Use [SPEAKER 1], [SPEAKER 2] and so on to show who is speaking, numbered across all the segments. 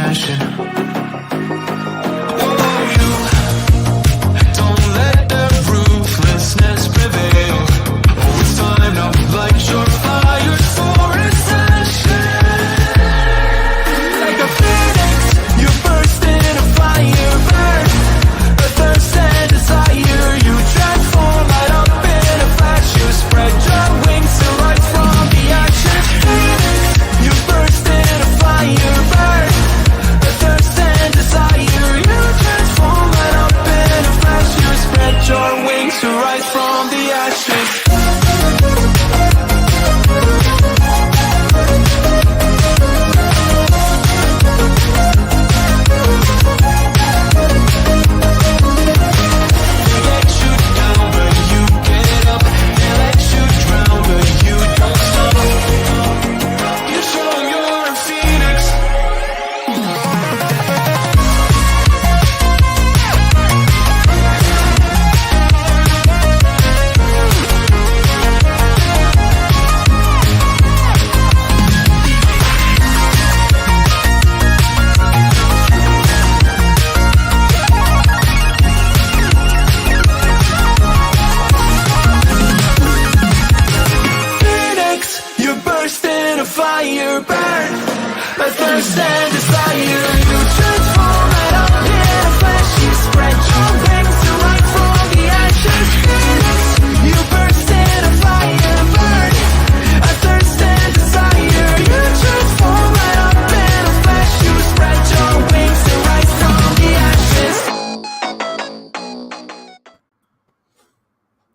[SPEAKER 1] passion. Oh, you don't let the ruthlessness prevail. Oh, it's time to light your fires for ascension. Like a phoenix, you burst in a fire, burn a thirst and desire. You transform right up in a flash. You spread your wings to rise from the ashes. Phoenix, you burst in a fire, burn a thirst and desire. You transform right up in a flash. You spread your wings to rise from the ashes. Fire burn, a thirst and desire. You transform right up in a flash. You spread your wings to rise from the ashes. Phoenix, you burst in a fire burn, a thirst and desire. You transform right up in a flash. You spread your wings to rise from the ashes.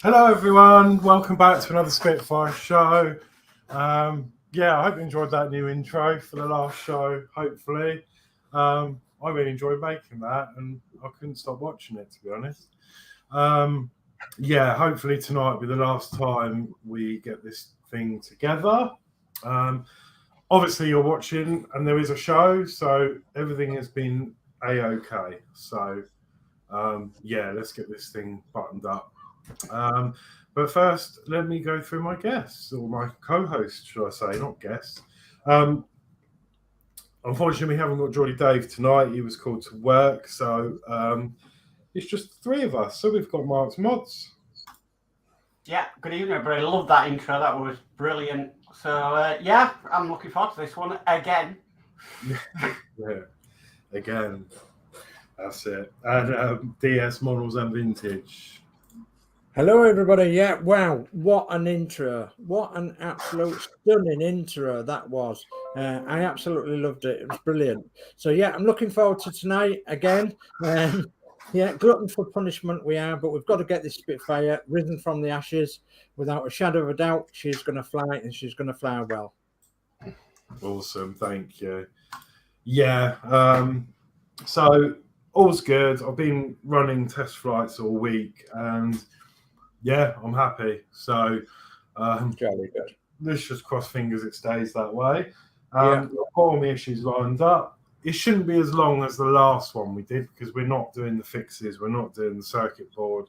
[SPEAKER 2] Hello everyone, welcome back to another Spitfire show. Yeah, I hope you enjoyed that new intro for the last show, hopefully. I really enjoyed making that and I couldn't stop watching it, to be honest. Yeah, hopefully tonight will be the last time we get this thing together. Obviously you're watching and there is a show, so everything has been A-okay. So, yeah, let's get this thing buttoned up. But first, let me go through my guests, or my co-hosts, should I say, not guests. Unfortunately, we haven't got Geordie Dave tonight. He was called to work, so it's just the three of us. So we've got Mark's Mods.
[SPEAKER 3] Yeah, good evening, everybody. I love that intro. That was brilliant. So, yeah, I'm looking forward to this one again.
[SPEAKER 2] Yeah, again. That's it. And DS Models and Vintage.
[SPEAKER 4] Hello, everybody. Yeah, wow, what an intro. What an absolute stunning intro that was. I absolutely loved it. It was brilliant. So, yeah, I'm looking forward to tonight again. Yeah, glutton for punishment we are, but we've got to get this Spitfire risen from the ashes. Without a shadow of a doubt, she's going to fly, and she's going to fly well.
[SPEAKER 2] Awesome, thank you. Yeah, so all's good. I've been running test flights all week, and yeah, I'm happy. So,
[SPEAKER 4] Jolly good.
[SPEAKER 2] Let's just cross fingers it stays that way.
[SPEAKER 4] Yeah.
[SPEAKER 2] I've got all my issues lined up. It shouldn't be as long as the last one we did because we're not doing the fixes. We're not doing the circuit board.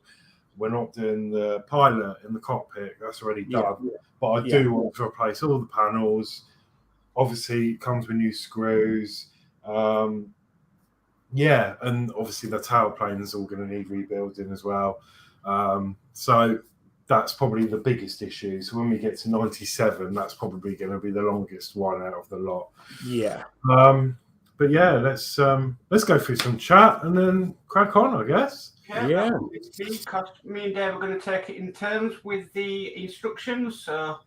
[SPEAKER 2] We're not doing the pilot in the cockpit. That's already done.
[SPEAKER 4] Yeah.
[SPEAKER 2] But I do want to replace all the panels. Obviously, it comes with new screws. Yeah, and obviously the tailplane is all going to need rebuilding as well. So that's probably the biggest issue. So when we get to 97, that's probably going to be the longest one out of the lot.
[SPEAKER 4] Yeah.
[SPEAKER 2] But yeah, let's go through some chat and then crack on, I guess.
[SPEAKER 4] Yeah.
[SPEAKER 3] Because me and Dave are going to take it in turns with the instructions. So,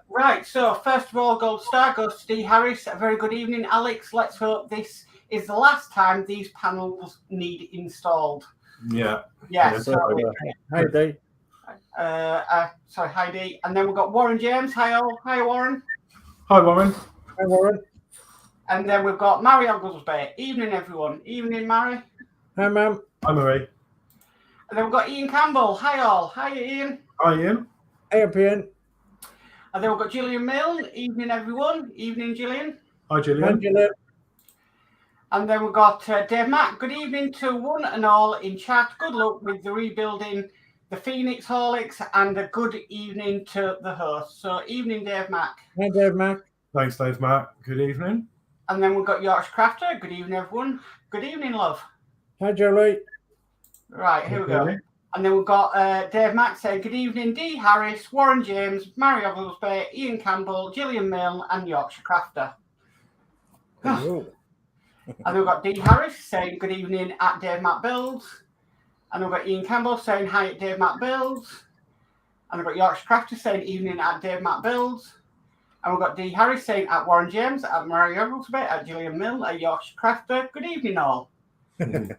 [SPEAKER 3] right. So first of all, Gold Star goes to D. Harris. A very good evening, Alex. Let's hope this is the last time these panels need installed.
[SPEAKER 2] Yeah.
[SPEAKER 3] Yeah. So,
[SPEAKER 4] hi, Dave.
[SPEAKER 3] sorry, Heidi. And then we've got Warren James. Hi, all. Hi, Warren.
[SPEAKER 2] Hi, Warren.
[SPEAKER 4] Hi, Warren.
[SPEAKER 3] And then we've got Mary Ogglesby. Evening, everyone. Evening, Mary.
[SPEAKER 4] Hi, ma'am.
[SPEAKER 2] Hi, Marie.
[SPEAKER 3] And then we've got Ian Campbell. Hi, all. Hi, Ian.
[SPEAKER 2] Hi, Ian.
[SPEAKER 4] Hey, Ian.
[SPEAKER 3] And then we've got Gillian Milne. Evening, everyone. Evening, Gillian.
[SPEAKER 2] Hi, Gillian.
[SPEAKER 4] Hi, Gillian.
[SPEAKER 3] And then we've got Dave Mack. Good evening to one and all in chat. Good luck with the rebuilding the Phoenix Horlicks, and a good evening to the host. So, evening, Dave Mack.
[SPEAKER 4] Hi, Dave Mack.
[SPEAKER 2] Thanks, Dave Mack. Good evening.
[SPEAKER 3] And then we've got Yorkshire Crafter. Good evening, everyone. Good evening, love.
[SPEAKER 4] Hi, Jolie.
[SPEAKER 3] Right, here we go.
[SPEAKER 2] Okay.
[SPEAKER 3] And then we've got Dave Mack saying, good evening, Dee Harris, Warren James, Mario Oglesby, Ian Campbell, Gillian Milne, and Yorkshire Crafter.
[SPEAKER 4] Hello.
[SPEAKER 3] And then we've got Dee Harris saying, good evening at Dave Mack Builds. And we've got Ian Campbell saying, hi at Dave Mack Builds. And we've got Yorkshire Crafter saying, evening at Dave Mack Builds. And we've got Dee Harris saying, at Warren James, at Mario Oglesby, at Gillian Milne, at Yorkshire Crafter. Good evening, all. And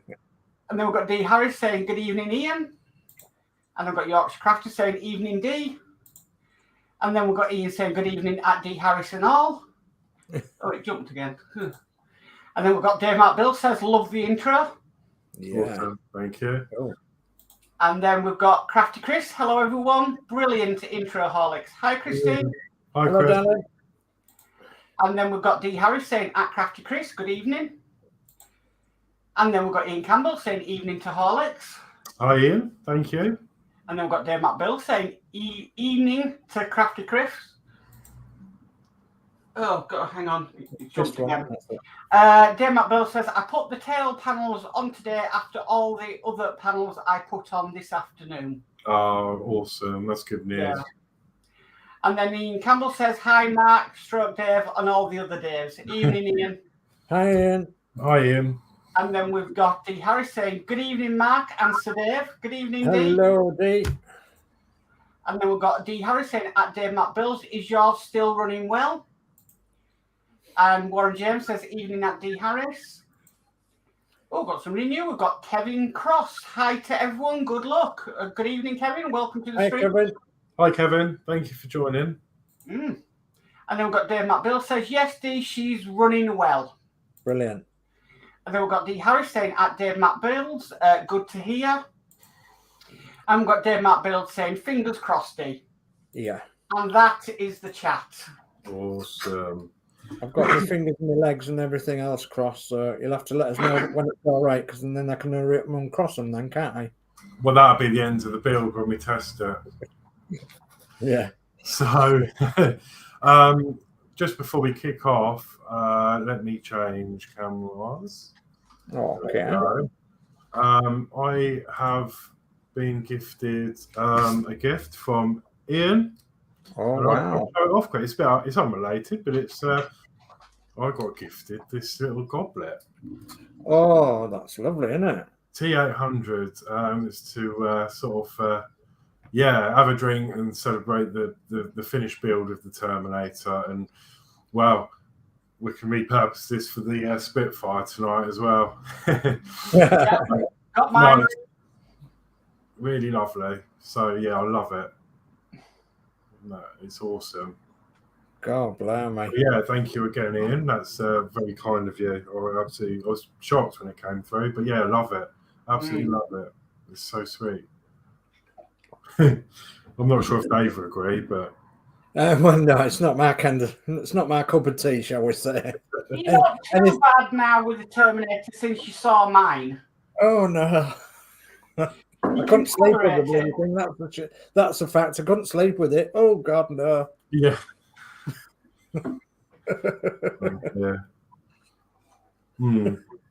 [SPEAKER 3] then we've got Dee Harris saying, good evening, Ian. And I've got Yorkshire Crafter saying, evening, Dee. And then we've got Ian saying, good evening at Dee Harris and all. Oh, it jumped again. And then we've got Dave Matt Bill says, love the intro.
[SPEAKER 4] Yeah.
[SPEAKER 2] Awesome. Thank you.
[SPEAKER 4] Oh.
[SPEAKER 3] And then we've got Crafty Chris. Hello, everyone. Brilliant intro, Horlicks. Hi, Christine.
[SPEAKER 2] Hi,
[SPEAKER 4] Hello,
[SPEAKER 2] Chris.
[SPEAKER 4] darling.
[SPEAKER 3] And then we've got Dee Harris saying, at Crafty Chris, good evening. And then we've got Ian Campbell saying, evening to Horlicks.
[SPEAKER 2] Hi, Ian. Thank you.
[SPEAKER 3] And then we've got Dave Matt Bill saying, evening to Crafty Chris. Oh, God, hang on. It jumped
[SPEAKER 4] Just one.
[SPEAKER 3] again.
[SPEAKER 4] That's it.
[SPEAKER 3] Dave Matt Bill says, I put the tail panels on today after all the other panels I put on this afternoon.
[SPEAKER 2] Oh, awesome. That's good news.
[SPEAKER 3] Yeah. And then Ian Campbell says, hi, Mark, stroke Dave, and all the other Daves. Evening, Ian.
[SPEAKER 4] Hi, Ian.
[SPEAKER 2] Hi, Ian.
[SPEAKER 3] And then we've got Dee Harris saying, good evening, Mark and Sir Dave. Good evening, Dee.
[SPEAKER 4] Hello, Dee.
[SPEAKER 3] And then we've got Dee Harris saying, at Dave Matt Bills, is yours still running well? And Warren James says, evening at Dee Harris. Oh, got somebody new. We've got Kevin Cross. Hi to everyone. Good luck. Good evening, Kevin. Welcome to the
[SPEAKER 4] Hi,
[SPEAKER 3] stream.
[SPEAKER 4] Kevin.
[SPEAKER 2] Hi, Kevin. Thank you for joining.
[SPEAKER 3] And then we've got Dave Matt Bill says, yes, Dee, she's running well.
[SPEAKER 4] Brilliant.
[SPEAKER 3] And then we've got Dee Harris saying, at Dave Matt Bills, good to hear. And we've got Dave Matt Bills saying, fingers crossed, Dee.
[SPEAKER 4] Yeah.
[SPEAKER 3] And that is the chat.
[SPEAKER 2] Awesome.
[SPEAKER 4] I've got my fingers and my legs and everything else crossed, so you'll have to let us know when it's all right, because then I can rip them and cross them then, can't I?
[SPEAKER 2] Well, that'll be the end of the build when we test it.
[SPEAKER 4] Yeah.
[SPEAKER 2] So, just before we kick off, let me change cameras.
[SPEAKER 4] Oh,
[SPEAKER 2] There
[SPEAKER 4] okay.
[SPEAKER 2] we go. I have been gifted a gift from Ian.
[SPEAKER 4] Oh,
[SPEAKER 2] And
[SPEAKER 4] wow.
[SPEAKER 2] I'll show it off quick. It's unrelated, but it's I got gifted this little goblet.
[SPEAKER 4] Oh, that's lovely, isn't it?
[SPEAKER 2] T800. It's to sort of have a drink and celebrate the finished build of the Terminator. And well, we can repurpose this for the Spitfire tonight as well.
[SPEAKER 3] Yeah, got mine.
[SPEAKER 2] Nice. Really lovely. So yeah, I love it. No, it's awesome.
[SPEAKER 4] God bless me.
[SPEAKER 2] Yeah, thank you again, Ian. That's very kind of you. I was shocked when it came through, but yeah, I love it. Absolutely love it. It's so sweet. I'm not sure if Dave would agree, but
[SPEAKER 4] Well, no, it's not my it's not my cup of tea, shall we say?
[SPEAKER 3] You're not too bad now with the Terminator since you saw mine.
[SPEAKER 4] Oh no. I couldn't sleep with the bloody thing. That's a fact. I couldn't sleep with it. Oh God, no.
[SPEAKER 2] yeah. Yeah.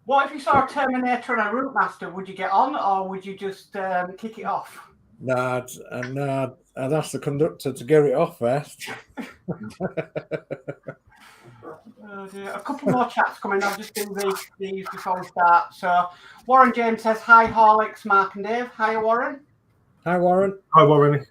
[SPEAKER 3] What if you saw a Terminator and a Routemaster? Would you get on, or would you just kick it off?
[SPEAKER 4] No, I'd ask the conductor to get it off first.
[SPEAKER 3] Oh dear. A couple more chats coming. I'll just do these before we start. So, Warren James says, hi, Horlicks, Mark and Dave. Hi, Warren.
[SPEAKER 4] Hi, Warren.
[SPEAKER 2] Hi, Warren.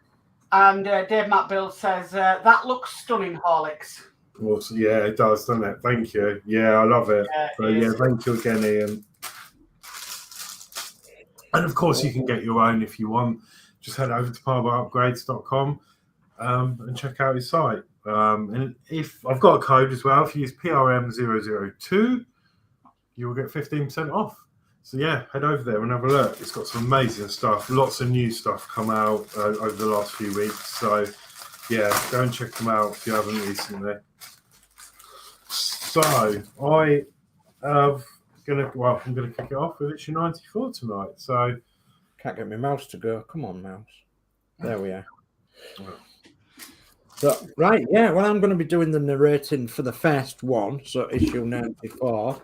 [SPEAKER 3] And Dave Matt Bill says, that looks stunning, Horlicks.
[SPEAKER 2] Awesome. Yeah, it does, doesn't it? Thank you. Yeah, I love it. So yeah, thank you again, Ian. And of course, you can get your own if you want. Just head over to ParboUpgrades.com and check out his site. And if I've got a code as well, if you use PRM002, you will get 15% off. So yeah, head over there and have a look. It's got some amazing stuff. Lots of new stuff come out over the last few weeks. So yeah, go and check them out if you haven't recently. So I'm gonna kick it off with issue 94 tonight. So
[SPEAKER 4] Can't get my mouse to go. Come on, mouse. There we are. So, right, yeah, well, I'm going to be doing the narrating for the first one, so issue 94.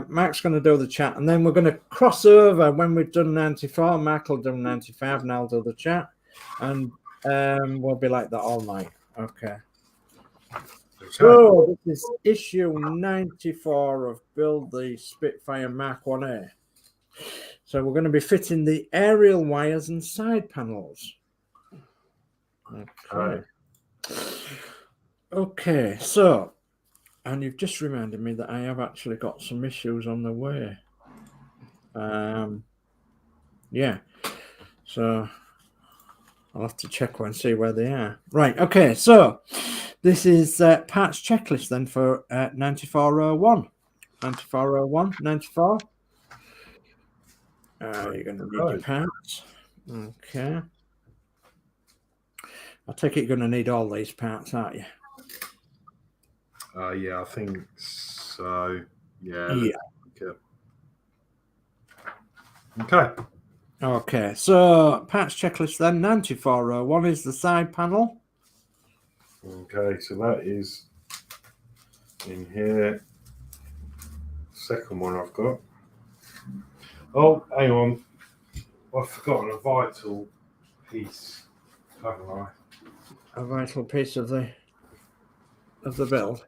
[SPEAKER 4] Mark's going to do the chat, and then we're going to cross over when we've done 94. Mark will do 95, and I'll do the chat, and we'll be like that all night. Okay. So this is issue 94 of Build the Spitfire Mark 1A. So we're going to be fitting the aerial wires and side panels. Okay. Okay, so, and you've just reminded me that I have actually got some issues on the way. Yeah, so I'll have to check and see where they are. Right, okay, so this is parts checklist then for 9401. 9401, 94. You're going to need your parts. Okay. I take it you're going to need all these parts, aren't you?
[SPEAKER 2] Yeah, I think so. Yeah. Okay.
[SPEAKER 4] Okay, so parts checklist then. 9401 is the side panel.
[SPEAKER 2] Okay, so that is in here. Second one I've got. Oh, hang on. I've forgotten a vital piece, haven't I?
[SPEAKER 4] A vital piece of the build.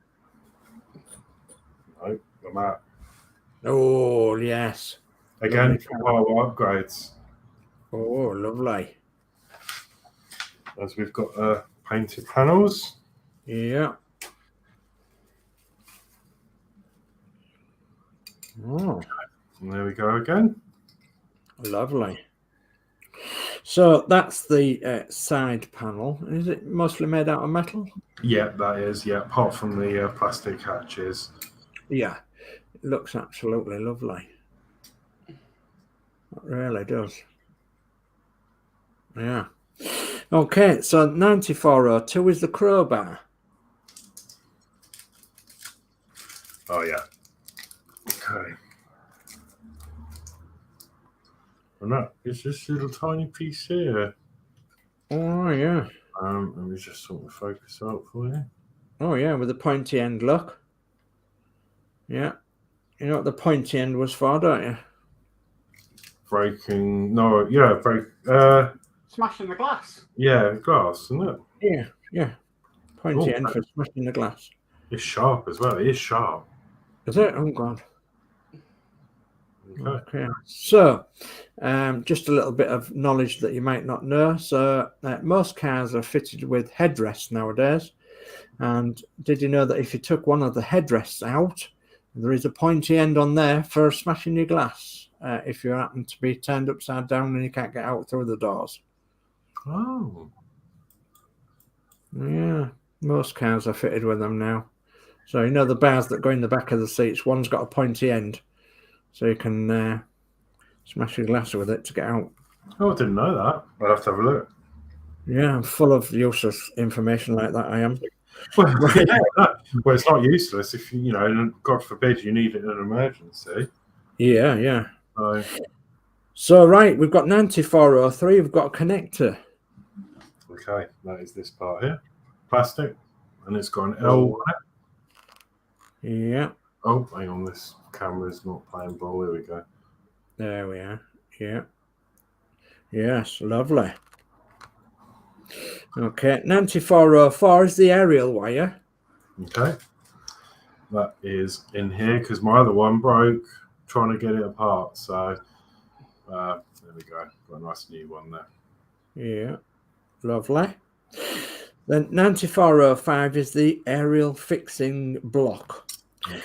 [SPEAKER 2] No, I'm out.
[SPEAKER 4] Oh, yes.
[SPEAKER 2] Again, power upgrades.
[SPEAKER 4] Oh, lovely.
[SPEAKER 2] As we've got painted panels.
[SPEAKER 4] Yeah. Oh,
[SPEAKER 2] And there we go again.
[SPEAKER 4] lovely. So that's the side panel. Is it mostly made out of metal?
[SPEAKER 2] Yeah, that is. Yeah, apart from the plastic hatches.
[SPEAKER 4] Yeah, it looks absolutely lovely. It really does. Yeah. Okay, so 9402 is the crowbar.
[SPEAKER 2] Oh, yeah. Okay. And that is this little tiny piece here.
[SPEAKER 4] Oh, yeah.
[SPEAKER 2] Let me just sort of focus out for you.
[SPEAKER 4] Oh, yeah, with the pointy end, look. Yeah. You know what the pointy end was for, don't you?
[SPEAKER 2] Breaking. No, yeah, break.
[SPEAKER 3] Smashing the glass.
[SPEAKER 2] Yeah, glass, isn't it?
[SPEAKER 4] Yeah, yeah. Pointy
[SPEAKER 2] Oh,
[SPEAKER 4] end for smashing the glass.
[SPEAKER 2] It's sharp as well. It is sharp.
[SPEAKER 4] Is it? Oh, God.
[SPEAKER 2] Okay.
[SPEAKER 4] So, just a little bit of knowledge that you might not know. So, most cars are fitted with headrests nowadays. And did you know that if you took one of the headrests out, there is a pointy end on there for smashing your glass if you happen to be turned upside down and you can't get out through the doors?
[SPEAKER 2] Oh.
[SPEAKER 4] Yeah, most cars are fitted with them now. So, you know the bars that go in the back of the seats, one's got a pointy end. So you can smash your glass with it to get out.
[SPEAKER 2] Oh, I didn't know that. I'll have to have a look.
[SPEAKER 4] Yeah, I'm full of useless information like that, I am.
[SPEAKER 2] Well, yeah, well, it's not useless if you know, God forbid you need it in an emergency.
[SPEAKER 4] Yeah, yeah.
[SPEAKER 2] So,
[SPEAKER 4] So, right, we've got 9403, we've got a connector.
[SPEAKER 2] okay, that is this part here. Plastic, and it's got an L on it.
[SPEAKER 4] Yeah.
[SPEAKER 2] Oh, hang on, this camera's not playing ball. Here we go.
[SPEAKER 4] There we are. Yeah. Yes, lovely. Okay, 9404 is the aerial wire.
[SPEAKER 2] Okay. That is in here because my other one broke trying to get it apart. So there we go. Got a nice new one there.
[SPEAKER 4] Yeah, lovely. Then 9405 is the aerial fixing block.
[SPEAKER 2] Okay.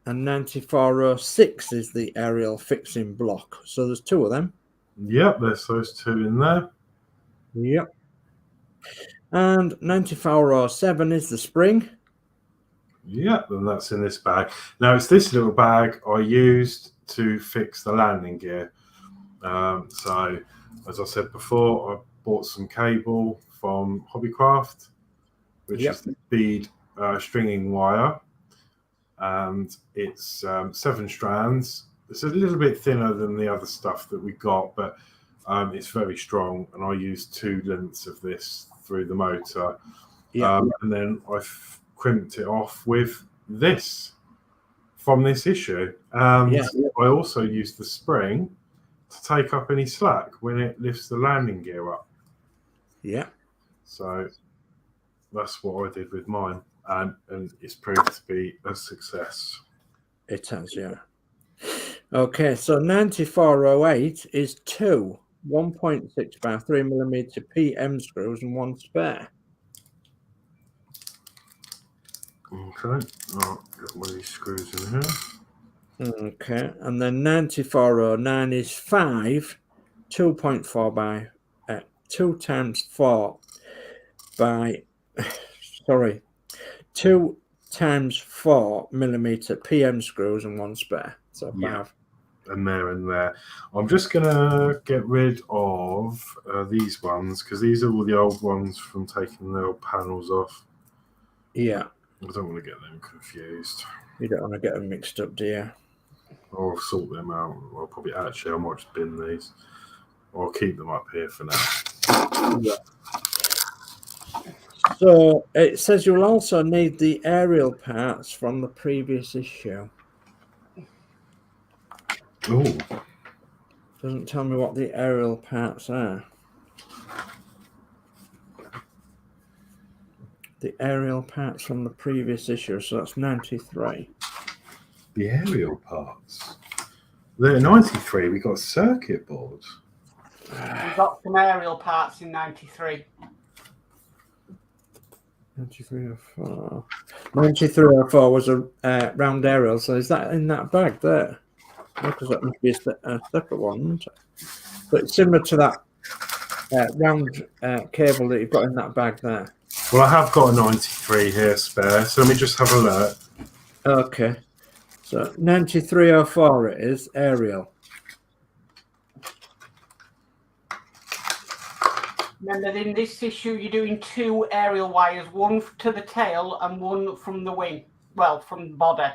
[SPEAKER 4] And 9406 is the aerial fixing block. So there's two of them.
[SPEAKER 2] Yep, there's those two in there.
[SPEAKER 4] Yep. And 9407 is the spring.
[SPEAKER 2] Yep, and that's in this bag. Now, it's this little bag I used to fix the landing gear. So, as I said before, I bought some cable from Hobbycraft, which is the bead stringing wire. And it's 7 strands. It's a little bit thinner than the other stuff that we got, but it's very strong. And I used 2 lengths of this through the motor.
[SPEAKER 4] Yeah.
[SPEAKER 2] And then I crimped it off with this from this issue.
[SPEAKER 4] Yeah.
[SPEAKER 2] I also used the spring to take up any slack when it lifts the landing gear up.
[SPEAKER 4] Yeah.
[SPEAKER 2] So that's what I did with mine, and it's proved to be a success.
[SPEAKER 4] It has, yeah. Okay, so 9408 is 2 1.6 by 3 millimeter PM screws and 1 spare.
[SPEAKER 2] Okay, I'll get one of these screws in here.
[SPEAKER 4] Okay, and then 9409 is 5 2.4 by 2 times 4 by 2 times 4 millimeter PM screws and 1 spare. So 5.
[SPEAKER 2] Yeah. And there. I'm just gonna get rid of these ones because these are all the old ones from taking the old panels off.
[SPEAKER 4] Yeah.
[SPEAKER 2] I don't want to get them confused.
[SPEAKER 4] You don't want to get them mixed up, do you?
[SPEAKER 2] I'll sort them out. I'll probably I might just bin these. Or I'll keep them up here for now.
[SPEAKER 4] Yeah. So it says you'll also need the aerial parts from the previous issue.
[SPEAKER 2] Oh.
[SPEAKER 4] Doesn't tell me what the aerial parts are. The aerial parts from the previous issue, so that's 93.
[SPEAKER 2] The aerial parts. They're 93. We got circuit boards.
[SPEAKER 3] We've got some aerial parts in 93.
[SPEAKER 4] 9304. 9304 was a round aerial, so is that in that bag there? Because that must be a separate one, isn't it? But it's similar to that round cable that you've got in that bag there.
[SPEAKER 2] Well, I have got a 93 here spare, so let me just have a look.
[SPEAKER 4] Okay. So 9304 it is, aerial.
[SPEAKER 3] Remember, in this issue, you're doing 2 aerial wires, one to the tail and one from the wing. Well, from the body.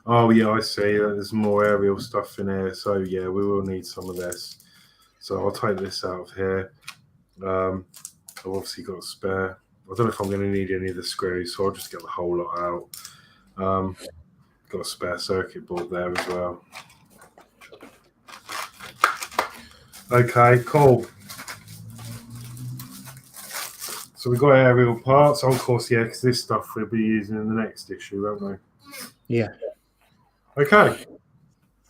[SPEAKER 2] Oh, yeah, I see. There's more aerial stuff in here. So, yeah, we will need some of this. So I'll take this out of here. I've obviously got a spare. I don't know if I'm going to need any of the screws, so I'll just get the whole lot out. Got a spare circuit board there as well. Okay, cool. So we've got aerial parts. Of course, yeah, because this stuff we'll be using in the next issue, won't we?
[SPEAKER 4] Yeah.
[SPEAKER 2] Okay.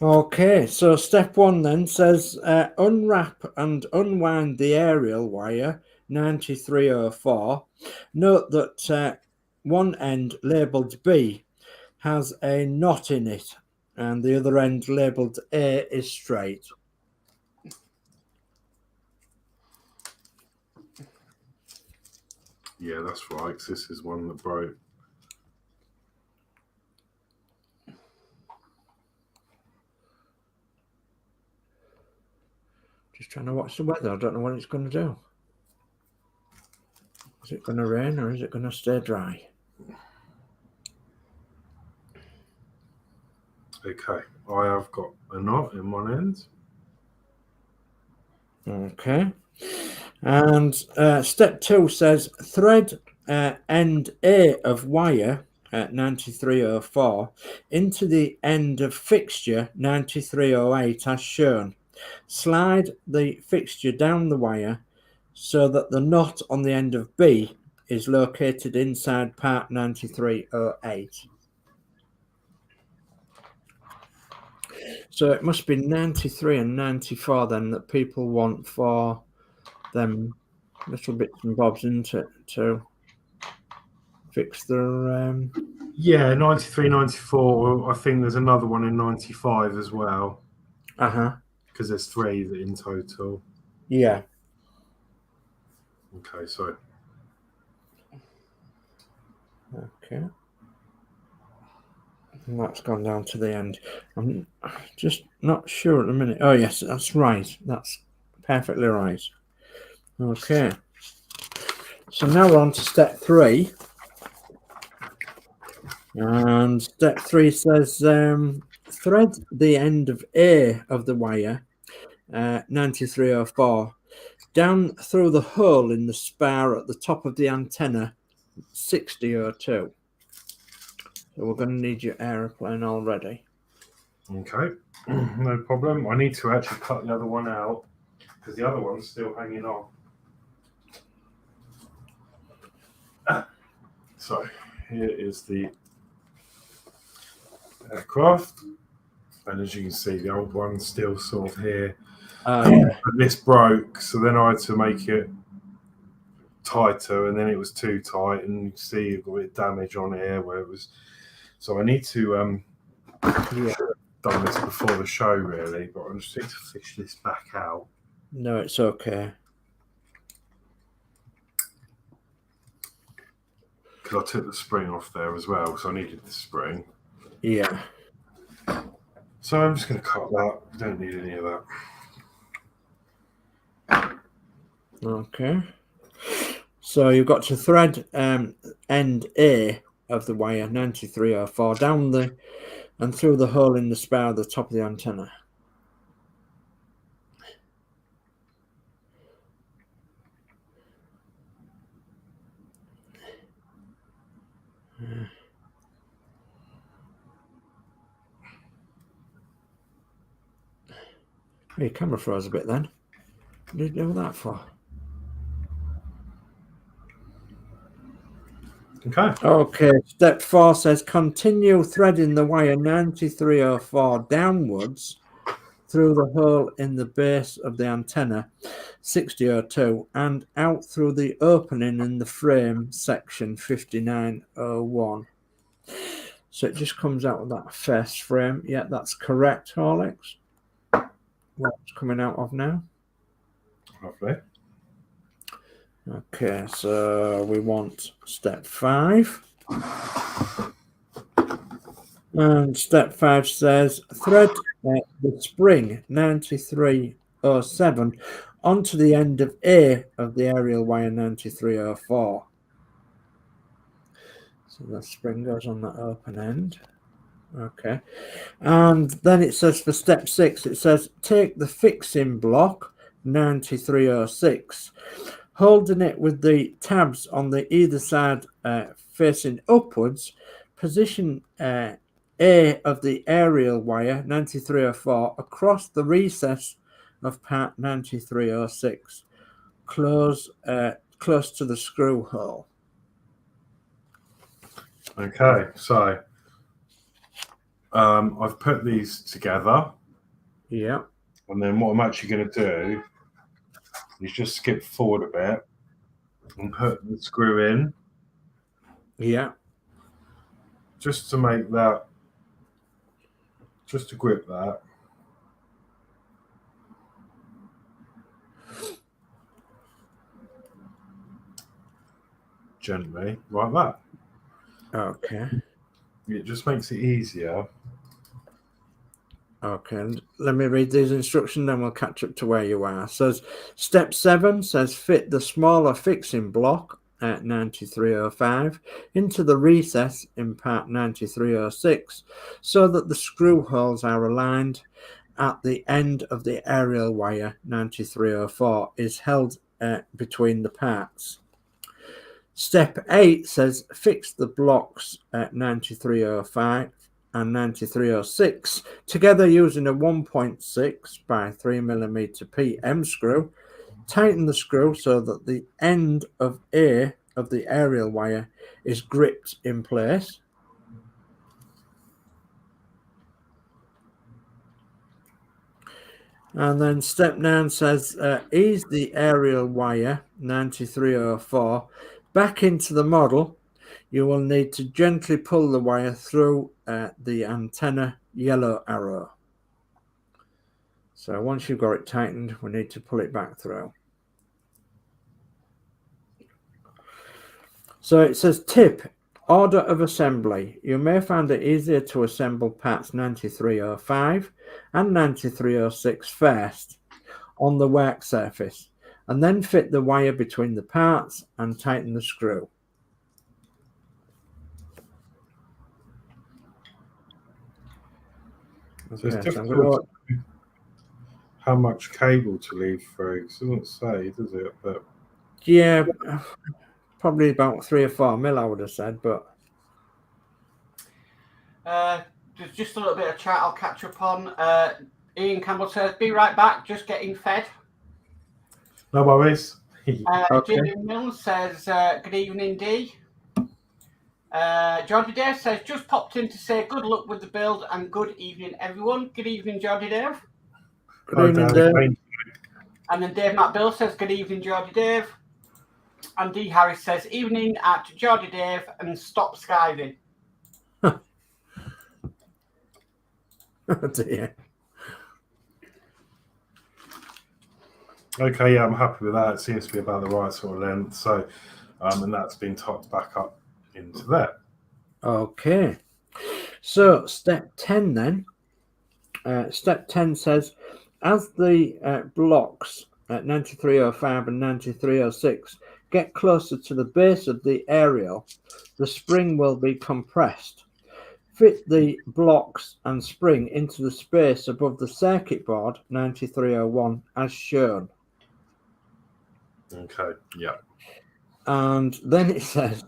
[SPEAKER 4] Okay, so step 1 then says unwrap and unwind the aerial wire 9304. Note that one end labelled B has a knot in it and the other end labelled A is straight.
[SPEAKER 2] Yeah, that's right, 'cause this is one that broke.
[SPEAKER 4] Just trying to watch the weather. I don't know what it's going to do. Is it going to rain or is it going to stay dry?
[SPEAKER 2] Okay, I have got a knot in one end.
[SPEAKER 4] Okay. And step 2 says thread end A of wire 9304 into the end of fixture 9308 as shown. Slide the fixture down the wire so that the knot on the end of B is located inside part 9308. So it must be 93 and 94 then that people want for them little bits and bobs, isn't it, to fix their...
[SPEAKER 2] Yeah, 93, 94. I think there's another one in 95 as well.
[SPEAKER 4] Uh-huh.
[SPEAKER 2] Because there's 3 in total.
[SPEAKER 4] Yeah.
[SPEAKER 2] Okay, so...
[SPEAKER 4] Okay. And that's gone down to the end. I'm just not sure at the minute. Oh, yes, that's right. That's perfectly right. Okay. So now we're on to step 3. And step 3 says thread the end of A of the wire, 9304, down through the hole in the spar at the top of the antenna 6002. So we're going to need your aeroplane already.
[SPEAKER 2] Okay, no problem. I need to actually cut the other one out because the other one's still hanging on. So here is the aircraft, and as you can see, the old one's still sort of here.
[SPEAKER 4] Yeah.
[SPEAKER 2] But this broke, so then I had to make it tighter, and then it was too tight, and you can see you've got a bit of damage on here where it was. So I need to
[SPEAKER 4] Yeah.
[SPEAKER 2] done this before the show really, but I just need to fish this back out.
[SPEAKER 4] No, it's okay.
[SPEAKER 2] Because I took the spring off there as well, so I needed the spring.
[SPEAKER 4] Yeah.
[SPEAKER 2] So I'm just going to cut that. I don't need any of that.
[SPEAKER 4] Okay. So you've got to thread end A of the wire 9304 down the and through the hole in the spar at the top of the antenna. Your camera froze a bit then. What did you do that for?
[SPEAKER 2] Okay.
[SPEAKER 4] Okay, step 4 says continue threading the wire 9304 downwards through the hole in the base of the antenna 6002 and out through the opening in the frame section 5901. So it just comes out of that first frame. Yeah, that's correct, Horlixs. What's coming out of now?
[SPEAKER 2] Lovely.
[SPEAKER 4] Okay, so we want step 5. And step 5 says thread the spring 9307 onto the end of A of the aerial wire 9304. So the spring goes on that open end. Okay. And then it says for step 6, it says take the fixing block 9306, holding it with the tabs on the either side facing upwards, position A of the aerial wire 9304 across the recess of part 9306, close to the screw hole.
[SPEAKER 2] Okay, so I've put these together.
[SPEAKER 4] Yeah.
[SPEAKER 2] And then what I'm actually going to do is just skip forward a bit and put the screw in.
[SPEAKER 4] Yeah.
[SPEAKER 2] Just to make that, just to grip that. Gently, like that.
[SPEAKER 4] Okay.
[SPEAKER 2] It just makes it easier.
[SPEAKER 4] Okay, let me read these instructions, then we'll catch up to where you are. So step 7 says fit the smaller fixing block at 9305 into the recess in part 9306 so that the screw holes are aligned at the end of the aerial wire 9304 is held between the parts. Step 8 says fix the blocks at 9305 and 9306 together using a 1.6 by 3mm PM screw. Tighten the screw so that the end of A of the aerial wire is gripped in place. And then step 9 says ease the aerial wire 9304 back into the model. You will need to gently pull the wire through the antenna yellow arrow. So once you've got it tightened, we need to pull it back through. So it says tip, order of assembly. You may find it easier to assemble parts 9305 and 9306 first on the work surface, and then fit the wire between the parts and tighten the screw.
[SPEAKER 2] So it's
[SPEAKER 4] Okay,
[SPEAKER 2] difficult to how much cable to leave through. It doesn't say, does it? But
[SPEAKER 4] Yeah, probably about 3 or 4 mil, I would have said, but
[SPEAKER 3] There's just a little bit of chat I'll catch up on. Ian Campbell says, "Be right back, just getting fed."
[SPEAKER 2] no worries.
[SPEAKER 4] Okay.
[SPEAKER 3] Jimmy Mills says, "Good evening, D." Jordy Dave says, "Just popped in to say good luck with the build and good evening, everyone." Good evening, Jordy Dave.
[SPEAKER 4] Good evening, Dave.
[SPEAKER 3] And then Dave Matt Bill says, "Good evening, Jordy Dave." And D Harris says, "Evening at Jordy Dave and stop skiving."
[SPEAKER 4] Oh dear.
[SPEAKER 2] Okay, yeah, I'm happy with that. It seems to be about the right sort of length. So, and that's been topped back up into there.
[SPEAKER 4] Okay. So step 10 then. Step 10 says, as the blocks at 9305 and 9306 get closer to the base of the aerial, the spring will be compressed. Fit the blocks and spring into the space above the circuit board 9301 as shown.
[SPEAKER 2] Okay, yeah.
[SPEAKER 4] And then it says,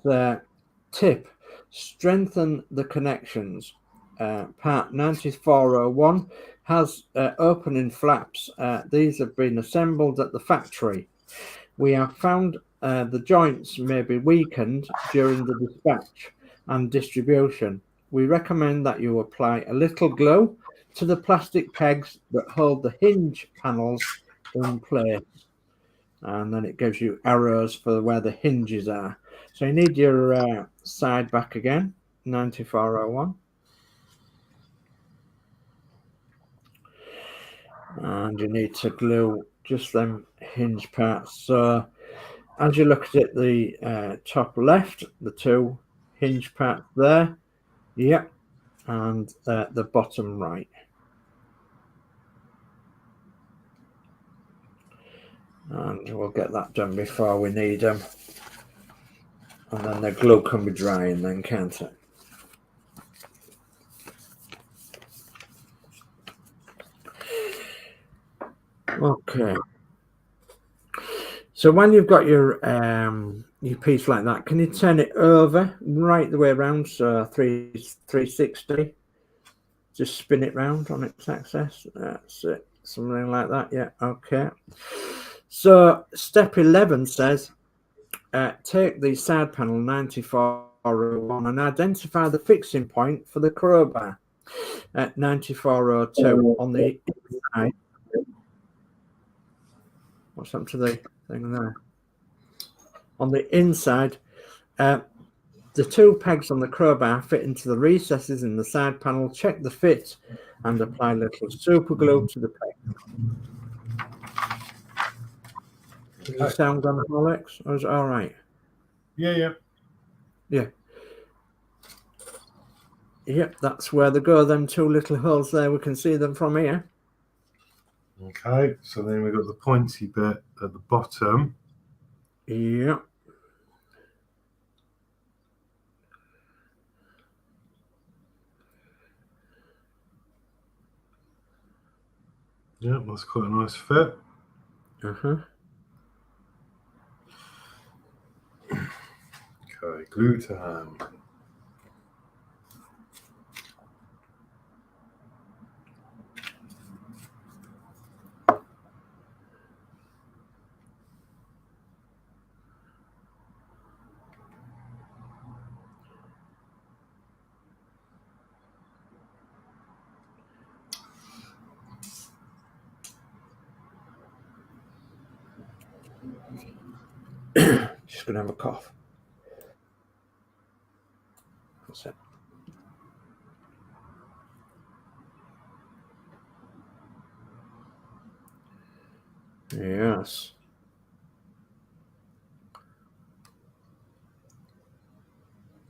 [SPEAKER 4] tip, strengthen the connections. Part 9401 has opening flaps. These have been assembled at the factory. We have found the joints may be weakened during the dispatch and distribution. We recommend that you apply a little glue to the plastic pegs that hold the hinge panels in place. And then it gives you arrows for where the hinges are. So you need your side back again, 9401. And you need to glue just them hinge parts. So as you look at the top left, the 2 hinge parts there, yep, and the bottom right. And we'll get that done before we need them. And then the glue can be drying then, can't it? Okay. So when you've got your piece like that, can you turn it over right the way around? So 360. Just spin it round on its axis. That's it. Something like that. Yeah. Okay. So step 11 says, take the side panel 9401 and identify the fixing point for the crowbar at 9402 on the inside. What's up to the thing there? On the inside, the 2 pegs on the crowbar fit into the recesses in the side panel. Check the fit and apply a little super glue to the peg. Does it sound on Horlixs? Or is it all right?
[SPEAKER 2] Yeah.
[SPEAKER 4] Yep, that's where they go. Them 2 little holes there. We can see them from here.
[SPEAKER 2] Okay, so then we've got the pointy bit at the bottom.
[SPEAKER 4] Yep.
[SPEAKER 2] Yeah, that's quite a nice fit. Okay, glue to hand.
[SPEAKER 4] Just gonna have a cough. That's it. Yes.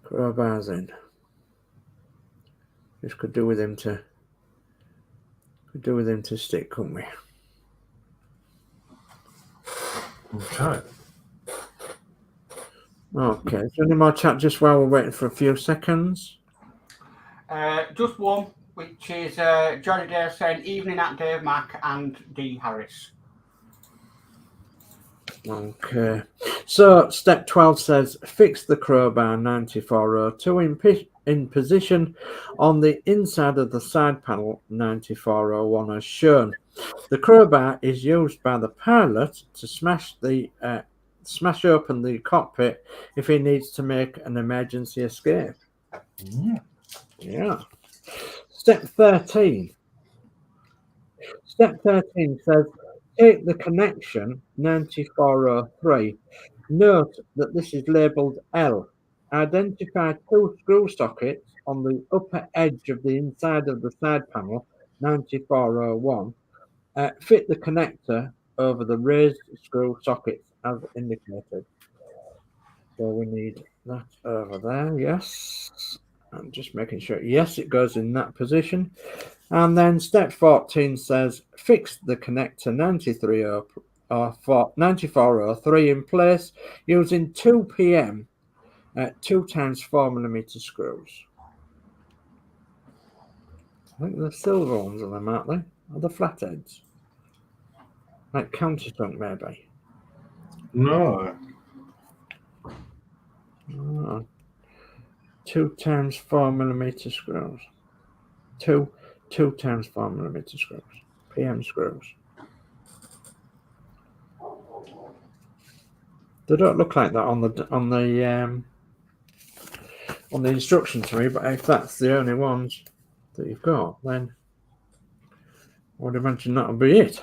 [SPEAKER 4] Crowbars in. Just could do with him to stick, couldn't we?
[SPEAKER 2] Okay.
[SPEAKER 4] Okay. Is there any more chat just while we're waiting for a few seconds?
[SPEAKER 3] Just one. which is Johnny Dave saying evening at Dave Mack and D Harris.
[SPEAKER 4] Okay. So step 12 says fix the crowbar 9402 in position on the inside of the side panel 9401 as shown. The crowbar is used by the pilot to smash open the cockpit if he needs to make an emergency escape. Yeah. Step 13. Step 13 says take the connection 9403. Note that this is labelled L. Identify 2 screw sockets on the upper edge of the inside of the side panel 9401. Fit the connector over the raised screw sockets as indicated. So we need that over there, yes. I'm just making sure, yes, it goes in that position. And then step 14 says fix the connector 9403 in place using 2 PM 2 times 4mm screws. I think the silver ones are them, aren't they? Or the flatheads? Like countersunk, maybe.
[SPEAKER 2] No.
[SPEAKER 4] Oh. 2 times 4mm screws. 2 times 4mm screws. PM screws. They don't look like that on the instruction to me, but if that's the only ones that you've got, then I would imagine that'll be it.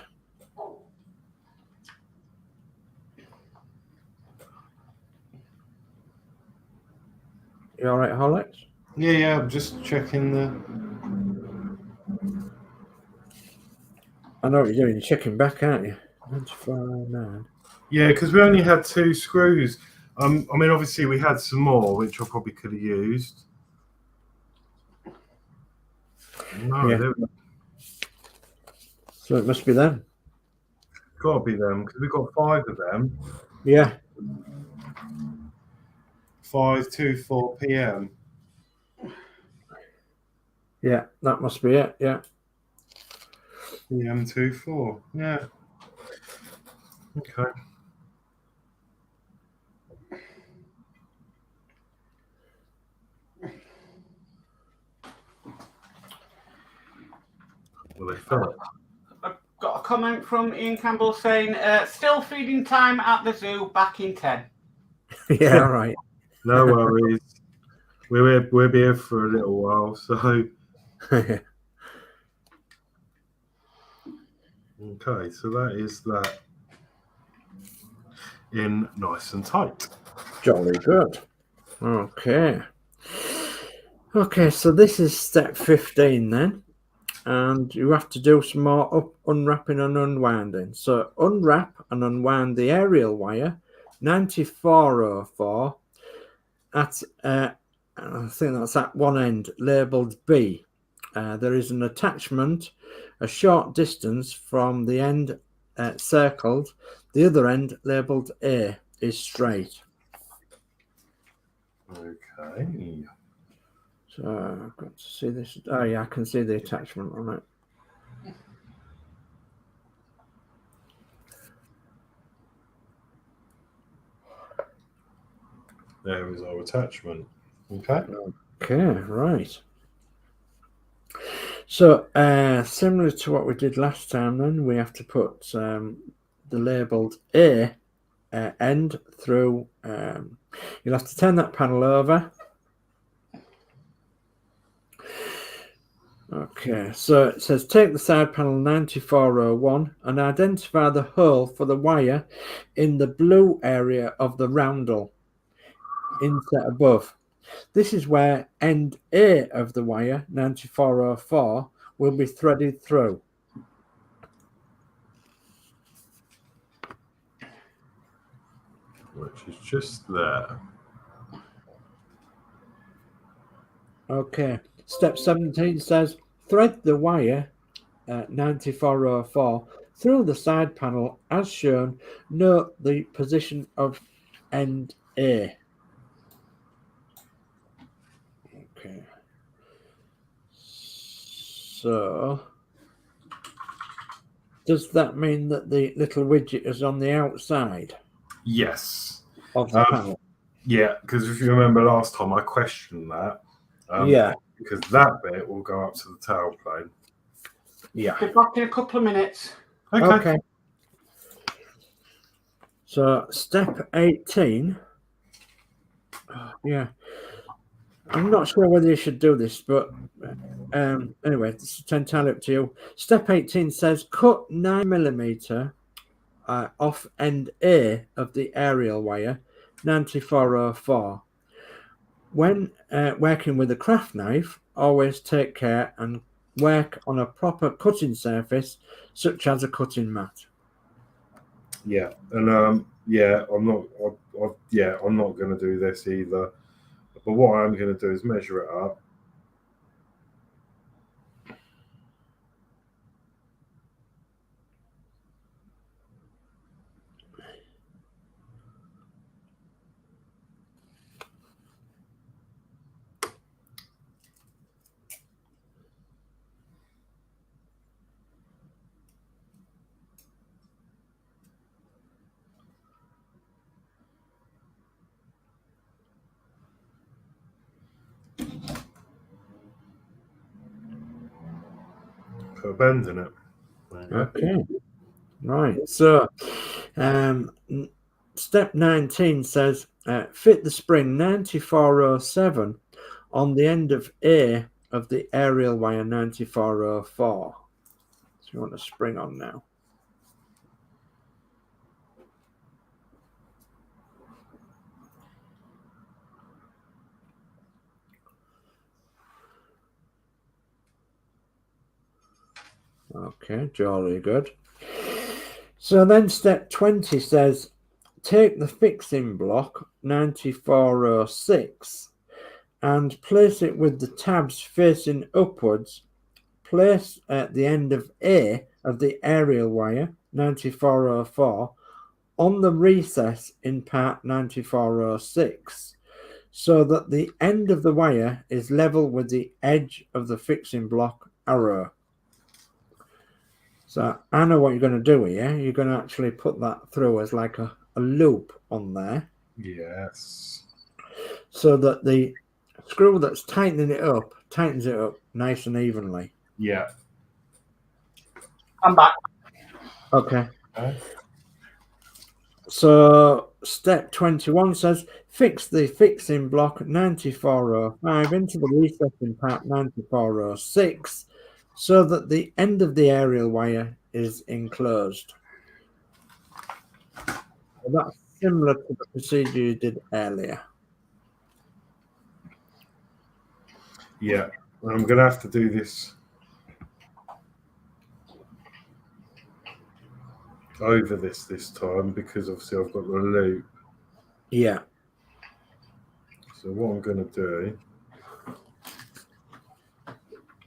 [SPEAKER 4] You all right, Horlixs?
[SPEAKER 2] Yeah, I'm just checking the.
[SPEAKER 4] I know what you're doing. You're checking back, aren't you? 9409.
[SPEAKER 2] Yeah, because we only had 2 screws. I mean, obviously we had some more, which I probably could have used. No,
[SPEAKER 4] Yeah.
[SPEAKER 2] they've
[SPEAKER 4] So it must be them.
[SPEAKER 2] got to be them because we've got 5 of them.
[SPEAKER 4] Yeah.
[SPEAKER 2] 524 PM.
[SPEAKER 4] Yeah, that must be it. Yeah.
[SPEAKER 2] PM24. Yeah. Okay. Well, they fell.
[SPEAKER 3] I've got a comment from Ian Campbell saying still feeding time at the zoo back in 10.
[SPEAKER 4] Yeah, all right.
[SPEAKER 2] No worries. We'll be here for a little while, so okay. So that is that in nice and tight.
[SPEAKER 4] Jolly good. Okay. Okay, so this is step 15 then. And you have to do some more unwrapping and unwinding. So unwrap and unwind the aerial wire 9404 at I think that's at one end labelled B. There is an attachment a short distance from the end circled. The other end labelled A is straight.
[SPEAKER 2] Okay.
[SPEAKER 4] So I've got to see this. Oh yeah, I can see the attachment on it.
[SPEAKER 2] There is our attachment. Okay.
[SPEAKER 4] Okay, right. So similar to what we did last time, then we have to put the labelled A end through. You'll have to turn that panel over. Okay, so it says take the side panel 9401 and identify the hole for the wire in the blue area of the roundel inset above. This is where end A of the wire 9404 will be threaded through.
[SPEAKER 2] Which is just there.
[SPEAKER 4] Okay, step 17 says thread the wire 9404 through the side panel as shown. Note the position of end A. Okay. So does that mean that the little widget is on the outside
[SPEAKER 2] Yes.
[SPEAKER 4] of the panel?
[SPEAKER 2] Yeah, because if you remember last time, I questioned that.
[SPEAKER 4] Yeah.
[SPEAKER 2] Because that bit will go up to the tail plane.
[SPEAKER 4] Yeah.
[SPEAKER 3] Be back in a couple of minutes.
[SPEAKER 4] Okay. So step 18. Yeah. I'm not sure whether you should do this, but anyway, it's entirely up to you. Step 18 says cut 9mm off end A of the aerial wire 9404. When working with a craft knife, always take care and work on a proper cutting surface, such as a cutting mat.
[SPEAKER 2] Yeah, and yeah, I'm not going to do this either. But what I'm going to do is measure it up. Put a bend in it.
[SPEAKER 4] Okay. Right. So step 19 says fit the spring 9407 on the end of A of the aerial wire 9404. So you want a spring on now. Okay, jolly good. So then step 20 says take the fixing block 9406 and place it with the tabs facing upwards. Place at the end of A of the aerial wire 9404 on the recess in part 9406 so that the end of the wire is level with the edge of the fixing block arrow. So I know what you're going to do here. You're going to actually put that through as like a loop on there.
[SPEAKER 2] Yes.
[SPEAKER 4] So that the screw that's tightening it up tightens it up nice and evenly.
[SPEAKER 2] Yeah.
[SPEAKER 3] I'm back.
[SPEAKER 4] Okay. So step 21 says fix the fixing block 9405 into the recess in part 9406 so that the end of the aerial wire is enclosed. So that's similar to the procedure you did earlier.
[SPEAKER 2] Yeah. I'm going to have to do this over this time because obviously I've got the loop.
[SPEAKER 4] Yeah.
[SPEAKER 2] So what I'm going to do, a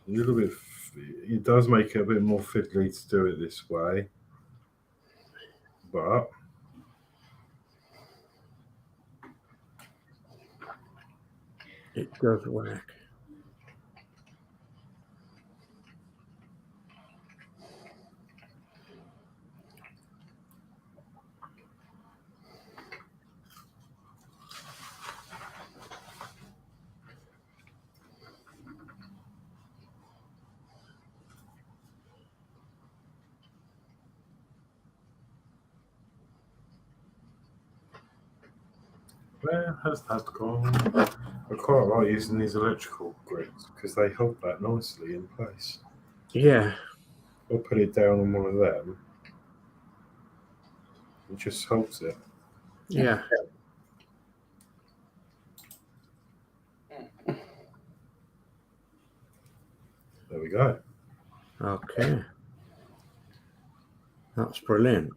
[SPEAKER 2] little bit, it does make it a bit more fiddly to do it this way, but
[SPEAKER 4] It does work.
[SPEAKER 2] where has that gone? I quite like using these electrical grips because they hold that nicely in place.
[SPEAKER 4] Yeah.
[SPEAKER 2] I'll put it down on one of them. It just holds it.
[SPEAKER 4] Yeah.
[SPEAKER 2] There we go.
[SPEAKER 4] Okay. That's brilliant.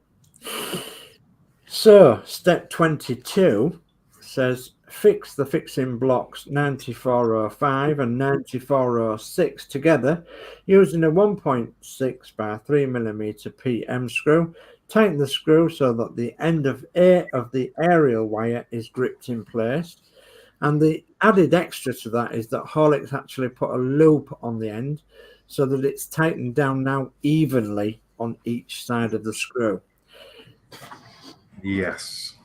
[SPEAKER 4] So, step 22 says fix the fixing blocks 9405 and 9406 together using a 1.6 by 3mm PM screw. Tighten the screw so that the end of A of the aerial wire is gripped in place. And the added extra to that is that Horlicks actually put a loop on the end so that it's tightened down now evenly on each side of the screw.
[SPEAKER 2] Yes.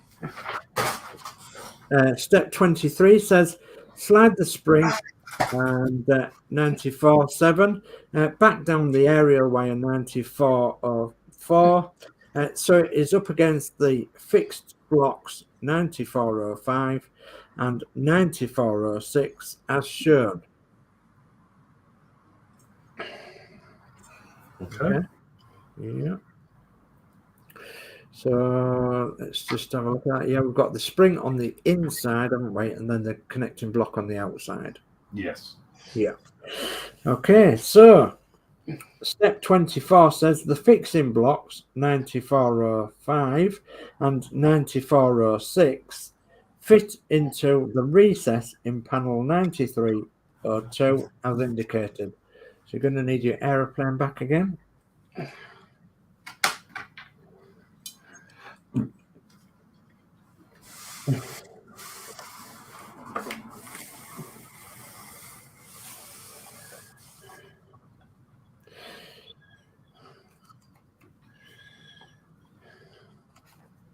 [SPEAKER 4] Step 23 says slide the spring and 94.7 back down the aerial wire 94.04 so it is up against the fixed blocks 94.05 and 94.06 as shown.
[SPEAKER 2] Okay.
[SPEAKER 4] Yeah. So let's just have a look at that. Yeah, we've got the spring on the inside, haven't we? And then the connecting block on the outside.
[SPEAKER 2] Yes.
[SPEAKER 4] Yeah. Okay, so step 24 says the fixing blocks 94.05 and 94.06 fit into the recess in panel 93.02 as indicated. So you're going to need your aeroplane back again.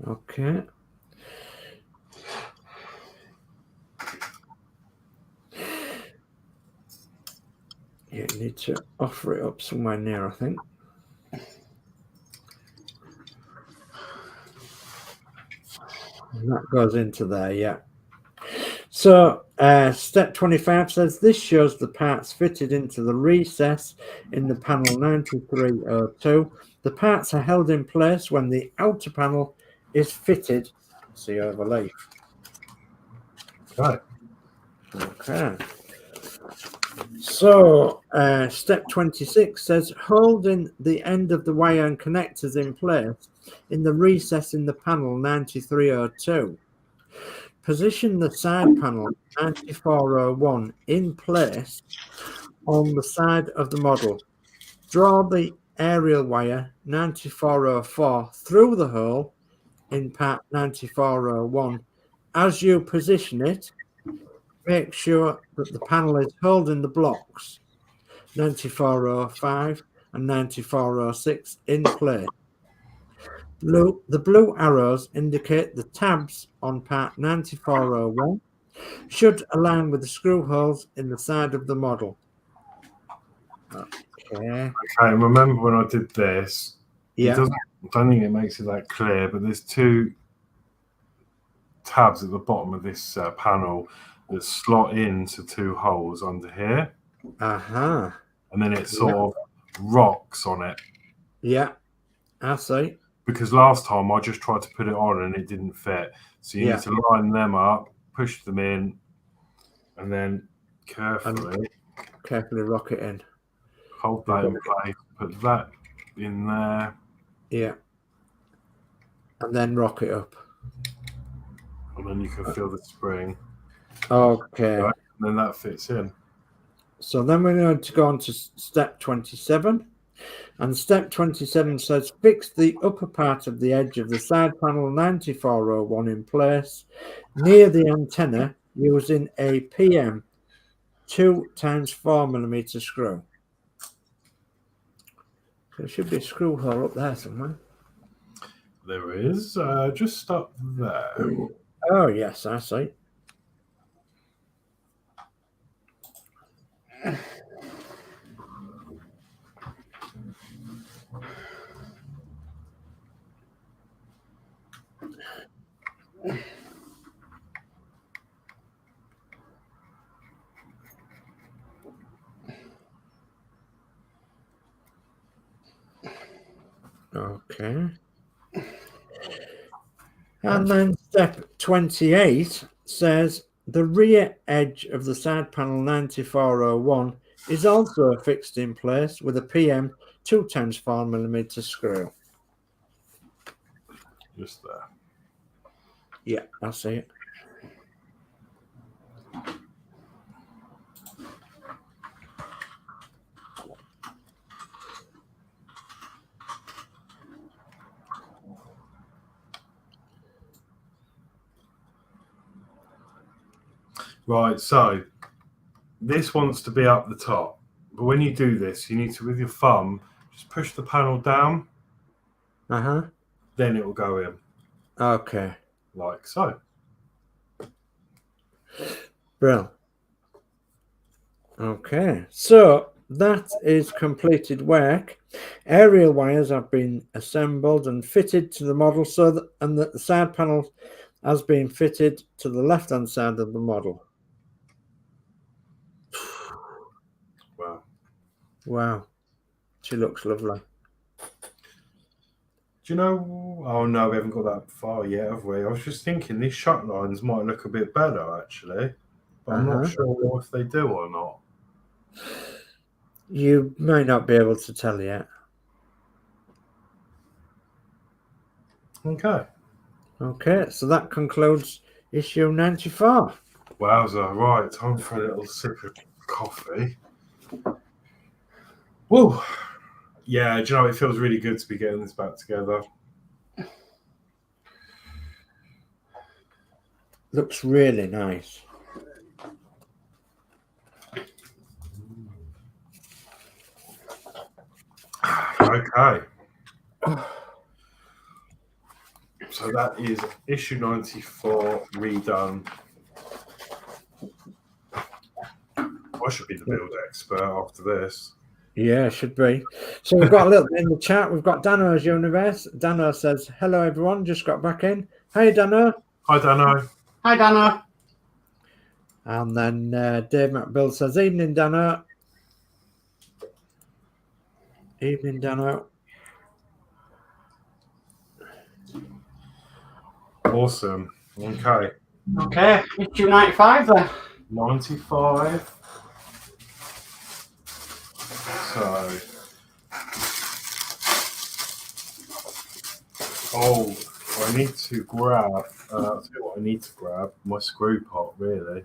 [SPEAKER 4] Okay. You need to offer it up somewhere near, I think. And that goes into there, yeah. So step 25 says this shows the parts fitted into the recess in the panel 9302. The parts are held in place when the outer panel is fitted. See overlay.
[SPEAKER 2] Okay.
[SPEAKER 4] Okay. So step 26 says holding the end of the wire and connectors in place in the recess in the panel 9302. Position the side panel 9401 in place on the side of the model. Draw the aerial wire 9404 through the hole in part 9401. As you position it, make sure that the panel is holding the blocks 9405 and 9406 in place. The blue arrows indicate the tabs on part 9401 should align with the screw holes in the side of the model. Okay.
[SPEAKER 2] Okay, remember when I did this?
[SPEAKER 4] Yeah.
[SPEAKER 2] I don't think it makes it that clear, but there's two tabs at the bottom of this panel that slot into two holes under here.
[SPEAKER 4] Uh-huh.
[SPEAKER 2] And then it sort of rocks on it.
[SPEAKER 4] Yeah, I see.
[SPEAKER 2] Because last time I just tried to put it on and it didn't fit. So you need to line them up, push them in, and then carefully
[SPEAKER 4] rock it in.
[SPEAKER 2] Hold that in place, put that in there.
[SPEAKER 4] Yeah. And then rock it up.
[SPEAKER 2] And then you can feel the spring.
[SPEAKER 4] Okay.
[SPEAKER 2] Right? And then that fits in.
[SPEAKER 4] So then we're going to go on to step 27. And step 27 says fix the upper part of the edge of the side panel 9401 in place near the antenna using a PM 2x4mm screw. So there should be a screw hole up there somewhere.
[SPEAKER 2] There is. Just up there.
[SPEAKER 4] Oh, yes, I see. Okay. And then step 28 says the rear edge of the side panel 9401 is also fixed in place with a PM 2x4mm screw.
[SPEAKER 2] Just there.
[SPEAKER 4] Yeah, I see it.
[SPEAKER 2] Right, so this wants to be up the top, But when you do this, you need to, with your thumb, just push the panel down. Then it will go in.
[SPEAKER 4] Okay.
[SPEAKER 2] Like so.
[SPEAKER 4] Well. Okay. So that is completed work. Aerial wires have been assembled and fitted to the model and the side panel has been fitted to the left-hand side of the model.
[SPEAKER 2] Wow.
[SPEAKER 4] Wow. She looks lovely.
[SPEAKER 2] Do you know? Oh no, we haven't got that far yet, have we? I was just thinking these shut lines might look a bit better actually, but I'm not sure if they do or not.
[SPEAKER 4] You may not be able to tell yet.
[SPEAKER 2] Okay.
[SPEAKER 4] Okay, so that concludes issue 94.
[SPEAKER 2] Wowza, right, time for a little sip of coffee. Woo! Yeah, do you know, it feels really good to be getting this back together.
[SPEAKER 4] Looks really nice.
[SPEAKER 2] Okay. So that is issue 94 redone. I should be the build expert after this.
[SPEAKER 4] Yeah, should be. So we've got a little bit in the chat. We've got Dano's Universe. Dano says, hello, everyone. Just got back in. Hey, Dano.
[SPEAKER 2] Hi, Dano.
[SPEAKER 3] Hi, Dano.
[SPEAKER 4] And then Dave McBill says, evening, Dano. Evening, Dano.
[SPEAKER 2] Awesome. Okay.
[SPEAKER 3] Okay, issue 95 then.
[SPEAKER 2] 95. So, I need to grab, I'll tell you what I need to grab, my screw pot, really.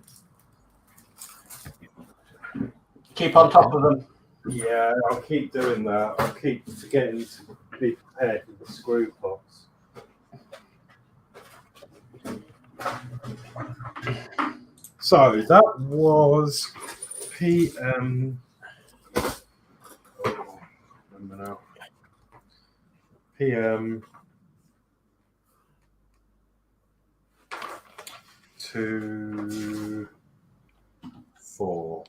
[SPEAKER 3] Keep on top of them.
[SPEAKER 2] Yeah, I'll keep doing that. I'll keep forgetting to be prepared with the screw pots. So, that was PM... now. PM 24.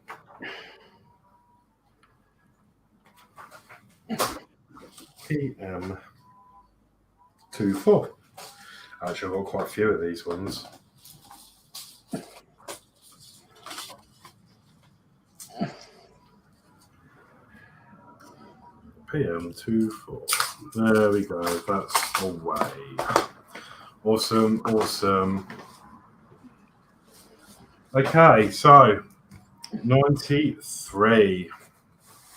[SPEAKER 2] PM 24. Actually, I've got quite a few of these ones. PM24. There we go. That's away. Awesome, awesome. Okay, so 93.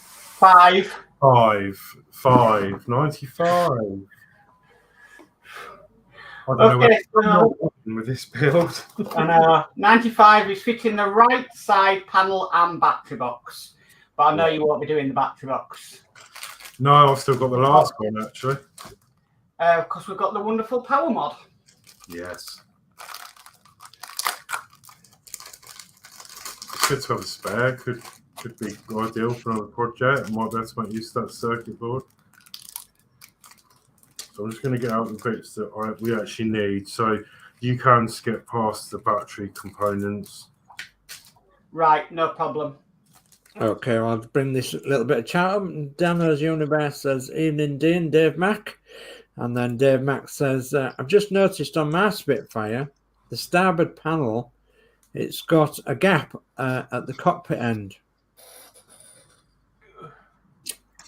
[SPEAKER 3] 5.
[SPEAKER 2] 95. I don't
[SPEAKER 3] Okay,
[SPEAKER 2] know
[SPEAKER 3] so
[SPEAKER 2] with this build.
[SPEAKER 3] and 95 is fitting the right side panel and battery box. But I know you won't be doing the battery box.
[SPEAKER 2] No, I've still got the last one actually.
[SPEAKER 3] Because we've got the wonderful power mod.
[SPEAKER 2] Yes. It's good to have a spare. Could be ideal for another project. Might be able to make use of that circuit board. So I'm just going to get out the bits that we actually need. So you can skip past the battery components.
[SPEAKER 3] Right, no problem.
[SPEAKER 4] Okay, I'll bring this little bit of chat up. Dano's Universe says, evening, Dean, Dave Mack. And then Dave Mack says, I've just noticed on my Spitfire, the starboard panel, it's got a gap at the cockpit end.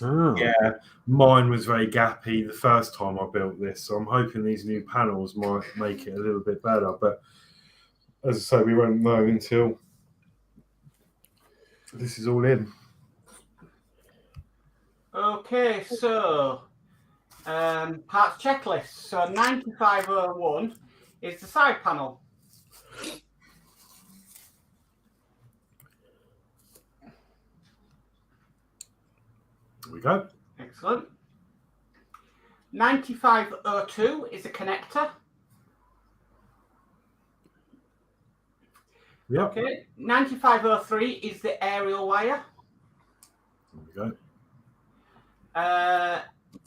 [SPEAKER 4] Oh.
[SPEAKER 2] Yeah, mine was very gappy the first time I built this. So I'm hoping these new panels might make it a little bit better. But as I say, we won't know until this is all in.
[SPEAKER 3] Okay, so parts checklist. So 9501 is the side panel.
[SPEAKER 2] There we go.
[SPEAKER 3] Excellent. 9502 is a connector.
[SPEAKER 2] Yep.
[SPEAKER 3] Okay. 9503 is the aerial wire.
[SPEAKER 2] There we go.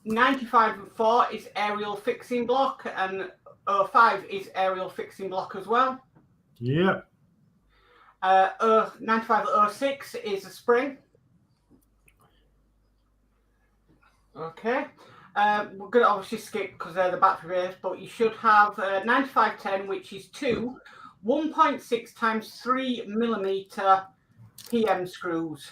[SPEAKER 3] 95 and 4 is aerial fixing block, and 05 is aerial fixing block as well.
[SPEAKER 2] Yeah.
[SPEAKER 3] 95 06 is a spring. Okay. We're going to obviously skip because they're the battery race, but you should have 9510, which is two 1.6 times 3 millimeter PM screws.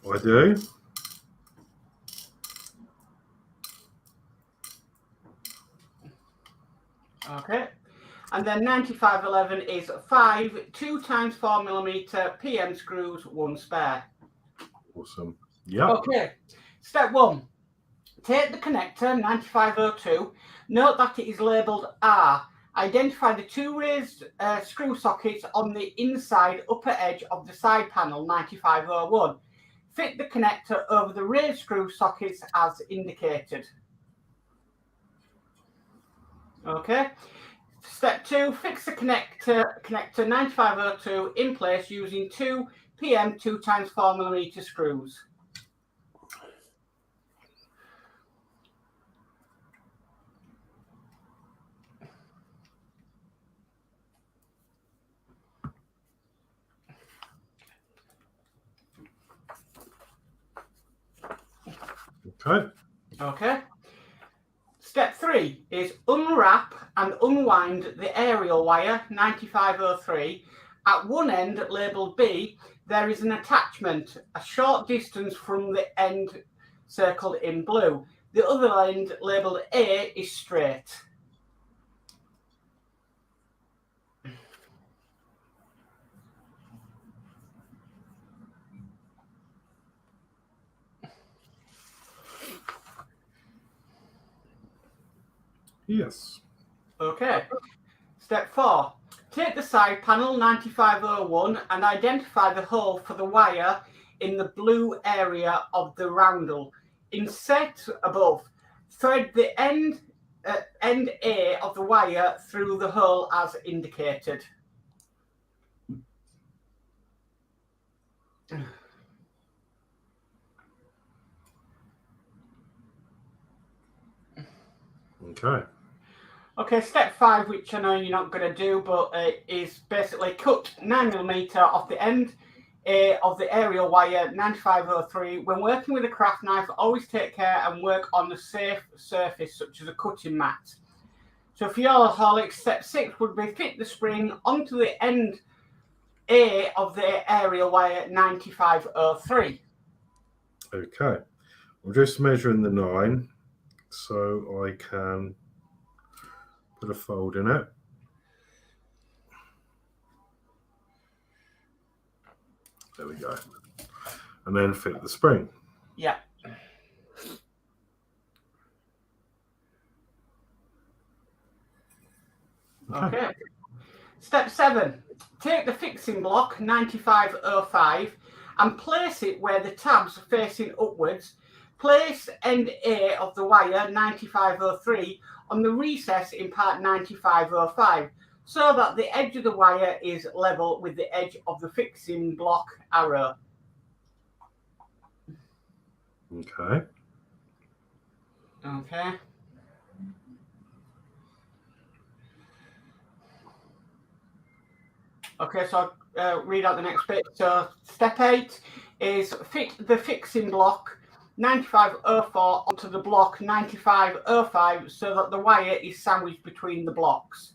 [SPEAKER 2] I do.
[SPEAKER 3] Okay. And then 9511 is 5 2 times 4 millimeter PM screws, one spare.
[SPEAKER 2] Awesome. Yeah.
[SPEAKER 3] Okay. Step 1. Take the connector 9502. Note that it is labelled R. Identify the two raised screw sockets on the inside upper edge of the side panel 9501. Fit the connector over the raised screw sockets as indicated. Okay. Step 2, fix the connector 9502 in place using two PM 2 times 4 millimeter screws.
[SPEAKER 2] Okay.
[SPEAKER 3] Okay. Step 3 is unwrap and unwind the aerial wire 9503. At one end, labelled B, there is an attachment a short distance from the end circled in blue. The other end, labelled A, is straight.
[SPEAKER 2] Yes.
[SPEAKER 3] Okay. Step 4. Take the side panel 9501 and identify the hole for the wire in the blue area of the roundel. Inset above. Thread the end A of the wire through the hole as indicated.
[SPEAKER 2] Okay.
[SPEAKER 3] Okay, step 5, which I know you're not going to do, but is basically cut 9mm off the end of the aerial wire 9503. When working with a craft knife, always take care and work on a safe surface such as a cutting mat. So for your Horlixs, step 6 would be fit the spring onto the end A of the aerial wire 9503.
[SPEAKER 2] Okay. I'm just measuring the 9 so I can put a fold in it. There we go. And then fit the spring.
[SPEAKER 3] Yeah. Okay. Step 7. Take the fixing block 9505 and place it where the tabs are facing upwards. Place end A of the wire 9503 on the recess in part 9505 so that the edge of the wire is level with the edge of the fixing block arrow.
[SPEAKER 2] Okay.
[SPEAKER 3] Okay. Okay, so I'll read out the next bit. So step 8 is fit the fixing block 9504 onto the block 9505 so that the wire is sandwiched between the blocks.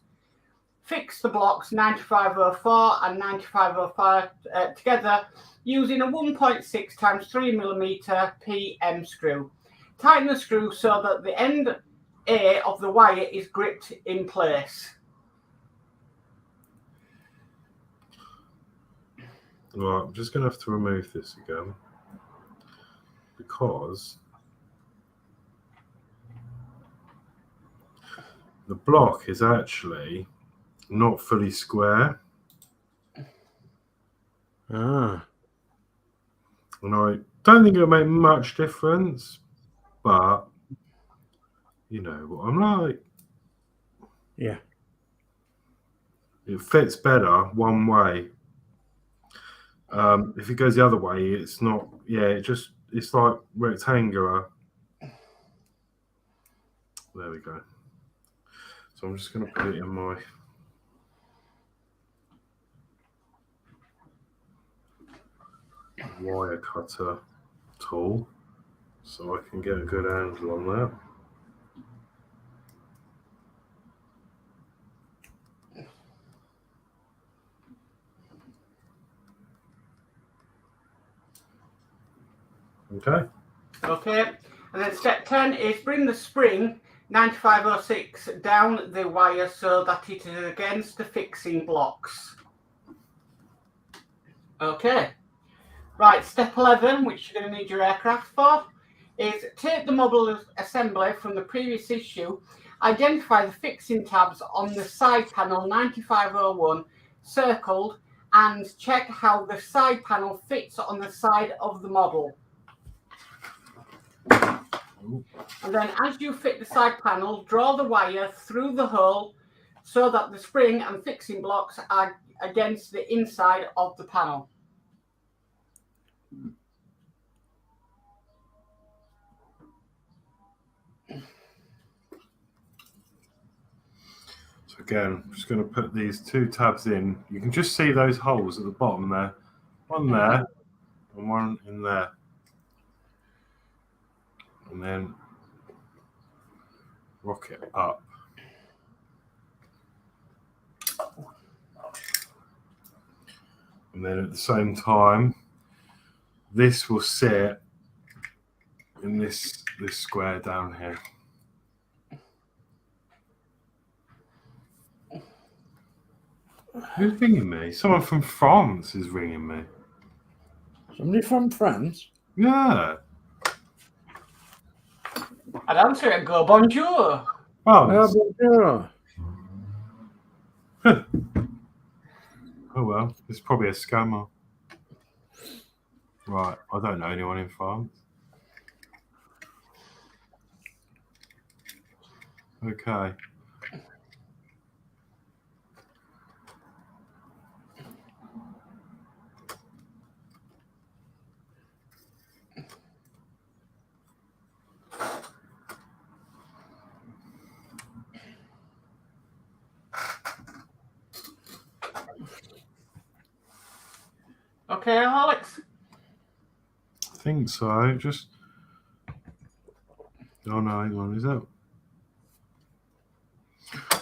[SPEAKER 3] Fix the blocks 9504 and 9505 together using a 1.6 times 3 millimeter PM screw. Tighten the screw so that the end A of the wire is gripped in place.
[SPEAKER 2] Right, I'm just going to have to remove this again because the block is actually not fully square.
[SPEAKER 4] Ah.
[SPEAKER 2] And I don't think it'll make much difference, but you know what I'm like.
[SPEAKER 4] Yeah.
[SPEAKER 2] it fits better one way. If it goes the other way, it's not. Yeah, it's like rectangular. There we go. So I'm just going to put it in my wire cutter tool so I can get a good handle on that. Okay.
[SPEAKER 3] Okay, and then step 10 is bring the spring 9506 down the wire so that it is against the fixing blocks. Okay, right, step 11, which you're going to need your aircraft for, is take the model assembly from the previous issue, identify the fixing tabs on the side panel 9501 circled, and check how the side panel fits on the side of the model. And then as you fit the side panel, draw the wire through the hole so that the spring and fixing blocks are against the inside of the panel.
[SPEAKER 2] So again, I'm just going to put these 2 tabs in. You can just see those holes at the bottom there. One there and one in there. And then rock it up. And then at the same time, this will sit in this square down here. Who's ringing me? Someone from France is ringing me.
[SPEAKER 4] Somebody from France?
[SPEAKER 2] Yeah.
[SPEAKER 3] I'd answer it and go, bonjour.
[SPEAKER 2] France.
[SPEAKER 4] Bonjour.
[SPEAKER 2] Oh well, it's probably a scammer. Right, I don't know anyone in France. Okay.
[SPEAKER 3] Okay, Horlixs.
[SPEAKER 2] I think so. Just. Oh no, hang on, is that?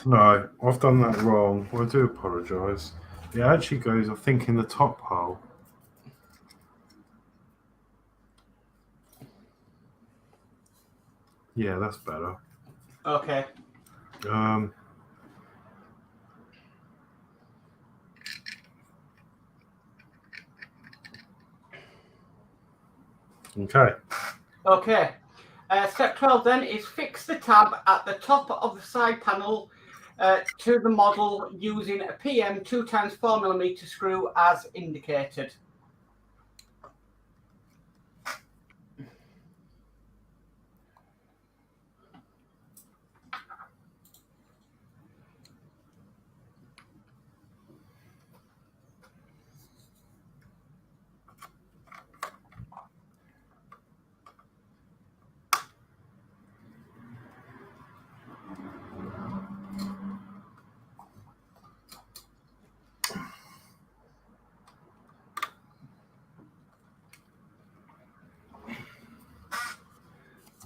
[SPEAKER 2] No, I've done that wrong. Well, I do apologise. It actually goes, I think, in the top hole. Yeah, that's better.
[SPEAKER 3] Okay.
[SPEAKER 2] Okay.
[SPEAKER 3] Okay. Step 12 then is fix the tab at the top of the side panel to the model using a PM 2x4mm screw as indicated.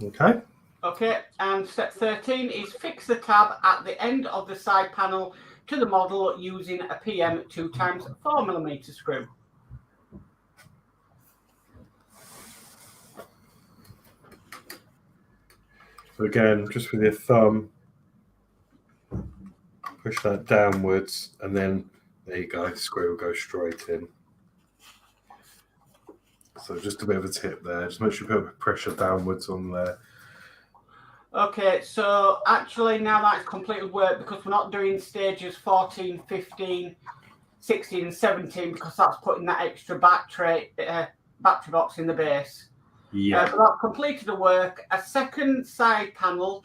[SPEAKER 2] Okay.
[SPEAKER 3] Okay, and step 13 is fix the tab at the end of the side panel to the model using a PM 2x4mm screw.
[SPEAKER 2] So again, just with your thumb, push that downwards, and then there you go, the screw will go straight in. So just a bit of a tip there. Just make sure you put pressure downwards on there.
[SPEAKER 3] Okay, so actually now that's completely worked because we're not doing stages 14, 15, 16 and 17 because that's putting that extra battery box in the base.
[SPEAKER 2] Yeah.
[SPEAKER 3] So that's completed the work. A second side panel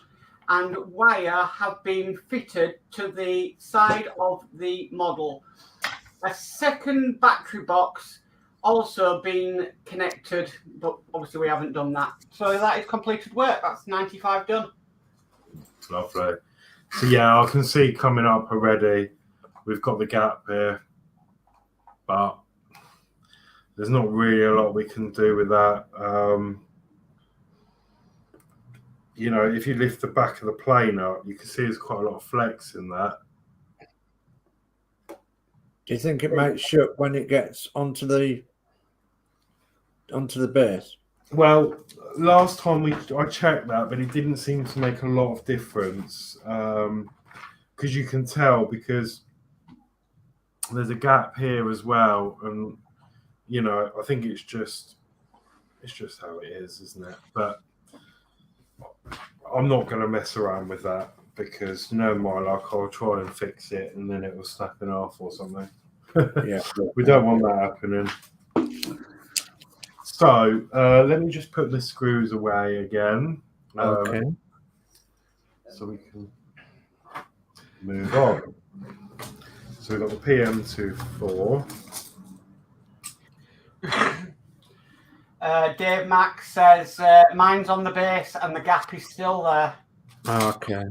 [SPEAKER 3] and wire have been fitted to the side of the model. A second battery box also been connected, but obviously we haven't done that. So that is completed work. That's 95 done.
[SPEAKER 2] Lovely. So yeah, I can see coming up already. We've got the gap here, but there's not really a lot we can do with that. You know, if you lift the back of the plane up, you can see there's quite a lot of flex in that.
[SPEAKER 4] Do you think it might shut when it gets onto the base?
[SPEAKER 2] Well, last time I checked that, but it didn't seem to make a lot of difference, because you can tell because there's a gap here as well, and you know I think it's just how it is, isn't it? But I'm not going to mess around with that because you know my luck, I'll try and fix it and then it will snap in half or something.
[SPEAKER 4] Yeah,
[SPEAKER 2] we don't want that happening. So let me just put the screws away again.
[SPEAKER 4] Okay.
[SPEAKER 2] So we can move on. So we've got the PM24.
[SPEAKER 3] Dave Max says mine's on the base and the gap is still there.
[SPEAKER 4] Okay.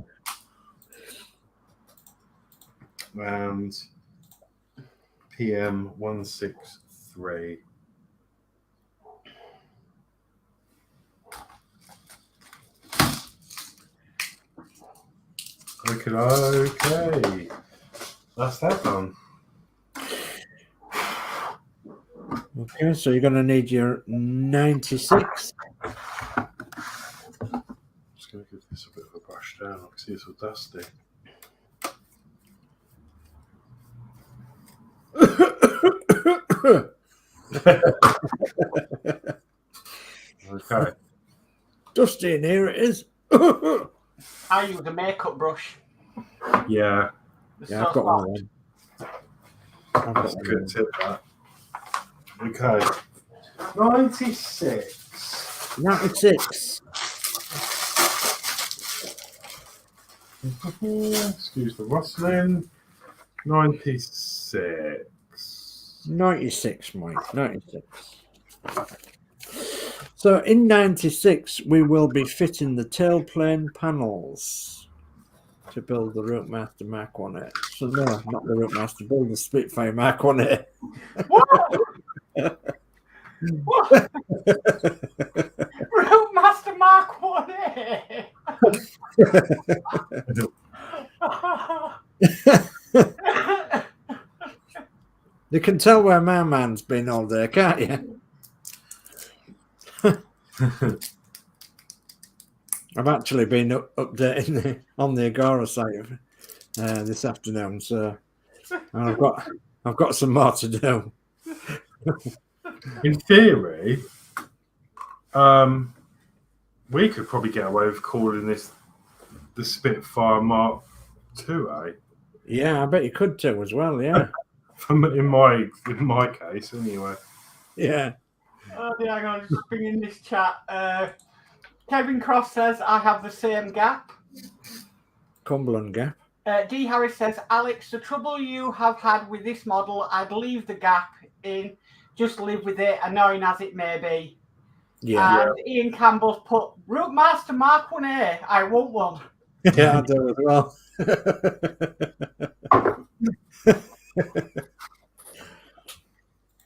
[SPEAKER 2] And PM163. Okay. That's that done.
[SPEAKER 4] Okay, so you're going to need your 96.
[SPEAKER 2] Just going to give this a bit of a brush down. I can see it's all dusty. Okay.
[SPEAKER 4] Dusty in here it is.
[SPEAKER 3] I use a makeup brush.
[SPEAKER 2] Yeah.
[SPEAKER 3] It's
[SPEAKER 4] Yeah,
[SPEAKER 3] so
[SPEAKER 4] I've got one of
[SPEAKER 3] soft.
[SPEAKER 4] them. I've got
[SPEAKER 2] That's a
[SPEAKER 4] one
[SPEAKER 2] good
[SPEAKER 4] of
[SPEAKER 2] tip, that. Okay. 96.
[SPEAKER 4] them. 96.
[SPEAKER 2] Excuse the rustling. 96.
[SPEAKER 4] 96, Mike. 96. So in 96, we will be fitting the tailplane panels to build the Routemaster Mark 1A. So no, not the Routemaster, build the Spitfire Mark 1A.
[SPEAKER 3] What? What? Routemaster Mark 1A.
[SPEAKER 4] You can tell where my man's been all day, can't you? I've actually been updating on the Agora site this afternoon, so I've got some more to do.
[SPEAKER 2] In theory, we could probably get away with calling this the Spitfire Mark 2A.
[SPEAKER 4] Yeah, I bet you could too as well. Yeah,
[SPEAKER 2] In my case, anyway.
[SPEAKER 4] yeah.
[SPEAKER 3] Oh, dear, hang on, just bringing this chat. Kevin Cross says, I have the same gap.
[SPEAKER 4] Cumberland Gap.
[SPEAKER 3] D. Harris says, Alex, the trouble you have had with this model, I'd leave the gap in, just live with it, annoying as it may be.
[SPEAKER 4] Yeah,
[SPEAKER 3] And Ian Campbell's put, Routemaster Mark 1A, I want one.
[SPEAKER 4] yeah, I do as well.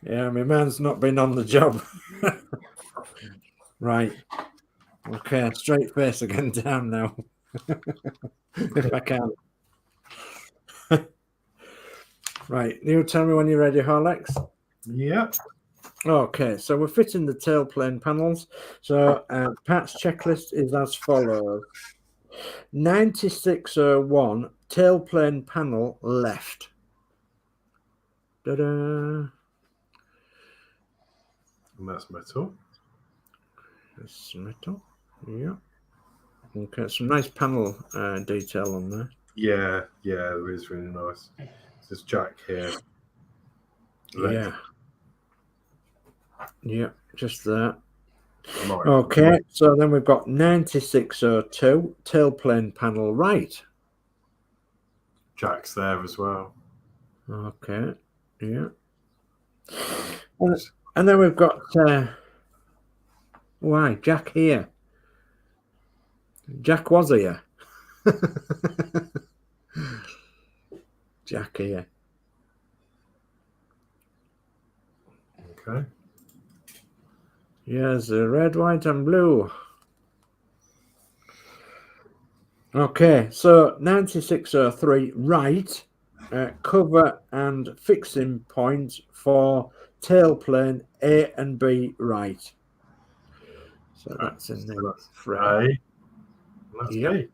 [SPEAKER 4] Yeah, my man's not been on the job. Right. Okay, straight face again down now. If I can. Right, you tell me when you're ready, Horlixs.
[SPEAKER 2] Yep.
[SPEAKER 4] Okay, so we're fitting the tailplane panels. So Pat's checklist is as follows. 9601 tailplane panel left. Da-da.
[SPEAKER 2] And that's metal.
[SPEAKER 4] This metal. Yeah. Okay, some nice panel detail on there.
[SPEAKER 2] Yeah, it is really nice. There's jack here. Left.
[SPEAKER 4] Yeah. Yeah, just that.
[SPEAKER 2] Right.
[SPEAKER 4] Okay, so then we've got 9602 tailplane panel right.
[SPEAKER 2] Jack's there as well.
[SPEAKER 4] Okay, yeah. And then we've got why Jack here? Jack was here. Jack here.
[SPEAKER 2] Okay.
[SPEAKER 4] Yes, red, white, and blue. Okay, so 9603 right, cover and fixing point for tailplane A and B right. So that's in the frame.
[SPEAKER 2] A. That's
[SPEAKER 4] Yep.
[SPEAKER 2] B.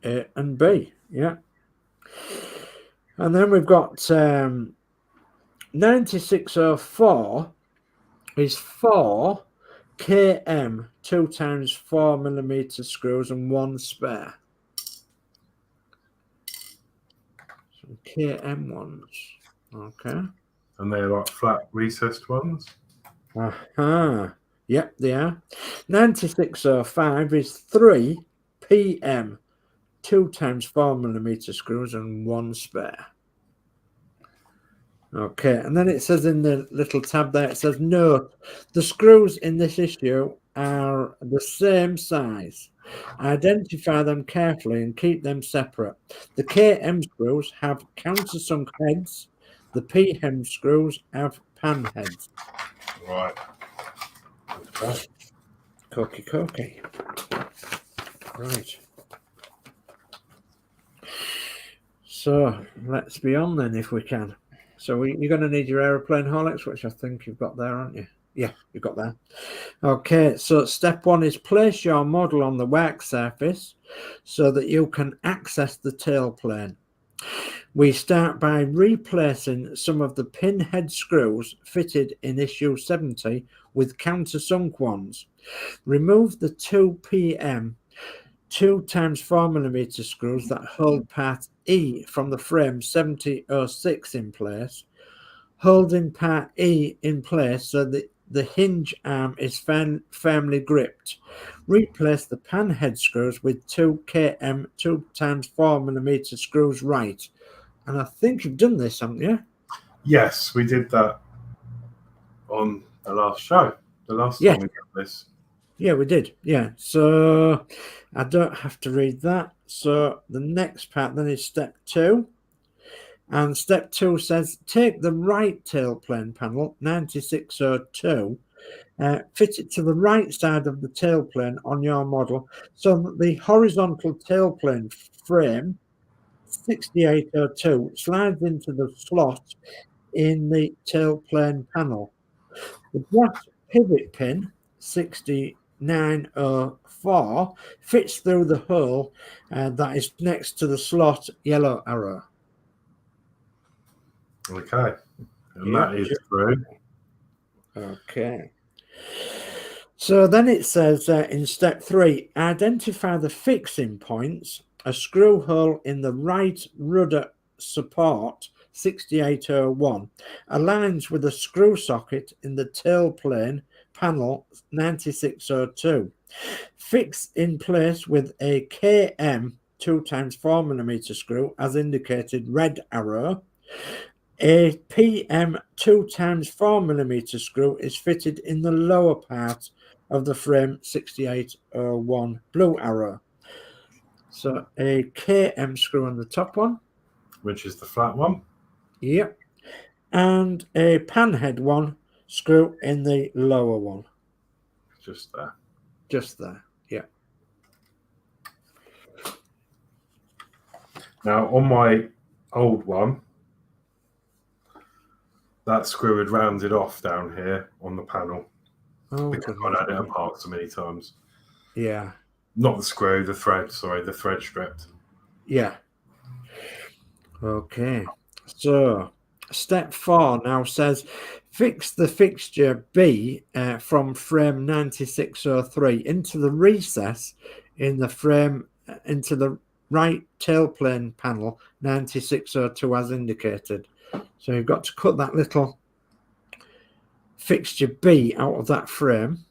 [SPEAKER 4] A and B, yeah. And then we've got 9604 is 4 km 2 times 4 millimeter screws and 1 spare. Some KM ones. Okay.
[SPEAKER 2] And they're like flat recessed ones.
[SPEAKER 4] Yep, they are. 9605 is 3 PM 2 times 4 millimeter screws and 1 spare. Okay, and then it says in the little tab there, it says, note, the screws in this issue are the same size. Identify them carefully and keep them separate. The KM screws have countersunk heads. The PM screws have pan heads.
[SPEAKER 2] Right. Okay.
[SPEAKER 4] Cokey. Right. So let's be on then if we can. So you're going to need your aeroplane Horlicks, which I think you've got there, aren't you? Yeah, you've got that. Okay, so step 1 is place your model on the work surface so that you can access the tailplane. We start by replacing some of the pinhead screws fitted in issue 70 with countersunk ones. Remove the 2 PM 2 times 4 millimeter screws that hold part E from the frame 7006 in place, holding part E in place so that the hinge arm is firmly gripped. Replace the pan head screws with 2 km 2 times 4 millimeter screws right. And I think you've done this, haven't you?
[SPEAKER 2] Yes, we did that on the last show. The last time we did this.
[SPEAKER 4] Yeah, we did. Yeah. So I don't have to read that. So the next part then is step 2. And step 2 says take the right tailplane panel, 9602, fit it to the right side of the tailplane on your model so that the horizontal tailplane frame, 6802, slides into the slot in the tailplane panel. The brass pivot pin, 6904, fits through the hole that is next to the slot yellow arrow.
[SPEAKER 2] Okay. And that is through.
[SPEAKER 4] Okay. So then it says in step 3, identify the fixing points. A screw hole in the right rudder support, 6801, aligns with a screw socket in the tailplane panel, 9602. Fix in place with a KM 2 times 4 millimeter screw as indicated, red arrow. A PM 2 times 4 millimeter screw is fitted in the lower part of the frame, 6801, blue arrow. So a KM screw on the top one,
[SPEAKER 2] Which is the flat one.
[SPEAKER 4] yep, and a panhead one screw in the lower one,
[SPEAKER 2] Just there.
[SPEAKER 4] just there. Yeah.
[SPEAKER 2] Now on my old one, that screw had rounded off down here on the panel because I'd had it apart so many times.
[SPEAKER 4] Yeah.
[SPEAKER 2] Not the screw, the thread. Sorry, the thread stripped.
[SPEAKER 4] Yeah. Okay. So step 4 now says fix the fixture B from frame 9603 into the recess in the frame into the right tailplane panel 9602 as indicated. So you've got to cut that little fixture B out of that frame.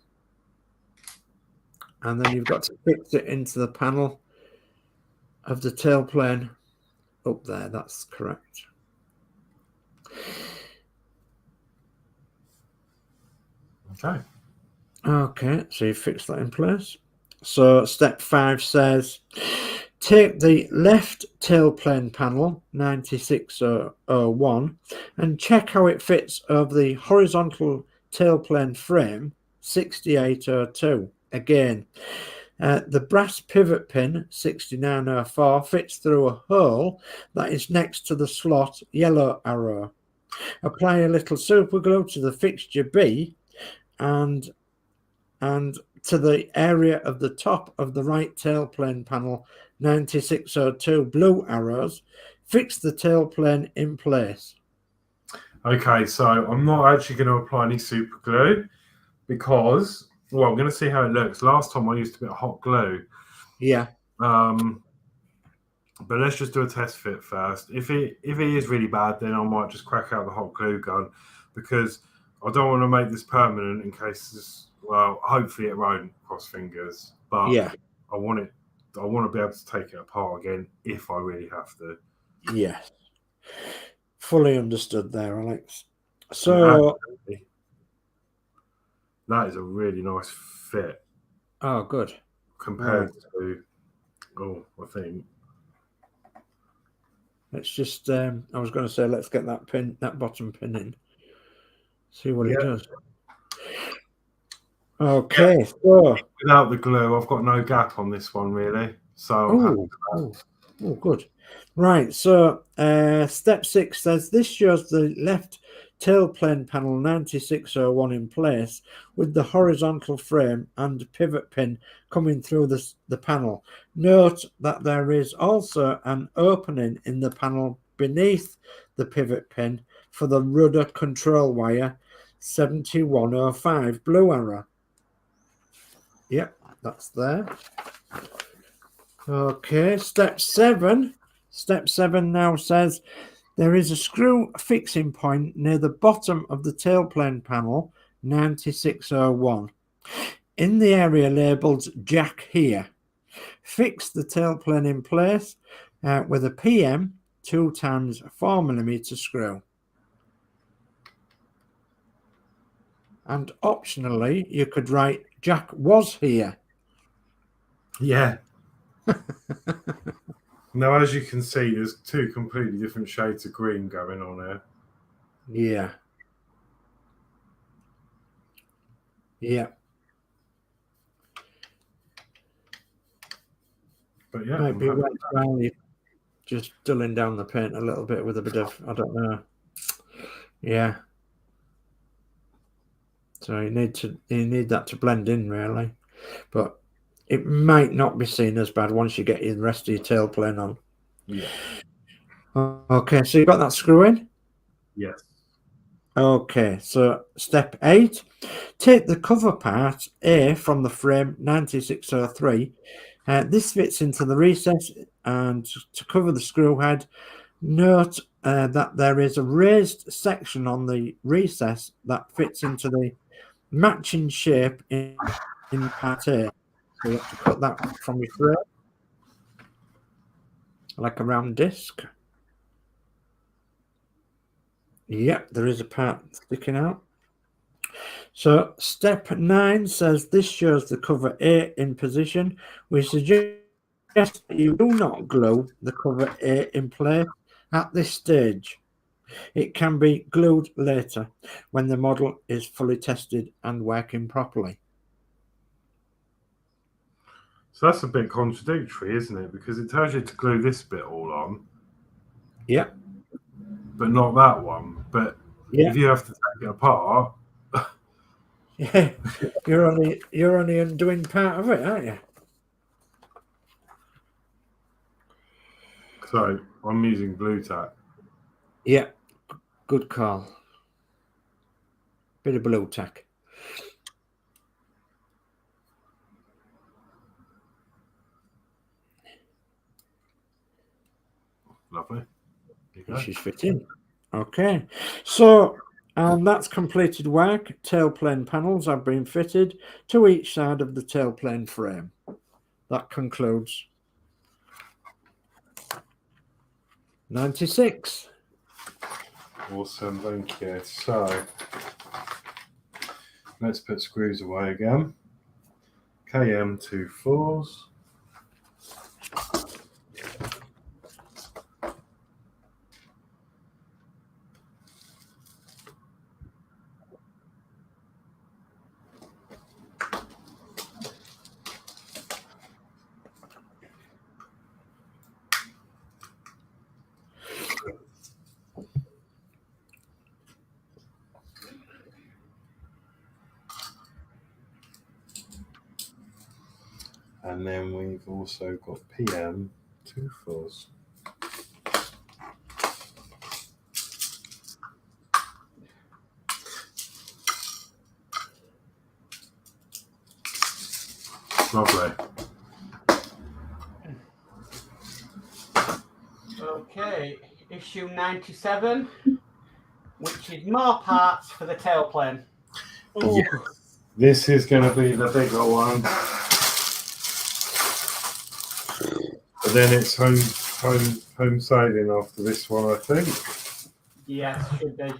[SPEAKER 4] and then you've got to fix it into the panel of the tailplane up there. That's correct.
[SPEAKER 2] Okay.
[SPEAKER 4] Okay, so you fix that in place. So step 5 says, take the left tailplane panel 9601 and check how it fits over the horizontal tailplane frame 6802. Again, the brass pivot pin 6904 fits through a hole that is next to the slot yellow arrow. Apply a little super glue to the fixture B and to the area of the top of the right tailplane panel 9602 blue arrows. Fix the tailplane in place.
[SPEAKER 2] Okay, so I'm not actually going to apply any super glue because, well, I'm going to see how it looks. Last time I used a bit of hot glue.
[SPEAKER 4] Yeah.
[SPEAKER 2] But let's just do a test fit first. If it is really bad, then I might just crack out the hot glue gun because I don't want to make this permanent in case this, well, hopefully it won't, cross fingers. But
[SPEAKER 4] Yeah.
[SPEAKER 2] I want to be able to take it apart again if I really have to.
[SPEAKER 4] Yes. Fully understood there, Alex. So
[SPEAKER 2] that is a really nice fit.
[SPEAKER 4] Oh, good.
[SPEAKER 2] Compared to, I think.
[SPEAKER 4] Let's just, I was going to say, let's get that bottom pin in. See what it does. Okay,
[SPEAKER 2] yeah.
[SPEAKER 4] So
[SPEAKER 2] without the glue, I've got no gap on this one really. So
[SPEAKER 4] oh, good. Right. So step 6 says this shows the left tailplane panel 9601 in place with the horizontal frame and pivot pin coming through the panel. Note that there is also an opening in the panel beneath the pivot pin for the rudder control wire 7105 blue arrow. Yep, that's there. Okay, step 7. Step 7 now says there is a screw fixing point near the bottom of the tailplane panel 9601 in the area labelled Jack here. Fix the tailplane in place with a PM 2 times 4mm screw. And optionally, you could write Jack was here.
[SPEAKER 2] Yeah. Now, as you can see, there's 2 completely different shades of green going on here.
[SPEAKER 4] Yeah. Yeah.
[SPEAKER 2] But yeah,
[SPEAKER 4] might be worthwhile just dulling down the paint a little bit with a bit of, I don't know. Yeah. So you need that to blend in really, but it might not be seen as bad once you get the rest of your tailplane on.
[SPEAKER 2] Yeah.
[SPEAKER 4] Okay, so you got that screw in?
[SPEAKER 2] Yes.
[SPEAKER 4] Okay, so step 8, take the cover part A from the frame 9603. This fits into the recess, and to cover the screw head, note that there is a raised section on the recess that fits into the matching shape in part A. So you have to cut that from your frame, like a round disc. Yep, there is a part sticking out. So step 9 says this shows the cover A in position. We suggest that you do not glue the cover A in place at this stage. It can be glued later when the model is fully tested and working properly.
[SPEAKER 2] So that's a bit contradictory, isn't it? Because it tells you to glue this bit all on.
[SPEAKER 4] Yeah.
[SPEAKER 2] But not that one. But if you have to take it apart.
[SPEAKER 4] Yeah, you're only undoing part of it, aren't you?
[SPEAKER 2] So I'm using blue tack.
[SPEAKER 4] Yeah, good call. Bit of blue tack.
[SPEAKER 2] Lovely.
[SPEAKER 4] She's fitting. Okay, so And that's completed work. Tailplane panels have been fitted to each side of the tailplane frame. That concludes 96.
[SPEAKER 2] Awesome, thank you. So let's put screws away again. KM24s. And then we've also got PM24s. Lovely.
[SPEAKER 3] Okay, issue 97, which is more parts for the tailplane.
[SPEAKER 4] Oh,
[SPEAKER 2] Yeah. This is going to be the bigger one. But then it's home sailing after this one, I think.
[SPEAKER 3] Yes, should be.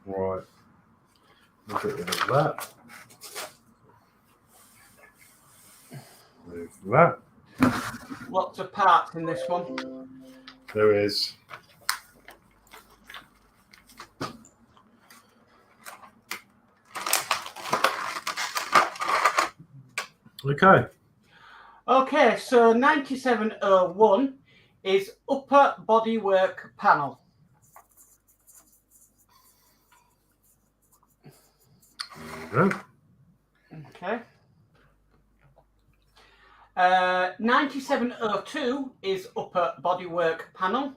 [SPEAKER 2] Right. We'll get rid of that. Move that.
[SPEAKER 3] Lots of parts in this one.
[SPEAKER 2] There is. Okay.
[SPEAKER 3] Okay, so 9701 is upper bodywork panel.
[SPEAKER 2] There you go.
[SPEAKER 3] Okay. 9702 is upper bodywork panel.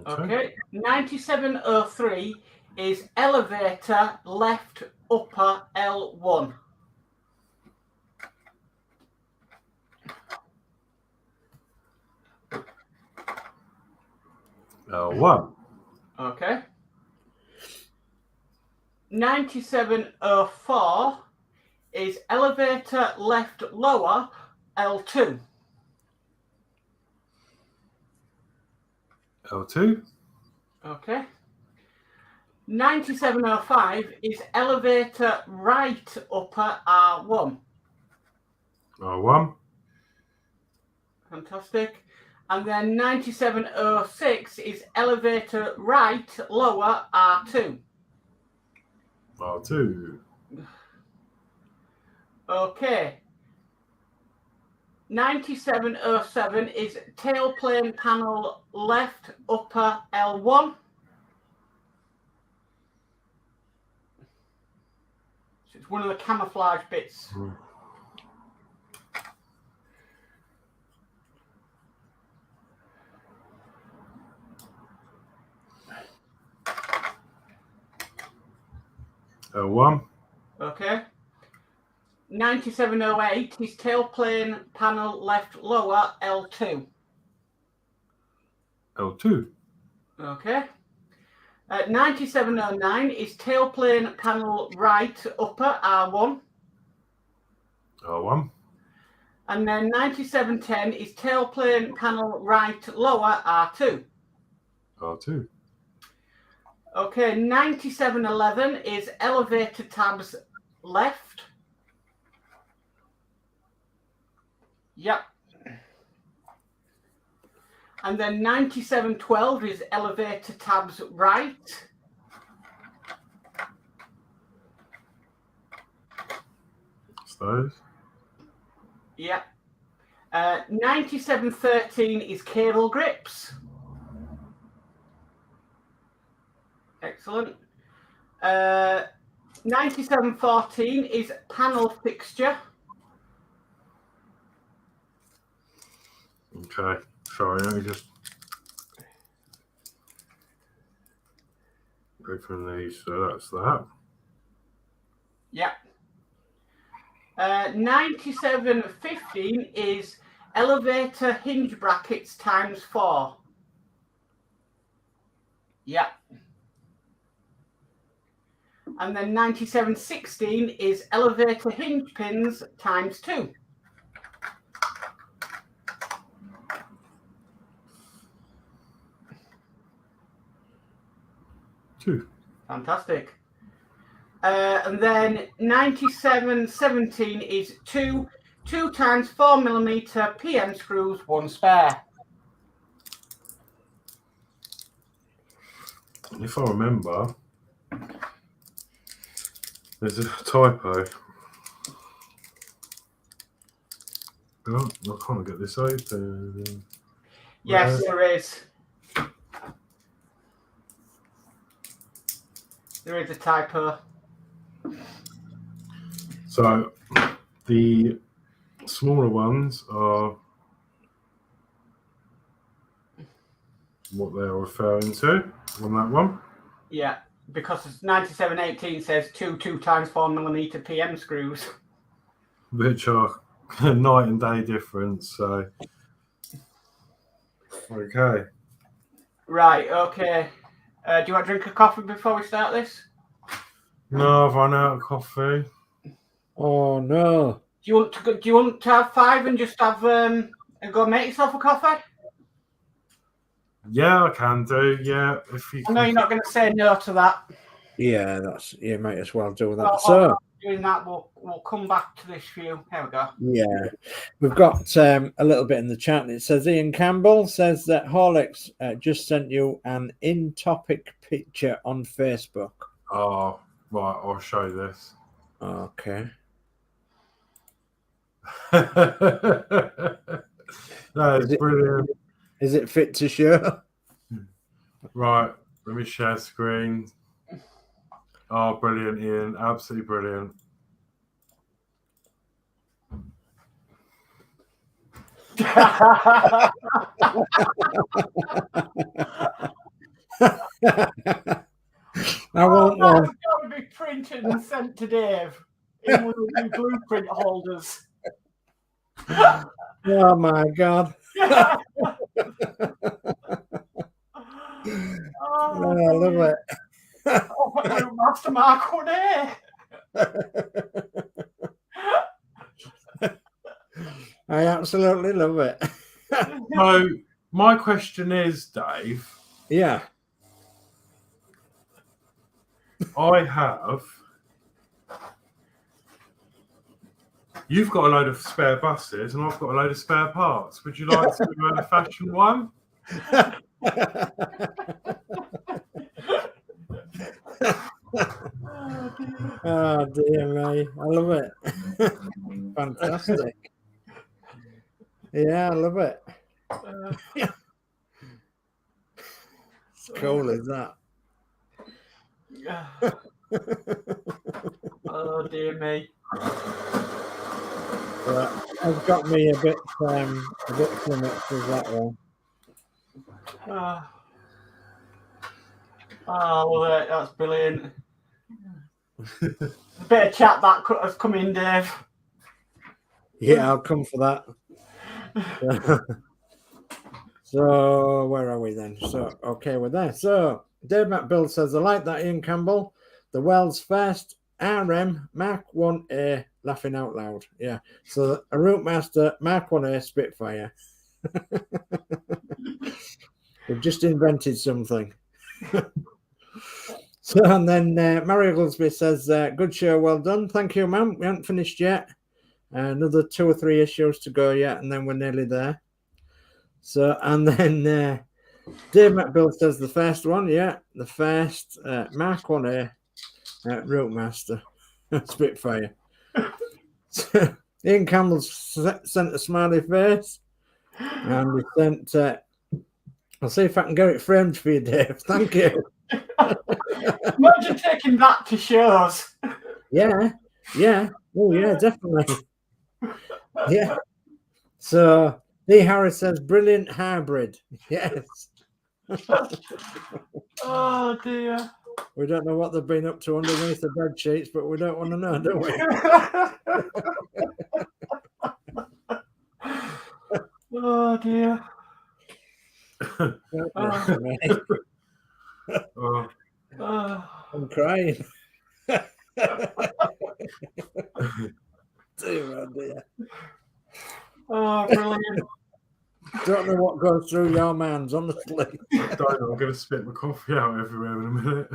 [SPEAKER 3] Okay. 9703 is elevator left upper L1.
[SPEAKER 2] L1.
[SPEAKER 3] Okay. 9704 is elevator left lower L2.
[SPEAKER 2] L2.
[SPEAKER 3] Okay. 9705 is elevator right upper R1.
[SPEAKER 2] R1.
[SPEAKER 3] Fantastic. And then 9706 is elevator right lower R2.
[SPEAKER 2] R2.
[SPEAKER 3] Okay. 9707 is tailplane panel left upper L1. So it's one of the camouflage bits.
[SPEAKER 2] L1.
[SPEAKER 3] Okay. 9708 is tailplane panel left lower L2.
[SPEAKER 2] L2.
[SPEAKER 3] Okay. 9709 is tailplane panel right upper R1.
[SPEAKER 2] R1.
[SPEAKER 3] And then 9710 is tailplane panel right lower R2.
[SPEAKER 2] R2.
[SPEAKER 3] Okay, 9711 is elevator tabs left. Yep. And then 9712 is elevator tabs right.
[SPEAKER 2] It's those.
[SPEAKER 3] Yep. 9713 is cable grips. Excellent. 9714 is panel fixture.
[SPEAKER 2] Okay. Sorry, let me just go from these. So that's that.
[SPEAKER 3] Yep. 9715 is elevator hinge brackets times 4. Yeah. And then 9716 is elevator hinge pins times 2.
[SPEAKER 2] Two.
[SPEAKER 3] Fantastic. And then 9717 is 2 times 4mm PM screws, 1 spare.
[SPEAKER 2] If I remember, there's a typo. Oh, I can't get this open.
[SPEAKER 3] Yes, there is. There is a typo.
[SPEAKER 2] So the smaller ones are what they're referring to on that one.
[SPEAKER 3] Yeah, because 9718 says 2 times 4mm PM screws.
[SPEAKER 2] Which are night and day difference. So, okay.
[SPEAKER 3] Right, okay. Do you want to drink a coffee before we start this?
[SPEAKER 2] No, I've run out of coffee.
[SPEAKER 4] Oh no.
[SPEAKER 3] Do you want to have 5 and just have and go make yourself a coffee?
[SPEAKER 2] Yeah, I can do. Yeah, if you.
[SPEAKER 3] I know you're not going to say no to that.
[SPEAKER 4] Yeah, you might as well do that.
[SPEAKER 3] Well,
[SPEAKER 4] So
[SPEAKER 3] doing that, we'll come back to this view. Here we go.
[SPEAKER 4] yeah, we've got a little bit in the chat. It says Ian Campbell says that Horlixs just sent you an in-topic picture on Facebook.
[SPEAKER 2] Oh, right. I'll show this.
[SPEAKER 4] Okay.
[SPEAKER 2] That is brilliant.
[SPEAKER 4] Is it fit to show?
[SPEAKER 2] Right, let me share screen. Oh, brilliant, Ian. Absolutely brilliant.
[SPEAKER 4] I won't
[SPEAKER 3] That
[SPEAKER 4] one.
[SPEAKER 3] was going to be printed and sent to Dave in one of the blueprint holders.
[SPEAKER 4] Oh my god.
[SPEAKER 3] Oh,
[SPEAKER 4] I love it.
[SPEAKER 3] Oh, Routemaster Mark 1A.
[SPEAKER 4] I absolutely love it.
[SPEAKER 2] So, my question is, Dave,
[SPEAKER 4] Yeah.
[SPEAKER 2] I have. You've got a load of spare buses, and I've got a load of spare parts. Would you like to fashion one?
[SPEAKER 4] Oh dear me. I love it. Fantastic. Yeah, I love it. It's cool as that.
[SPEAKER 3] Oh dear me.
[SPEAKER 4] But it's got me a bit flummoxed with that one.
[SPEAKER 3] Oh, I love it. That's brilliant. A bit of chat that has come in, Dave.
[SPEAKER 4] Yeah, I'll come for that. So where are we then? So okay, we're there. So Dave McBill says, I like that, Ian Campbell. The world's first RM Mark 1A, laughing out loud. Yeah. So a Routemaster Mark 1A Spitfire. We've just invented something. So, and then Mary Oglesby says, good show, well done. Thank you, ma'am. We haven't finished yet. Another 2 or 3 issues to go yet, and then we're nearly there. So, and then Dave McBill says the first one, yeah, the first Mark 1A Routemaster Spitfire. So, Ian Campbell sent a smiley face, and we sent, I'll see if I can get it framed for you, Dave. Thank you.
[SPEAKER 3] Imagine taking that to shows.
[SPEAKER 4] Yeah. Oh, yeah, definitely. Yeah. So, D. Harris says, brilliant hybrid. Yes.
[SPEAKER 3] Oh, dear.
[SPEAKER 4] We don't know what they've been up to underneath the bed sheets, but we don't want to know, do we?
[SPEAKER 3] Oh dear.
[SPEAKER 2] Oh,
[SPEAKER 4] I'm crying. Dear, oh dear.
[SPEAKER 3] Oh, brilliant.
[SPEAKER 4] Don't know what goes through your minds, honestly.
[SPEAKER 2] don't know, I'm going to spit my coffee out everywhere in a minute.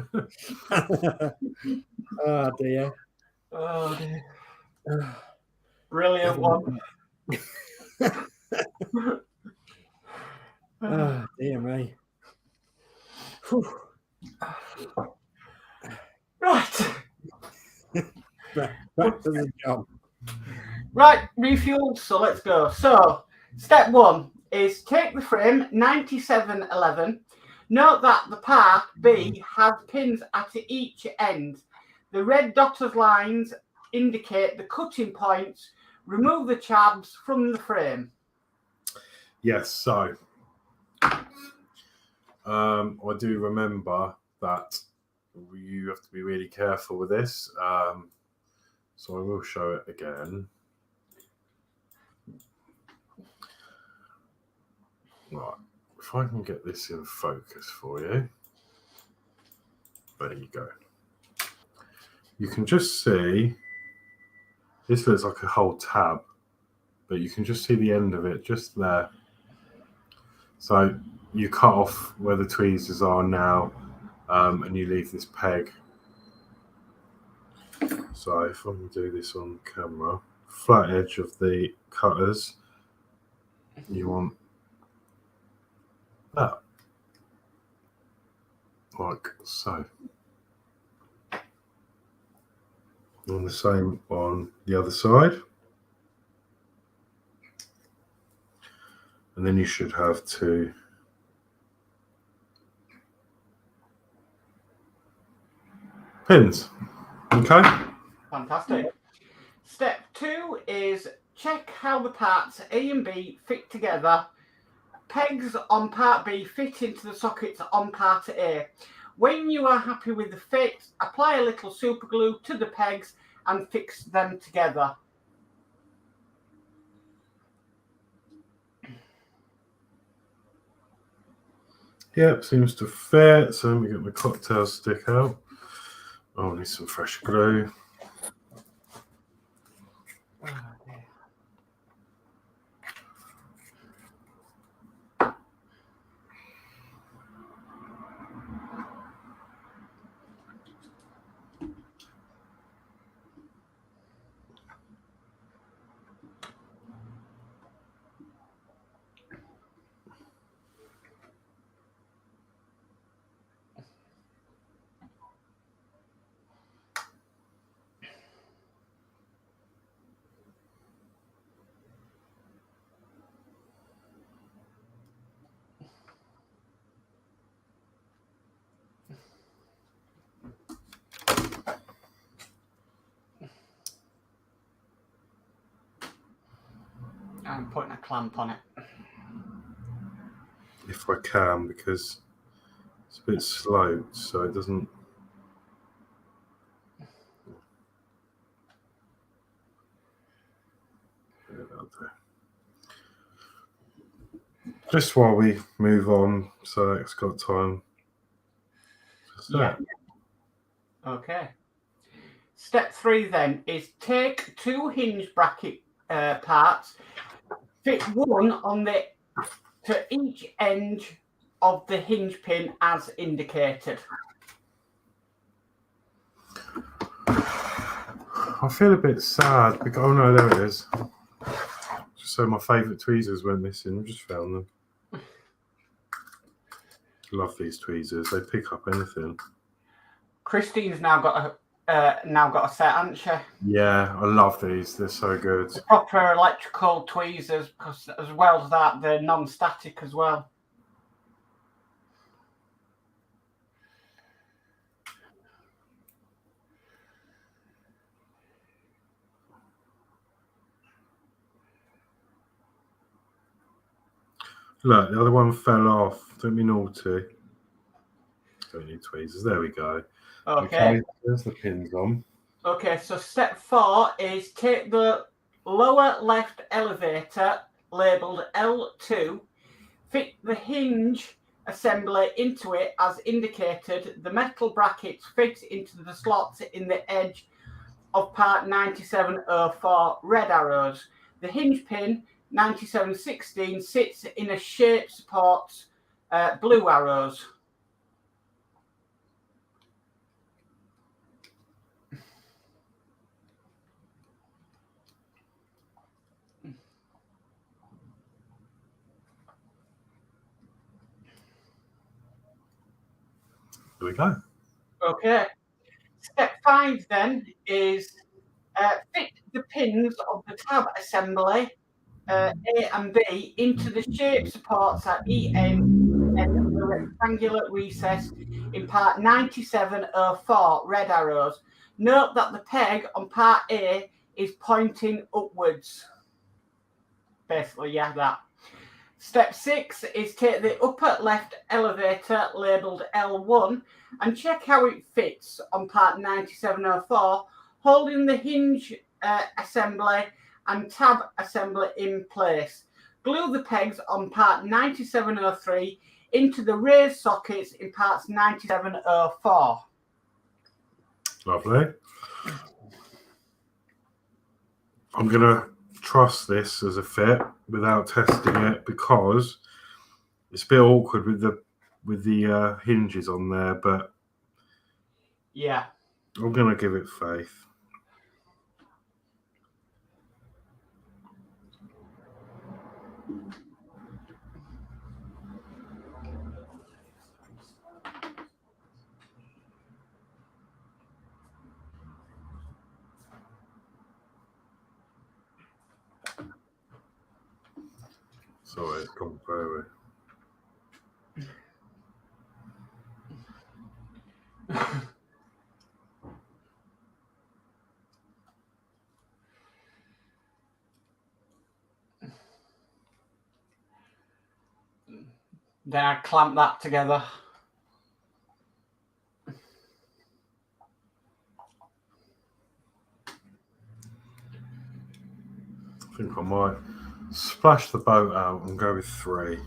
[SPEAKER 4] Oh dear.
[SPEAKER 3] Oh dear. Brilliant one.
[SPEAKER 4] Oh dear me. Whew.
[SPEAKER 3] Right.
[SPEAKER 4] Back to the job.
[SPEAKER 3] Right, refueled, so let's go. So, step 1 is take the frame 9711. Note that the part B has pins at each end. The red dotted lines indicate the cutting points. Remove the chabs from the frame.
[SPEAKER 2] Yes, so I do remember that you have to be really careful with this. So I will show it again. Right, if I can get this in focus for you. There you go. You can just see, this looks like a whole tab, but you can just see the end of it just there. So you cut off where the tweezers are now, and you leave this peg. So if I can do this on camera, flat edge of the cutters, you want that, like so. And the same on the other side. And then you should have 2 pins. Okay.
[SPEAKER 3] Fantastic. Step 2 is check how the parts A and B fit together. Pegs on part B fit into the sockets on part A. When you are happy with the fit, apply a little super glue to the pegs and fix them together.
[SPEAKER 2] Yep, seems to fit. So let me get my cocktail stick out. Oh, I need some fresh glue.
[SPEAKER 3] I'm putting a clamp on it.
[SPEAKER 2] If I can, because it's a bit sloped, so it doesn't. Just while we move on, so it's got time.
[SPEAKER 3] Yeah. Okay. Step 3 then is take 2 hinge bracket parts, fit one on to each end of the hinge pin as indicated.
[SPEAKER 2] I feel a bit sad because, oh no, there it is. So my favourite tweezers went missing. I just found them. Love these tweezers. They pick up anything.
[SPEAKER 3] Christine's now got a set, hasn't she?
[SPEAKER 2] Yeah, I love these. They're so good.
[SPEAKER 3] The proper electrical tweezers, because as well as that, they're non-static as well.
[SPEAKER 2] Look, the other one fell off. Don't be naughty. Don't need tweezers. There we go.
[SPEAKER 3] Okay.
[SPEAKER 2] There's the pins on.
[SPEAKER 3] Okay, so step 4 is take the lower left elevator labelled L2, fit the hinge assembly into it as indicated. The metal brackets fit into the slots in the edge of part 9704 red arrows. The hinge pin 9716 sits in a shape supports blue arrows.
[SPEAKER 2] Here we go.
[SPEAKER 3] Okay. Step 5 then is fit the pins of the tab assembly A and B into the shape supports at EN and the rectangular recess in part 9704 red arrows. Note that the peg on part A is pointing upwards. Basically, yeah, that. Step 6 is take the upper left elevator labelled L1 and check how it fits on part 9704, holding the hinge assembly and tab assembly in place. Glue the pegs on part 9703 into the raised sockets in parts 9704.
[SPEAKER 2] Lovely. I'm going to trust this as a fit without testing it because it's a bit awkward with the hinges on there, but
[SPEAKER 3] yeah,
[SPEAKER 2] I'm going to give it faith. Sorry, it's gone very.
[SPEAKER 3] Then I clamp that together.
[SPEAKER 2] I think I might splash the boat out and go with 3.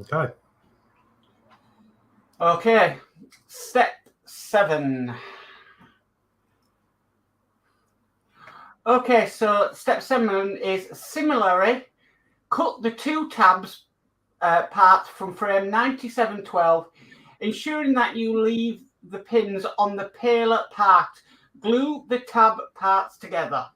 [SPEAKER 2] Okay.
[SPEAKER 3] Okay, step 7. Okay, so step 7 is similarly cut the 2 tabs parts from frame 9712, ensuring that you leave the pins on the paler part. Glue the tab parts together.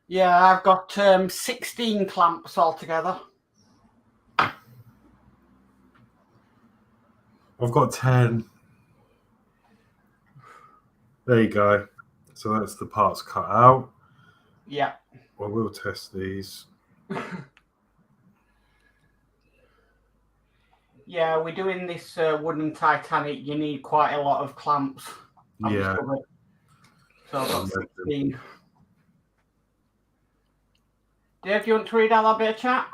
[SPEAKER 3] Yeah, I've got 16 clamps altogether.
[SPEAKER 2] I've got 10. There you go. So that's the parts cut out.
[SPEAKER 3] Yeah.
[SPEAKER 2] I will test these.
[SPEAKER 3] Yeah, we're doing this wooden Titanic. You need quite a lot of clamps.
[SPEAKER 2] Yeah.
[SPEAKER 3] So I've got 16. Dave, do you want to read out that bit of chat?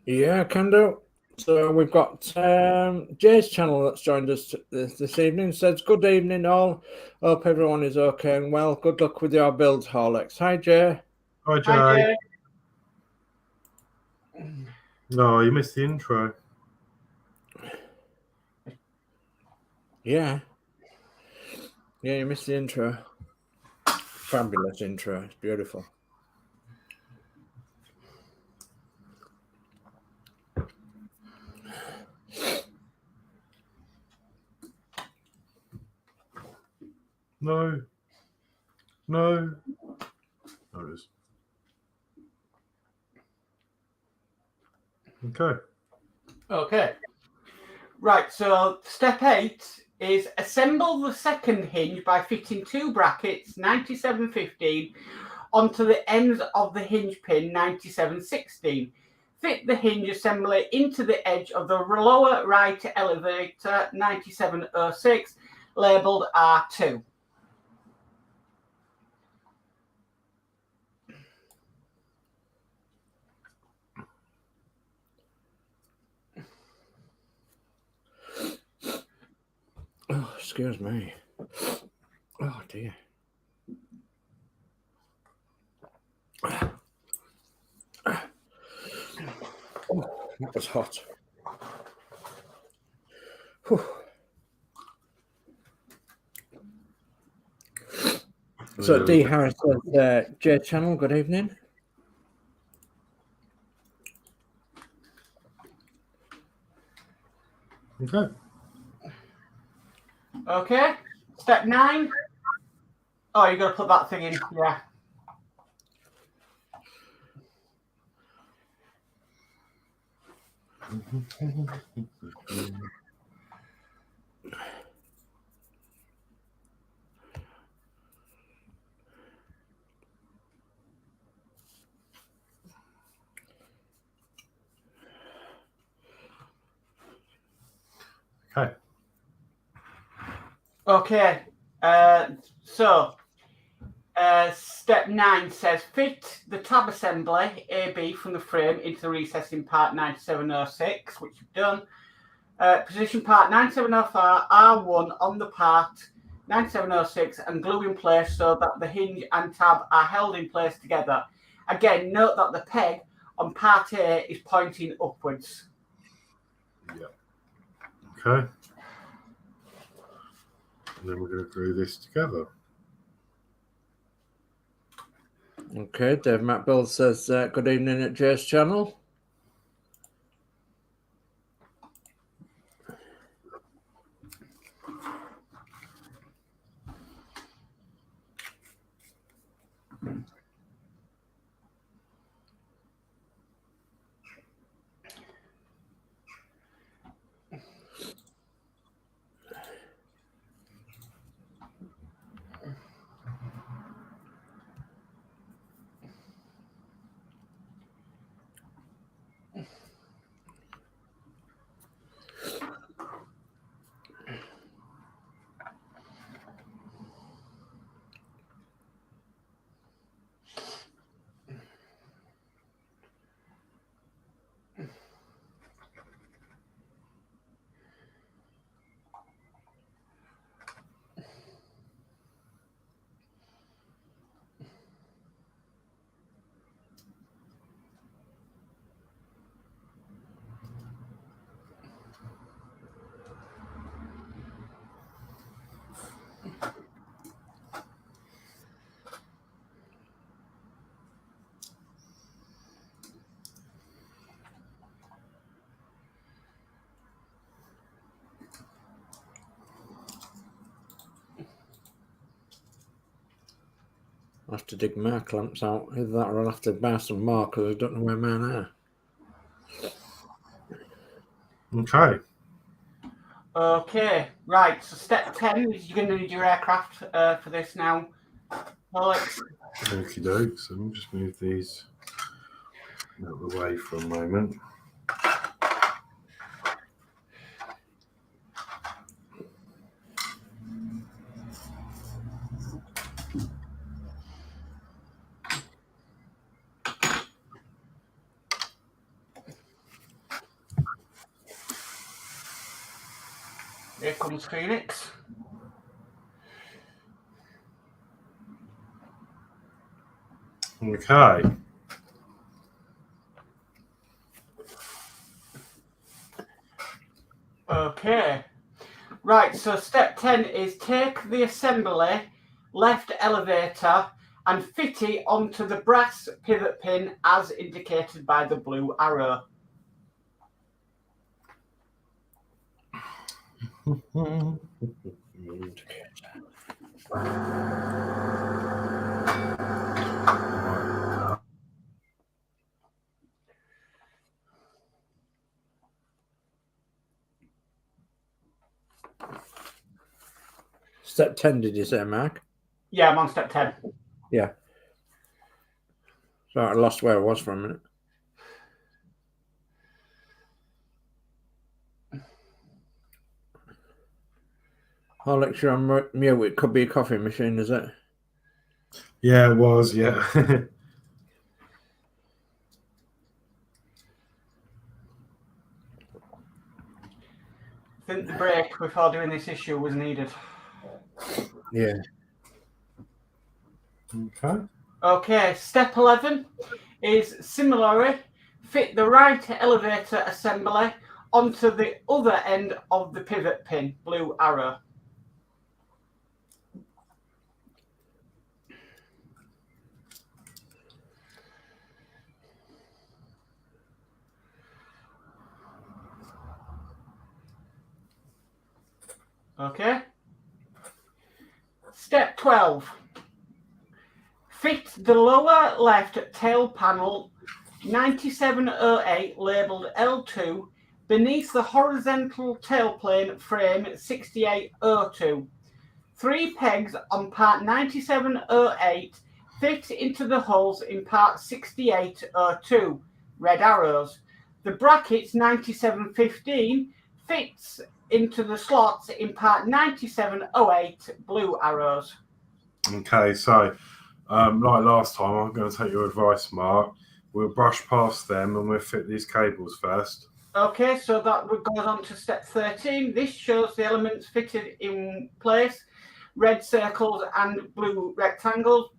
[SPEAKER 4] Yeah, I can do. So we've got Jay's channel that's joined us this evening. Says, good evening all. Hope everyone is okay and well. Good luck with your builds, Horlixs. Hi, Jay.
[SPEAKER 2] Hi, Jay.
[SPEAKER 3] Hi, Jay.
[SPEAKER 2] No, you missed the intro.
[SPEAKER 4] Yeah. Yeah, you missed the intro. Fabulous intro. It's beautiful.
[SPEAKER 2] No. There it is. Okay.
[SPEAKER 3] Okay. Right, so step 8 is assemble the second hinge by fitting 2 brackets 9715 onto the ends of the hinge pin 9716. Fit the hinge assembly into the edge of the lower right elevator 9706 labelled R2.
[SPEAKER 4] Oh, excuse me. Oh dear. Oh, that was hot. Whew. So D Harris says, J Channel, good evening.
[SPEAKER 2] Okay.
[SPEAKER 3] Okay. Step 9. Oh, you got to put that thing in. Yeah.
[SPEAKER 2] Okay.
[SPEAKER 3] Okay. Step 9 says fit the tab assembly AB from the frame into the recess in part 9706, which you've done. Position part 9704 R1 on the part 9706 and glue in place so that the hinge and tab are held in place together. Again, note that the peg on part A is pointing upwards.
[SPEAKER 2] Yeah. Okay. And then we're going to glue this together.
[SPEAKER 4] Okay, Dave Matt Bill says, good evening at J's Channel. I'll have to dig my clamps out. Either that or I'll have to buy some more because I don't know where mine are.
[SPEAKER 2] Okay.
[SPEAKER 3] Okay, right. So step 10 is you're going to need your aircraft for this now. Horlixs.
[SPEAKER 2] Okie doke. So let me just move these out of the way for a moment.
[SPEAKER 3] Here comes Phoenix.
[SPEAKER 2] Okay.
[SPEAKER 3] Okay. Right, so step 10 is take the assembly, left elevator, and fit it onto the brass pivot pin as indicated by the blue arrow.
[SPEAKER 4] Step 10, did you say, Mark?
[SPEAKER 3] Yeah, I'm on step 10.
[SPEAKER 4] Yeah. So I lost where I was for a minute. Horlixs, you're on mute. It could be a coffee machine, is it?
[SPEAKER 2] Yeah, it was. Yeah.
[SPEAKER 3] think the break before doing this issue was needed.
[SPEAKER 2] Yeah. Okay.
[SPEAKER 3] Okay, step 11 is similarly fit the right elevator assembly onto the other end of the pivot pin, blue arrow. Okay. Step 12. Fit the lower left tail panel 9708 labelled L2 beneath the horizontal tailplane frame 6802. 3 pegs on part 9708 fit into the holes in part 6802, red arrows. The brackets 9715 fits into the slots in part 9708, blue arrows.
[SPEAKER 2] Okay, so like last time, I'm going to take your advice, Mark. We'll brush past them and we'll fit these cables first.
[SPEAKER 3] Okay, so that goes on to step 13. This shows the elements fitted in place, red circles and blue rectangles.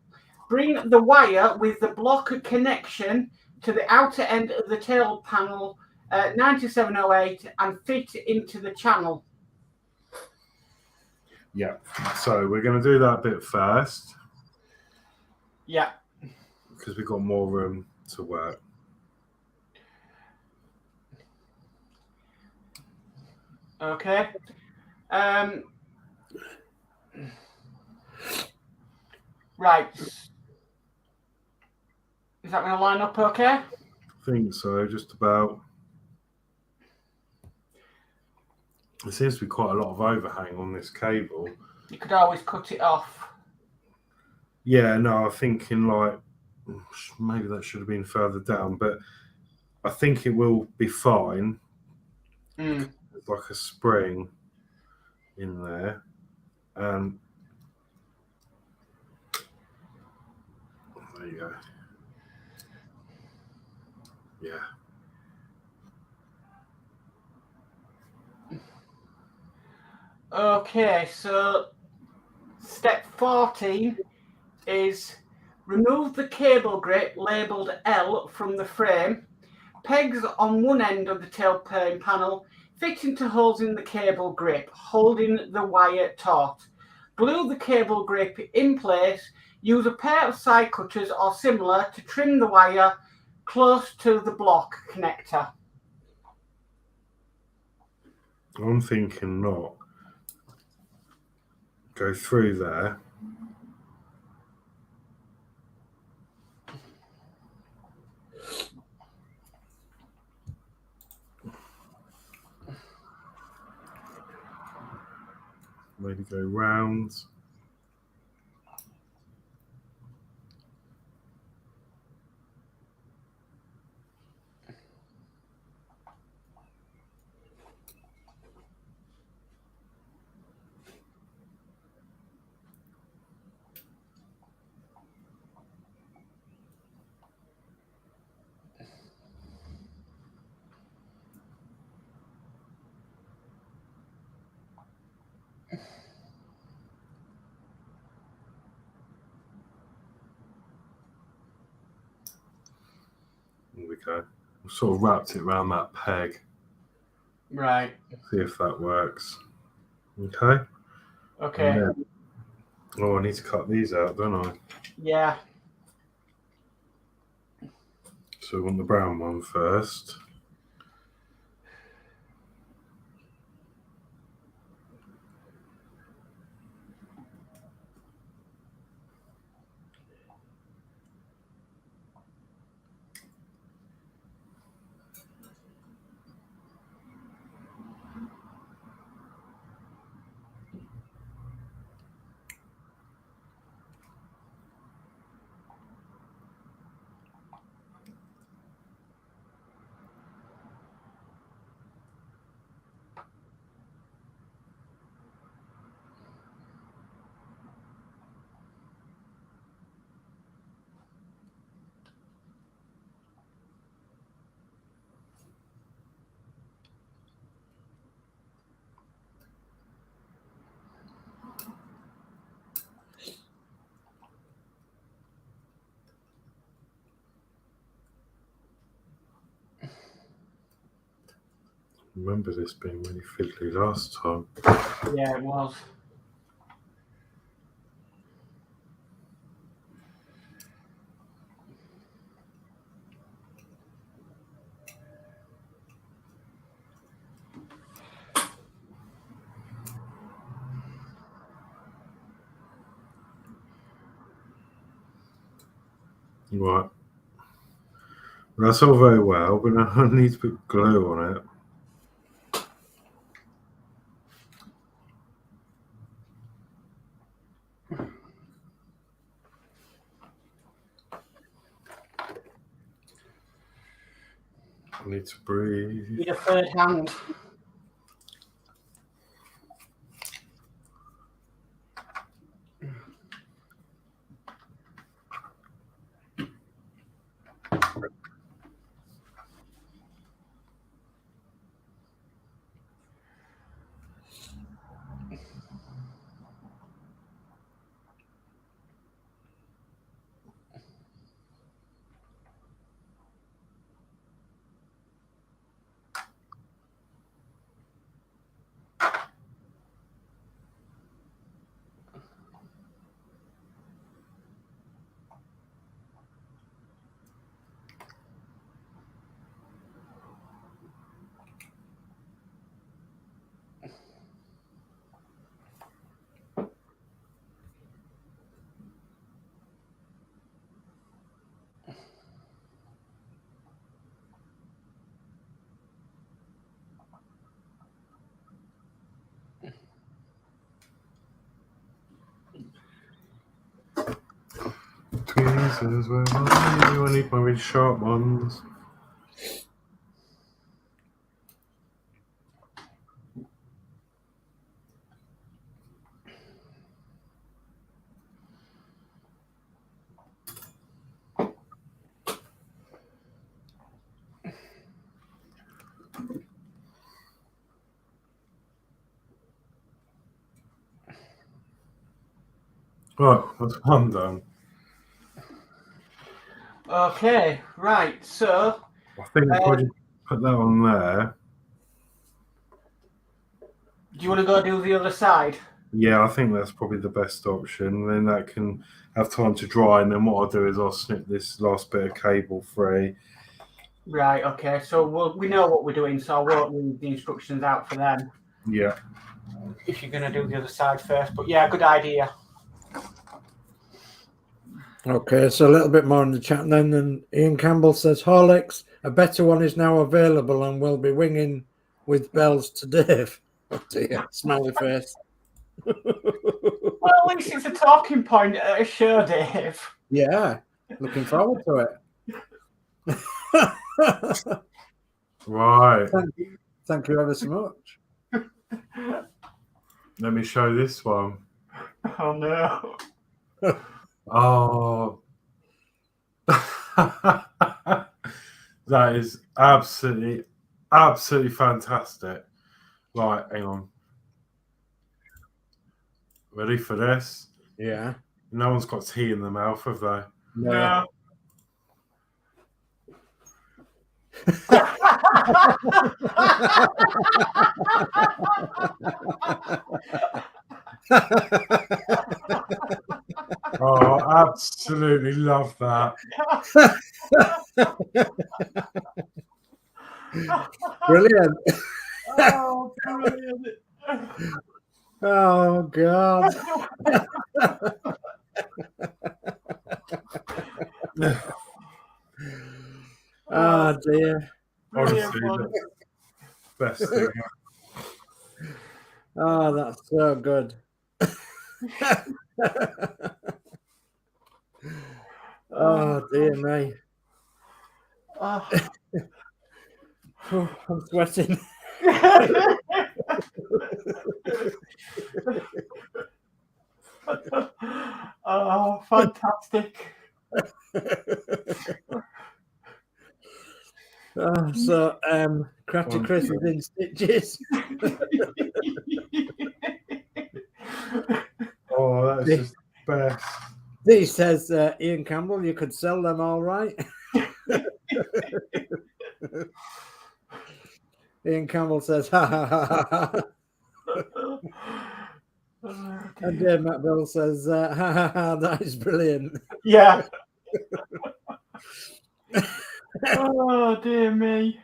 [SPEAKER 3] Bring the wire with the block connection to the outer end of the tail panel 9708 and fit into the channel.
[SPEAKER 2] Yeah, so we're going to do that bit first.
[SPEAKER 3] Yeah.
[SPEAKER 2] Because we've got more room to work.
[SPEAKER 3] Okay. Right. Is that going to line up okay?
[SPEAKER 2] I think so, just about. There seems to be quite a lot of overhang on this cable.
[SPEAKER 3] You could always cut it off.
[SPEAKER 2] Yeah, no, I'm thinking like maybe that should have been further down, but I think it will be fine.
[SPEAKER 3] Mm.
[SPEAKER 2] There's like a spring in there. There you go. Yeah.
[SPEAKER 3] Okay, so step 14 is remove the cable grip labelled L from the frame. Pegs on one end of the tailplane panel fit into holes in the cable grip, holding the wire taut. Glue the cable grip in place. Use a pair of side cutters or similar to trim the wire close to the block connector.
[SPEAKER 2] I'm thinking not. Go through there. Maybe go round. There we go. We've sort of wrapped it around that peg.
[SPEAKER 3] Right.
[SPEAKER 2] See if that works. Okay.
[SPEAKER 3] Okay.
[SPEAKER 2] Then, I need to cut these out, don't I?
[SPEAKER 3] Yeah.
[SPEAKER 2] So we want the brown one first. remember this being really fiddly last time.
[SPEAKER 3] Yeah, it was.
[SPEAKER 2] Right. That's all very well, but I need to put glue on it. I need to breathe.
[SPEAKER 3] Need a third hand.
[SPEAKER 2] Tweezers, where are you? I need my really sharp ones. Right, that's one done.
[SPEAKER 3] Okay, right. So
[SPEAKER 2] I think I'll probably put that on there.
[SPEAKER 3] do you want to go do the other side?
[SPEAKER 2] Yeah, I think that's probably the best option. Then that can have time to dry, and then what I'll do is I'll snip this last bit of cable free.
[SPEAKER 3] Right. Okay. So we know what we're doing. So I won't read the instructions out for them.
[SPEAKER 2] Yeah.
[SPEAKER 3] If you're going to do the other side first, but yeah, good idea.
[SPEAKER 4] Okay, so a little bit more in the chat then. And Ian Campbell says, Horlicks, a better one is now available and will be winging with bells to Dave. Oh dear, smiley face.
[SPEAKER 3] Well, at least it's a talking point at a show, Dave.
[SPEAKER 4] Yeah, looking forward to it.
[SPEAKER 2] Right.
[SPEAKER 4] Thank you ever so much.
[SPEAKER 2] Let me show this one.
[SPEAKER 3] Oh no.
[SPEAKER 2] Oh. That is absolutely fantastic. Right, hang on. Ready for this?
[SPEAKER 4] Yeah.
[SPEAKER 2] No one's got tea in their mouth, have they?
[SPEAKER 3] No.
[SPEAKER 2] Oh, absolutely love that.
[SPEAKER 4] Brilliant.
[SPEAKER 3] Oh, brilliant.
[SPEAKER 4] Oh, God. Oh, dear.
[SPEAKER 2] Honestly, the best thing.
[SPEAKER 4] Oh, that's so good. Oh, dear me.
[SPEAKER 3] Oh.
[SPEAKER 4] Oh, I'm sweating.
[SPEAKER 3] Oh, fantastic.
[SPEAKER 4] Oh, so, Crafty Chris is in stitches.
[SPEAKER 2] Oh, that's just the best.
[SPEAKER 4] He says, Ian Campbell, you could sell them all right. Ian Campbell says, ha ha ha ha. And Dave McBell says, ha ha ha, that is brilliant.
[SPEAKER 3] Yeah. Oh, dear me.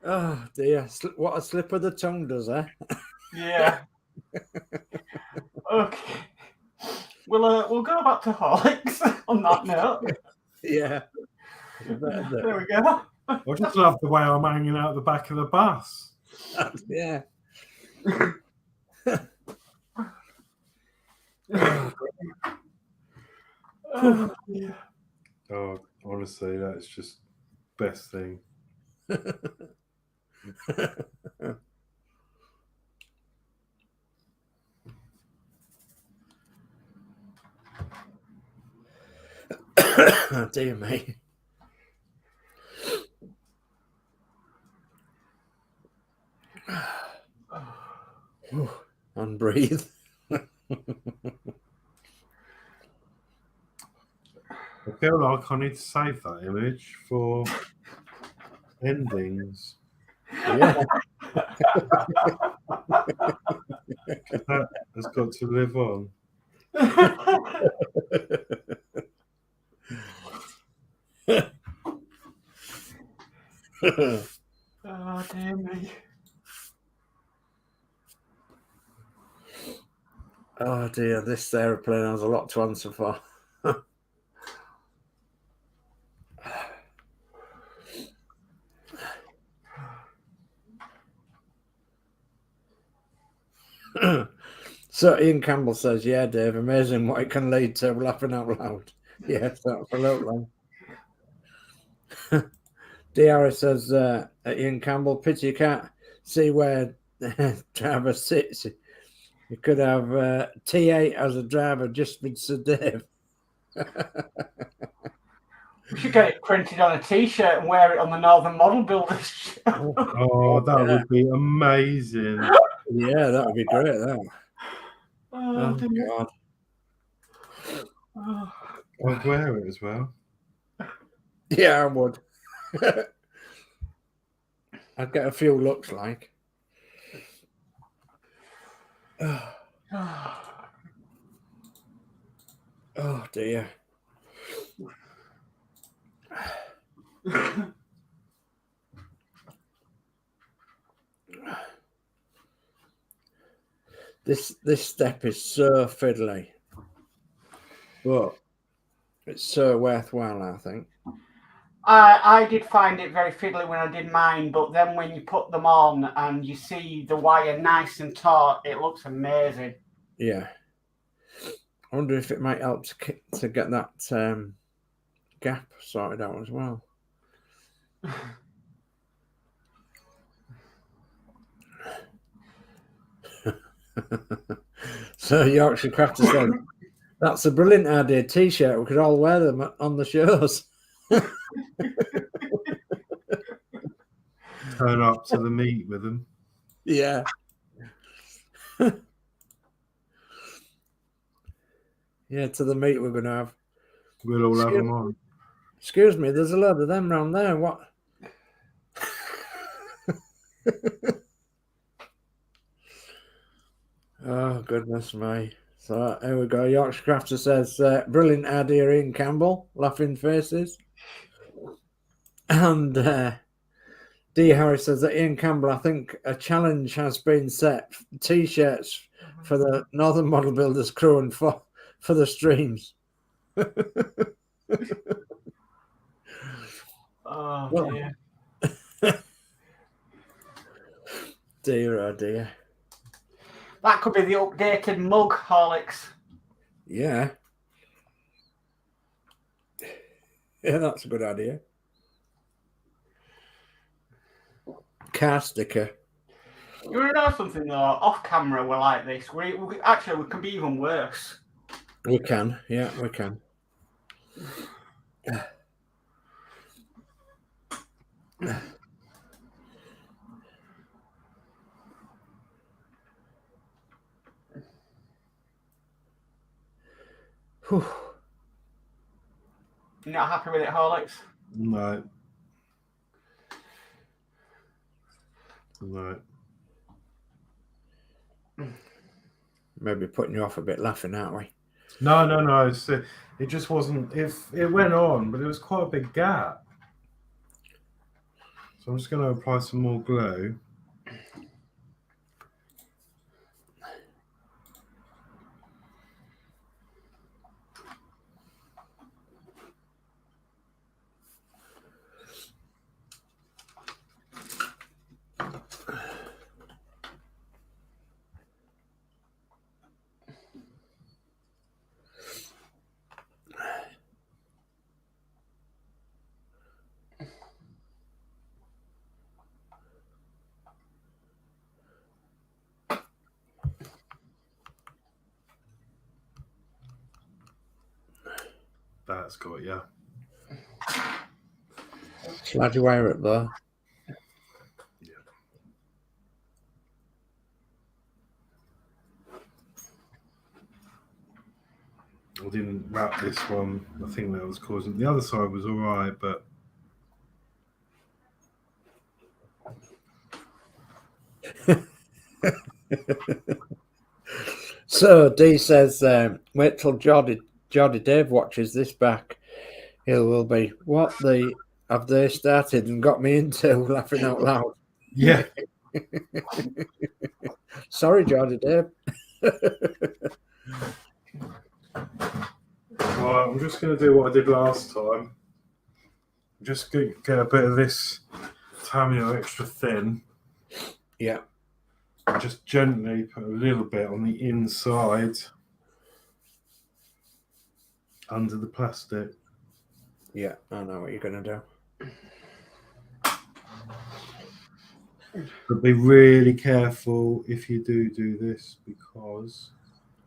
[SPEAKER 4] Oh dear, what a slip of the tongue does, eh?
[SPEAKER 3] Yeah. Okay. We'll go back to Horlicks on that note.
[SPEAKER 4] Yeah.
[SPEAKER 3] There we go.
[SPEAKER 2] I just love the way I'm hanging out the back of the bus.
[SPEAKER 4] Yeah.
[SPEAKER 3] Oh, yeah.
[SPEAKER 2] Oh, honestly, that's just best thing.
[SPEAKER 4] Oh, dear me. And breathe.
[SPEAKER 2] I feel like I need to save that image for endings.
[SPEAKER 4] Yeah.
[SPEAKER 2] That has got to live on.
[SPEAKER 3] Oh, dear me.
[SPEAKER 4] Oh dear, this aeroplane has a lot to answer for. So Ian Campbell says, yeah, Dave, amazing what it can lead to, laughing out loud. Yes, absolutely. Diarra says, Ian Campbell, pity you can't see where driver sits. You could have T8 as a driver just with Sir Dave.
[SPEAKER 3] We should get it printed on a T-shirt and wear it on the Northern Model Builders.
[SPEAKER 2] Oh, that would be amazing.
[SPEAKER 4] Yeah, that would be great, that.
[SPEAKER 3] Oh, dear.
[SPEAKER 4] God.
[SPEAKER 3] Oh.
[SPEAKER 2] I'd wear it as well.
[SPEAKER 4] Yeah, I would. I'd get a few looks like. Oh dear. This step is so fiddly, but it's so worthwhile, I think.
[SPEAKER 3] I did find it very fiddly when I did mine, but then when you put them on and you see the wire nice and taut, it looks amazing.
[SPEAKER 4] Yeah. I wonder if it might help to get that gap sorted out as well. So Yorkshire Crafter said, that's a brilliant idea, T-shirt. We could all wear them on the shows.
[SPEAKER 2] Turn up to the meet with them.
[SPEAKER 4] Yeah. Yeah, to the meet we're going to have.
[SPEAKER 2] We'll all have them on.
[SPEAKER 4] Excuse me, there's a load of them round there. What? Oh, goodness me. So here we go. Yorkshire Crafter says, brilliant idea, Ian Campbell. Laughing faces. And D. Harris says that Ian Campbell, I think a challenge has been set. T-shirts for the Northern Model Builders crew and for the streams.
[SPEAKER 3] Oh,
[SPEAKER 4] Well,
[SPEAKER 3] dear.
[SPEAKER 4] Dear, oh dear.
[SPEAKER 3] That could be the updated mug, Horlicks.
[SPEAKER 4] Yeah. Yeah, that's a good idea. Car sticker.
[SPEAKER 3] You want to know something, though? Off camera, we're like this. We can be even worse.
[SPEAKER 4] We can. Yeah, we can. Whew.
[SPEAKER 3] You're not happy with it, Horlicks?
[SPEAKER 2] No. Right.
[SPEAKER 4] Maybe putting you off a bit laughing, aren't we?
[SPEAKER 2] No. It just wasn't. If it went on, but it was quite a big gap. So I'm just going to apply some more glue. That's got you.
[SPEAKER 4] Slide your wire up there.
[SPEAKER 2] I didn't wrap this one. I think that was causing. The other side was all right, but
[SPEAKER 4] So Dee says, wait till Geordie Dave watches this back. He will be, what the have they started and got me into, laughing out loud.
[SPEAKER 2] yeah.
[SPEAKER 4] Sorry, Geordie Dave.
[SPEAKER 2] Right, I'm just going to do what I did last time. Just get a bit of this Tamio extra thin.
[SPEAKER 4] Yeah.
[SPEAKER 2] Just gently put a little bit on the inside under the plastic.
[SPEAKER 4] Yeah, I know what you're going to do.
[SPEAKER 2] But be really careful if you do this, because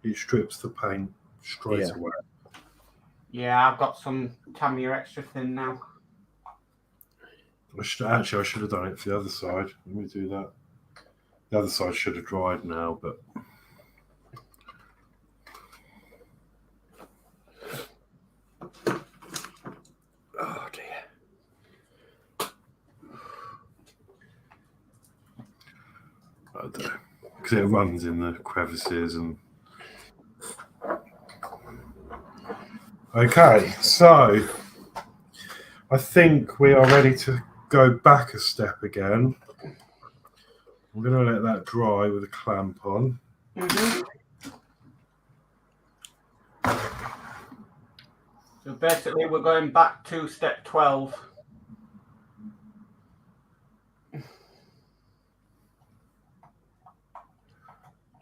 [SPEAKER 2] it strips the paint straight away.
[SPEAKER 3] Yeah, I've got some Tamiya extra thin now.
[SPEAKER 2] I should have done it for the other side. Let me do that. The other side should have dried now, but
[SPEAKER 4] Oh dear.
[SPEAKER 2] I don't know, because it runs in the crevices and. Okay, so I think we are ready to go back a step again. I'm going to let that dry with a clamp on.
[SPEAKER 3] Mm-hmm. So basically, we're going back to step 12.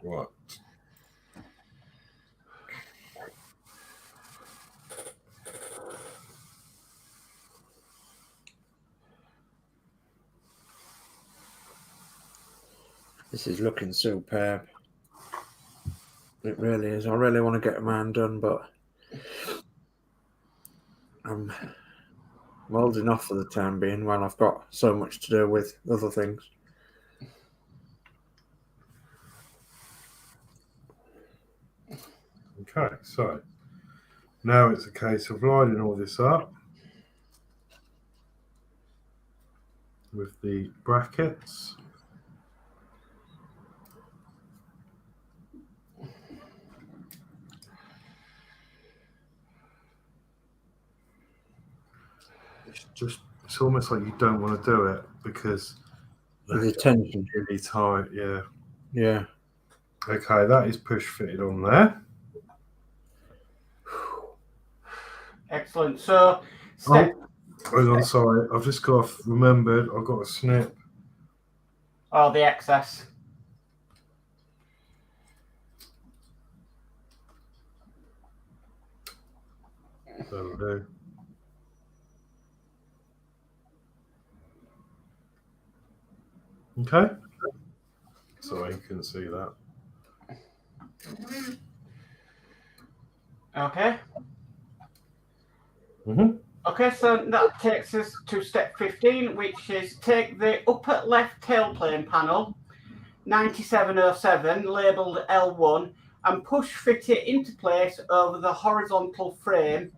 [SPEAKER 2] Right.
[SPEAKER 4] This is looking superb. It really is. I really want to get mine done, but I'm holding off for the time being while I've got so much to do with other things.
[SPEAKER 2] Okay, so now it's a case of lining all this up with the brackets. It's almost like you don't want to do it because
[SPEAKER 4] The tension.
[SPEAKER 2] really tight. Yeah.
[SPEAKER 4] Yeah.
[SPEAKER 2] Okay, that is push fitted on there.
[SPEAKER 3] Excellent. So, step.
[SPEAKER 2] Hold on, sorry. I've just remembered I've got a snip.
[SPEAKER 3] Oh, the excess.
[SPEAKER 2] That'll do. Okay. Sorry, you couldn't see that.
[SPEAKER 3] Okay.
[SPEAKER 2] Mm-hmm.
[SPEAKER 3] Okay, so that takes us to step 15, which is take the upper left tailplane panel, 9707, labelled L1, and push fit it into place over the horizontal frame,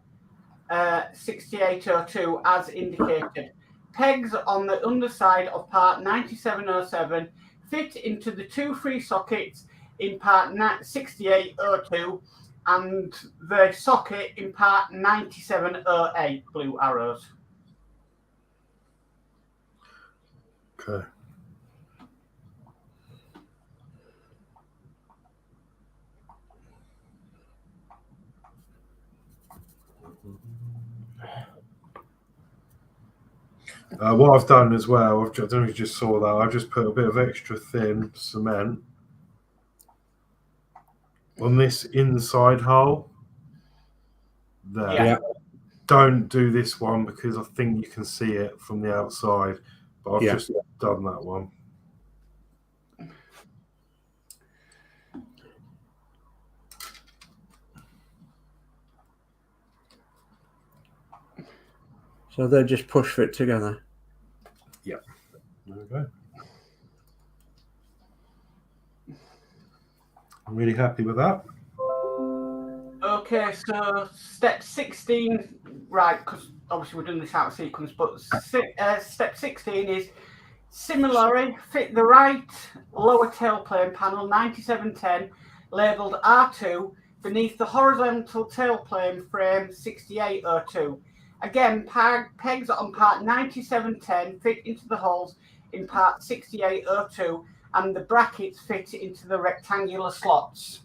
[SPEAKER 3] 6802, as indicated. pegs on the underside of part 9707 fit into the two free sockets in part 6802 and the socket in part 9708, blue arrows.
[SPEAKER 2] Okay. What I've done as well, I don't know if you just saw that, I've just put a bit of extra thin cement on this inside hole there.
[SPEAKER 3] Yeah.
[SPEAKER 2] Don't do this one because I think you can see it from the outside, but I've
[SPEAKER 4] Yeah.
[SPEAKER 2] just done that one.
[SPEAKER 4] So they just push fit together.
[SPEAKER 2] There we go. I'm really happy with that.
[SPEAKER 3] Okay, so step 16, right, because obviously we're doing this out of sequence, but step 16 is similarly fit the right lower tailplane panel 9710 labelled R2 beneath the horizontal tailplane frame 6802. Again, pegs on part 9710 fit into the holes in part 6802 and the brackets fit into the rectangular slots.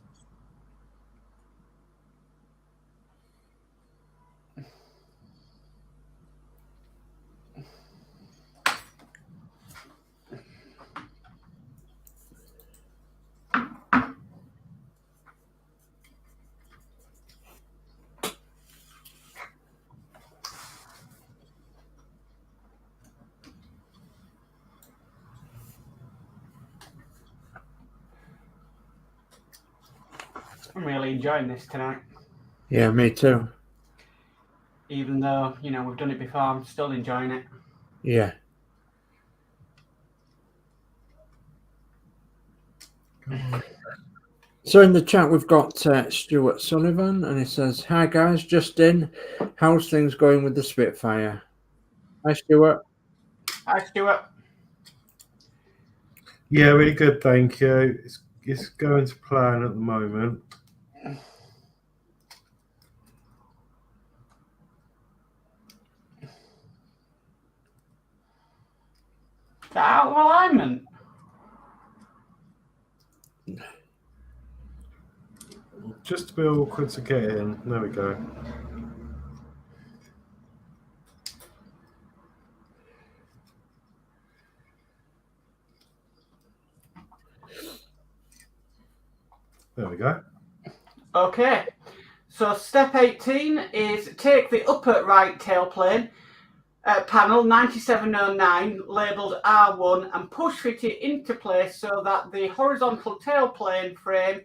[SPEAKER 3] I'm really enjoying this tonight.
[SPEAKER 4] Yeah, me too.
[SPEAKER 3] Even though, you know, we've done it before, I'm still enjoying it.
[SPEAKER 4] Yeah. So in the chat, we've got Stuart Sullivan, and he says, "Hi guys, just in. How's things going with the Spitfire?" Hi, Stuart.
[SPEAKER 3] Hi, Stuart.
[SPEAKER 2] Yeah, really good, thank you. It's going to plan at the moment.
[SPEAKER 3] Out of alignment.
[SPEAKER 2] Just a bit awkward to get in. There we go. There we go.
[SPEAKER 3] Okay. So step 18 is take the upper right tailplane panel 9709 labelled R1 and push fit it into place so that the horizontal tailplane frame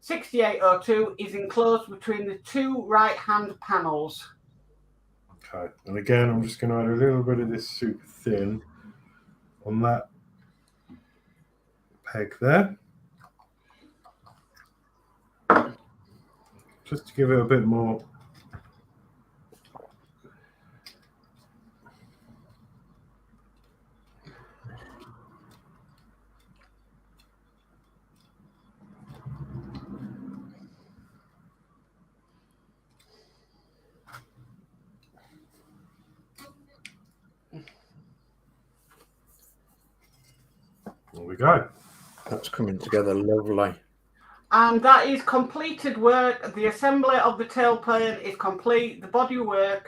[SPEAKER 3] 6802 is enclosed between the two right-hand panels.
[SPEAKER 2] Okay, and again, I'm just going to add a little bit of this super thin on that peg there. Just to give it a bit more. There we go.
[SPEAKER 4] That's coming together lovely.
[SPEAKER 3] And that is completed work. The assembly of the tailplane is complete. The bodywork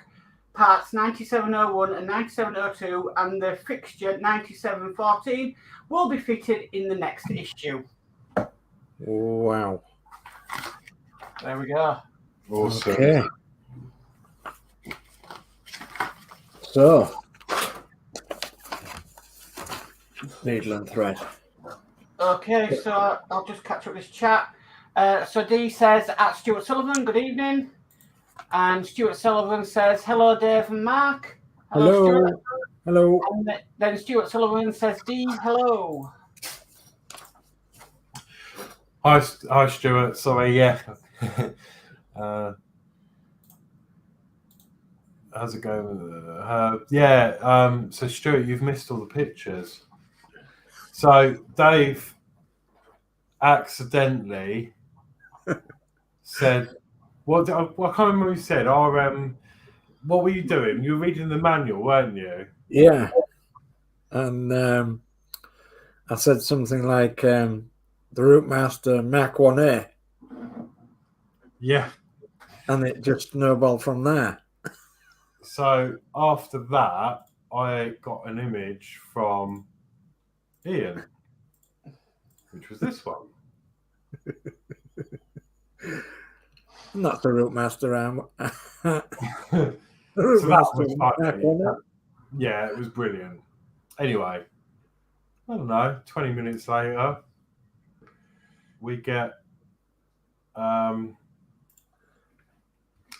[SPEAKER 3] parts 9701 and 9702 and the fixture 9714 will be fitted in the next issue.
[SPEAKER 4] Wow.
[SPEAKER 3] There we go.
[SPEAKER 2] Awesome.
[SPEAKER 4] Okay. So, needle and thread.
[SPEAKER 3] Okay, so I'll just catch up this chat. So Dee says, at Stuart Sullivan, good evening. And Stuart Sullivan says, hello, Dave and Mark.
[SPEAKER 4] Hello.
[SPEAKER 3] Stuart.
[SPEAKER 4] Hello.
[SPEAKER 3] And then Stuart Sullivan says, Dee, hello.
[SPEAKER 5] Hi, Stuart. Sorry, yeah. how's it going? Yeah. So Stuart, you've missed all the pictures. So Dave accidentally said, "What? I can't remember what he said. What were you doing? You were reading the manual, weren't you?"
[SPEAKER 4] Yeah. And I said something like the Routemaster Mach 1A,
[SPEAKER 5] Yeah.
[SPEAKER 4] and it just snowballed from there.
[SPEAKER 5] So after that, I got an image from Ian, which was this one.
[SPEAKER 4] And that's the Routemaster arm.
[SPEAKER 5] So that was funny. Yeah, it was brilliant. Anyway, I don't know, 20 minutes later, we get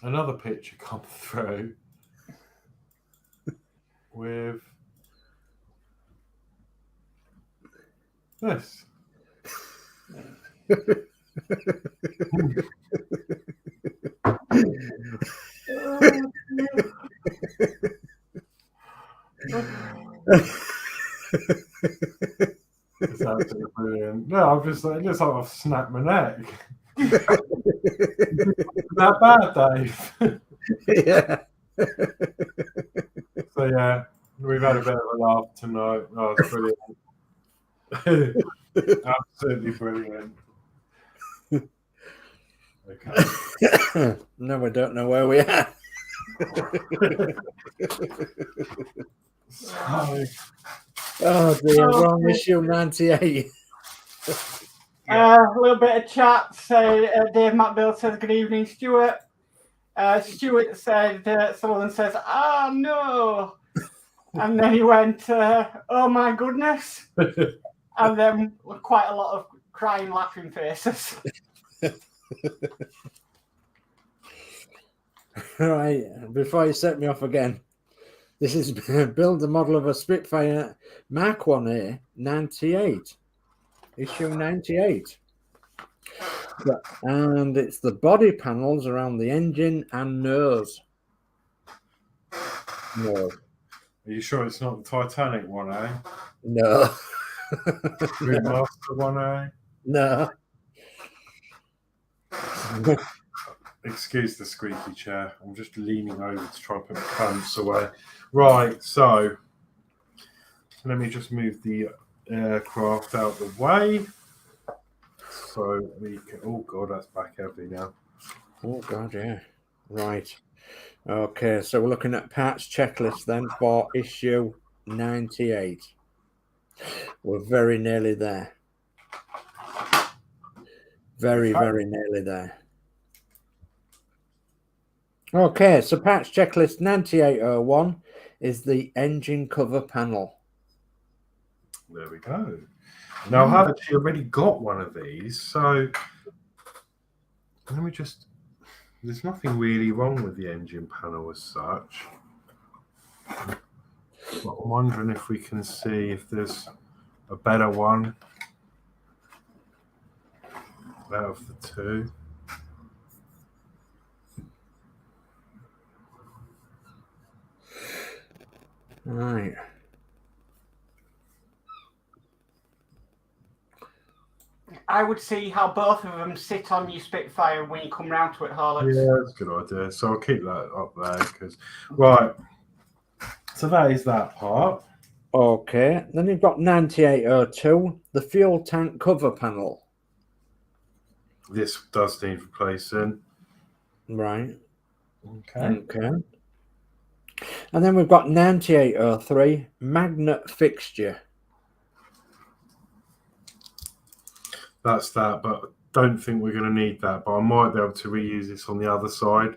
[SPEAKER 5] another picture come through with this. It's absolutely brilliant. No, I'm just like, it looks like I've snapped my neck. That bad, Dave.
[SPEAKER 4] Yeah.
[SPEAKER 5] So yeah, we've had a bit of a laugh tonight. Oh, it's brilliant. Absolutely brilliant. Okay.
[SPEAKER 4] No, I don't know where we are.
[SPEAKER 5] So,
[SPEAKER 4] Oh dear, we're on issue 98.
[SPEAKER 3] A little bit of chat. So Dave McBill says, "Good evening, Stuart." Stuart said, Sullivan says, "Ah, no." And then he went, "Oh my goodness." And then quite a lot of crying, laughing faces.
[SPEAKER 4] Right, before you set me off again, this is build the model of a Spitfire Mark 1A 98, issue 98. And it's the body panels around the engine and nose. No.
[SPEAKER 5] are you sure it's not the Titanic one, eh?
[SPEAKER 4] No.
[SPEAKER 5] Routemaster one, eh?
[SPEAKER 4] No.
[SPEAKER 5] Excuse the squeaky chair. I'm just leaning over to try and put my pants away. Right, so let me just move the aircraft out of the way. So we can. Oh god, that's back heavy now.
[SPEAKER 4] Oh god, yeah. Right. Okay, so we're looking at parts checklist then for issue 98. We're very nearly there. Very, very nearly there. Okay, so parts checklist 9801 is the engine cover panel.
[SPEAKER 5] There we go. Now I've actually already got one of these, so let me just. There's nothing really wrong with the engine panel as such. But I'm wondering if we can see if there's a better one out of the two.
[SPEAKER 4] Right.
[SPEAKER 3] I would see how both of them sit on your Spitfire when you come round to it, Horlixs.
[SPEAKER 5] Yeah, that's a good idea. So I'll keep that up there because right. So that is that part.
[SPEAKER 4] Okay, then you've got 9802, the fuel tank cover panel.
[SPEAKER 5] This does need replacing.
[SPEAKER 4] Right.
[SPEAKER 5] Okay.
[SPEAKER 4] Okay. And then we've got 9803, magnet fixture.
[SPEAKER 5] That's that, but I don't think we're going to need that. But I might be able to reuse this on the other side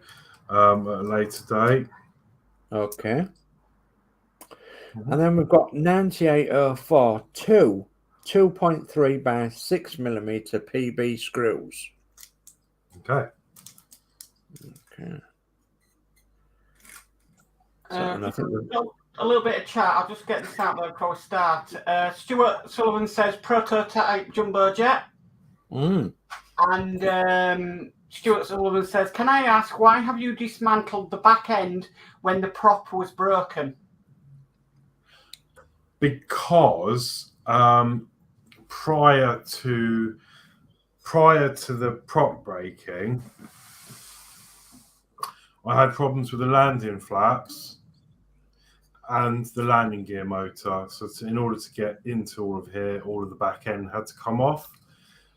[SPEAKER 5] at a later date.
[SPEAKER 4] Okay. And then we've got 9804, 2.3 by 6mm PB screws.
[SPEAKER 5] Okay.
[SPEAKER 4] Okay. And I think
[SPEAKER 3] A little bit of chat. I'll just get this out there before we start. Stuart Sullivan says prototype jumbo jet.
[SPEAKER 4] Mm.
[SPEAKER 3] And Stuart Sullivan says, can I ask, why have you dismantled the back end when the prop was broken?
[SPEAKER 2] Because prior to the prop breaking, I had problems with the landing flaps and the landing gear motor. So in order to get into all of here, all of the back end had to come off.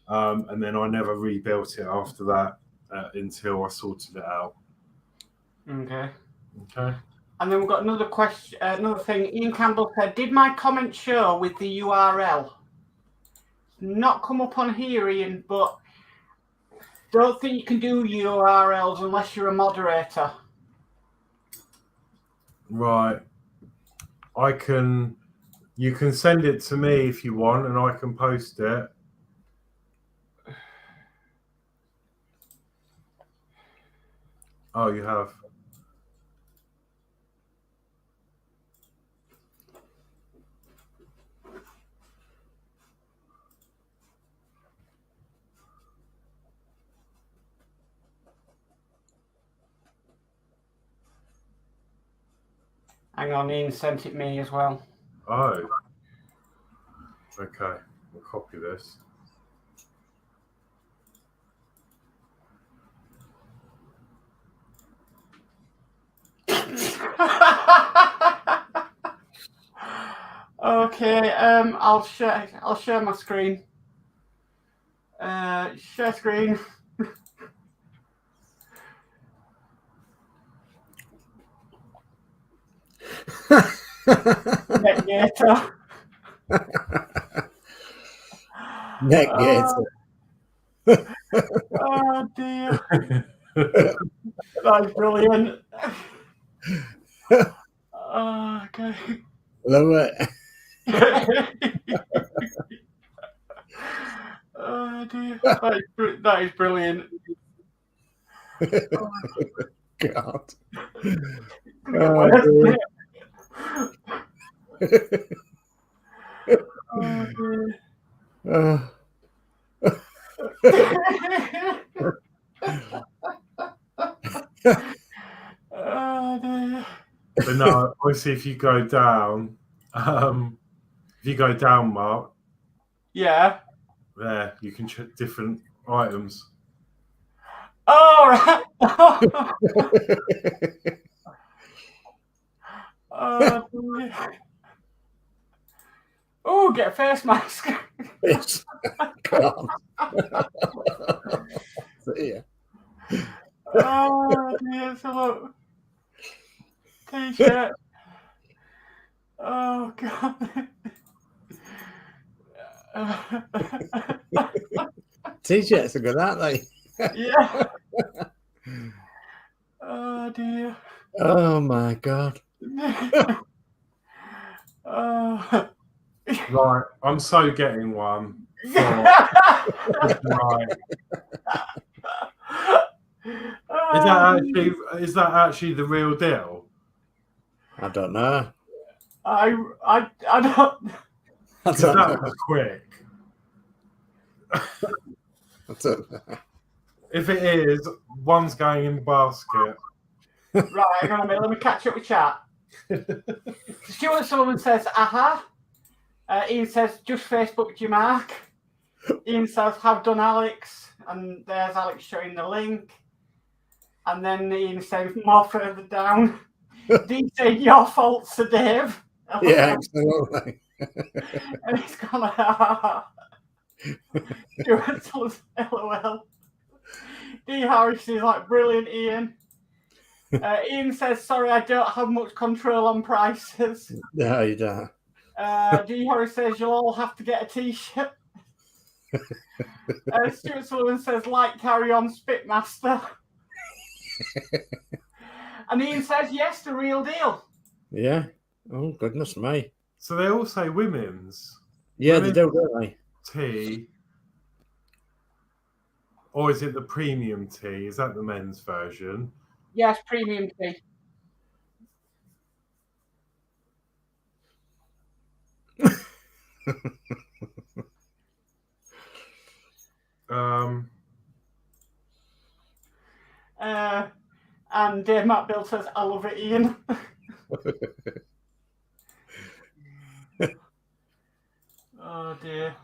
[SPEAKER 2] And then I never rebuilt it after that until I sorted it out.
[SPEAKER 3] Okay.
[SPEAKER 2] Okay.
[SPEAKER 3] And then we've got another question, another thing. Ian Campbell said, did my comment show with the URL? Not come up on here, Ian, but don't think you can do URLs unless you're a moderator.
[SPEAKER 2] Right. You can send it to me if you want, and I can post it. Oh, you have.
[SPEAKER 3] Hang on, Ian sent it me as well.
[SPEAKER 2] Oh. Okay. We'll copy this.
[SPEAKER 3] Okay, I'll share my screen. Share screen. Netgator.
[SPEAKER 4] Netgator.
[SPEAKER 3] Oh dear. That's brilliant. Oh, okay.
[SPEAKER 4] Love it.
[SPEAKER 3] Oh dear. That is brilliant. Oh,
[SPEAKER 4] God.
[SPEAKER 3] oh, dear.
[SPEAKER 4] Oh,
[SPEAKER 3] Oh dear.
[SPEAKER 2] But no, obviously, if you go down, Mark,
[SPEAKER 3] Yeah.
[SPEAKER 2] there you can check different items.
[SPEAKER 3] Oh, right. Oh, dear. Oh, get a face mask.
[SPEAKER 4] Yes. God. See ya.
[SPEAKER 3] Oh dear, so look. T-shirt. Oh god.
[SPEAKER 4] T-shirts are good, aren't they?
[SPEAKER 3] Yeah. Oh dear.
[SPEAKER 4] Oh my God.
[SPEAKER 3] Oh.
[SPEAKER 2] Right, I'm so getting one. Right. Is that actually the real deal?
[SPEAKER 4] I don't know.
[SPEAKER 3] I don't.
[SPEAKER 4] I
[SPEAKER 2] Because
[SPEAKER 4] don't
[SPEAKER 2] that
[SPEAKER 4] know.
[SPEAKER 2] was quick.
[SPEAKER 4] I don't know.
[SPEAKER 2] If it is, one's going in the basket.
[SPEAKER 3] Right, hang on a minute. Let me catch up with chat. Stuart Sullivan says, aha. Ian says, just Facebooked you, Mark. Ian says, have done, Alex. And there's Alex showing the link. And then Ian says, more further down. Dean saying, your fault, Sir Dave.
[SPEAKER 4] Yeah, absolutely.
[SPEAKER 3] And he's gone, ah. Stuart Sullivan, LOL. D. Harris is like, brilliant, Ian. Ian says, sorry, I don't have much control on prices.
[SPEAKER 4] No, you don't.
[SPEAKER 3] D. Harris says, you'll all have to get a t-shirt. Stuart Sullivan says, like, carry on, Spitmaster. And Ian says, yes, the real deal.
[SPEAKER 4] Yeah. Oh, goodness me.
[SPEAKER 2] So they all say women's.
[SPEAKER 4] Yeah,
[SPEAKER 2] Women's
[SPEAKER 4] they do, don't they?
[SPEAKER 2] tea. Or is it the premium tea? Is that the men's version?
[SPEAKER 3] Yes, premium tea. And Matt Bill says, I love it, Ian. Oh, dear.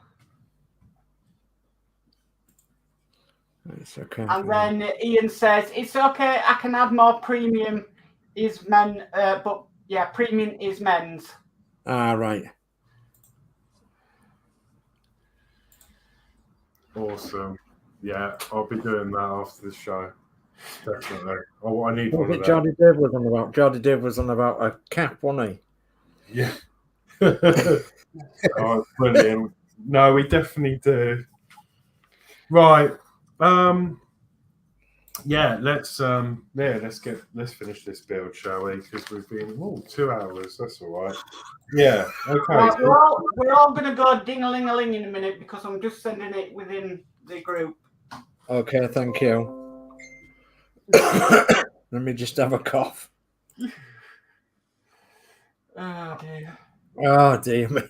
[SPEAKER 4] It's okay.
[SPEAKER 3] And then Ian says, it's okay, I can add more premium is men, but yeah, premium is men's.
[SPEAKER 4] Ah, right.
[SPEAKER 2] Awesome. Yeah, I'll be doing that after the show. Definitely. Oh, I need
[SPEAKER 4] What
[SPEAKER 2] one
[SPEAKER 4] was
[SPEAKER 2] of
[SPEAKER 4] it
[SPEAKER 2] them.
[SPEAKER 4] Jody Dave was on about? Jody Dave was on about a cap, wasn't he?
[SPEAKER 2] Yeah. Oh, brilliant. No, we definitely do. Right. Yeah, let's finish this build, shall we? Because we've been 2 hours. That's all right. Yeah. Okay.
[SPEAKER 3] Right, we're all going to go ding-a-ling-a-ling in a minute because I'm just sending it within the group.
[SPEAKER 4] Okay, thank you. Let me just have a cough.
[SPEAKER 3] Oh, dear.
[SPEAKER 4] Oh, dear me.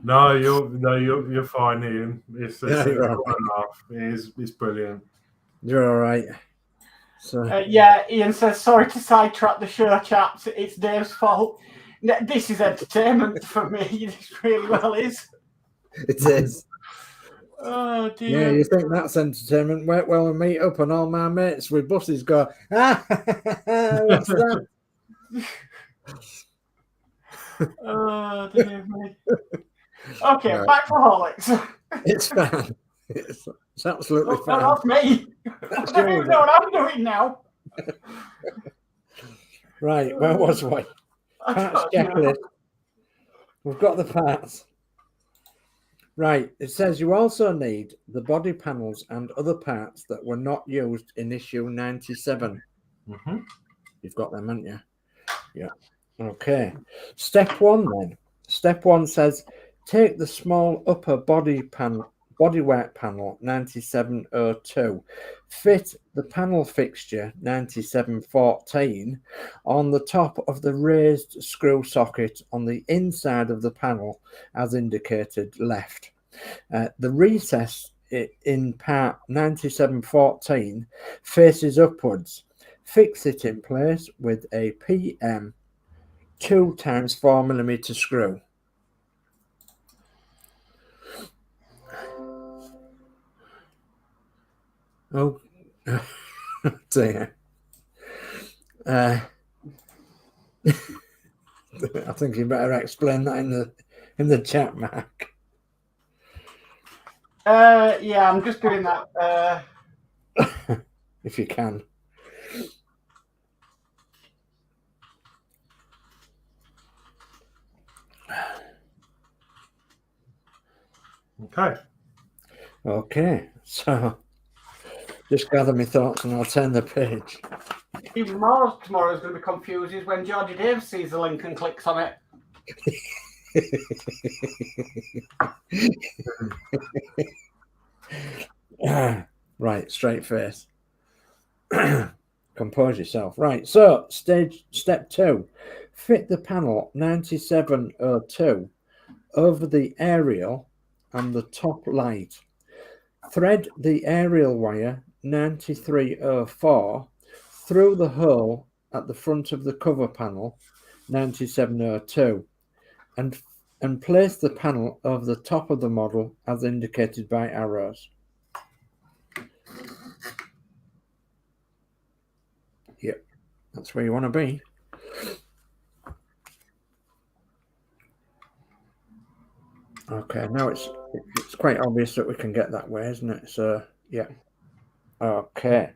[SPEAKER 2] No, you're fine, Ian. It's
[SPEAKER 4] you're all right.
[SPEAKER 2] enough. It's brilliant.
[SPEAKER 4] You're all right. So
[SPEAKER 3] Yeah, Ian says, sorry to sidetrack the show, chaps. It's Dave's fault. This is entertainment for me. This really well is.
[SPEAKER 4] it is.
[SPEAKER 3] Oh, dear.
[SPEAKER 4] Yeah, you think that's entertainment? Well, we meet up and all my mates with buses go, what's that?
[SPEAKER 3] Oh, dear me. Okay,
[SPEAKER 4] Right.
[SPEAKER 3] back to Horlicks.
[SPEAKER 4] It's fine. It's absolutely fine.
[SPEAKER 3] That's me.
[SPEAKER 4] That's
[SPEAKER 3] I don't
[SPEAKER 4] yours.
[SPEAKER 3] even know what I'm doing now.
[SPEAKER 4] Right, where was we?
[SPEAKER 3] I
[SPEAKER 4] Parts
[SPEAKER 3] don't know.
[SPEAKER 4] checklist. We've got the parts. Right, it says you also need the body panels and other parts that were not used in issue 97.
[SPEAKER 2] Mm-hmm.
[SPEAKER 4] You've got them, haven't you? Yeah. Okay. Step 1 then. Step 1 says take the small upper bodywork panel 9702, fit the panel fixture 9714 on the top of the raised screw socket on the inside of the panel as indicated left. The recess in part 9714 faces upwards. Fix it in place with a PM 2 times 4mm screw. Oh dear. I think you better explain that in the chat, Mark.
[SPEAKER 3] Yeah, I'm just doing that.
[SPEAKER 4] If you can. Okay, so just gather my thoughts and I'll turn the page.
[SPEAKER 3] Even more tomorrow is going to be confused is when Georgie Dave sees the link and clicks on it.
[SPEAKER 4] Right, straight face. Compose yourself. Right, so step 2. Fit the panel 9702 over the aerial and the top light. Thread the aerial wire 9304 through the hole at the front of the cover panel 9702 and place the panel over the top of the model as indicated by arrows. Yep, that's where you want to be. Okay, now it's quite obvious that we can get that way, isn't it? So yeah. Okay.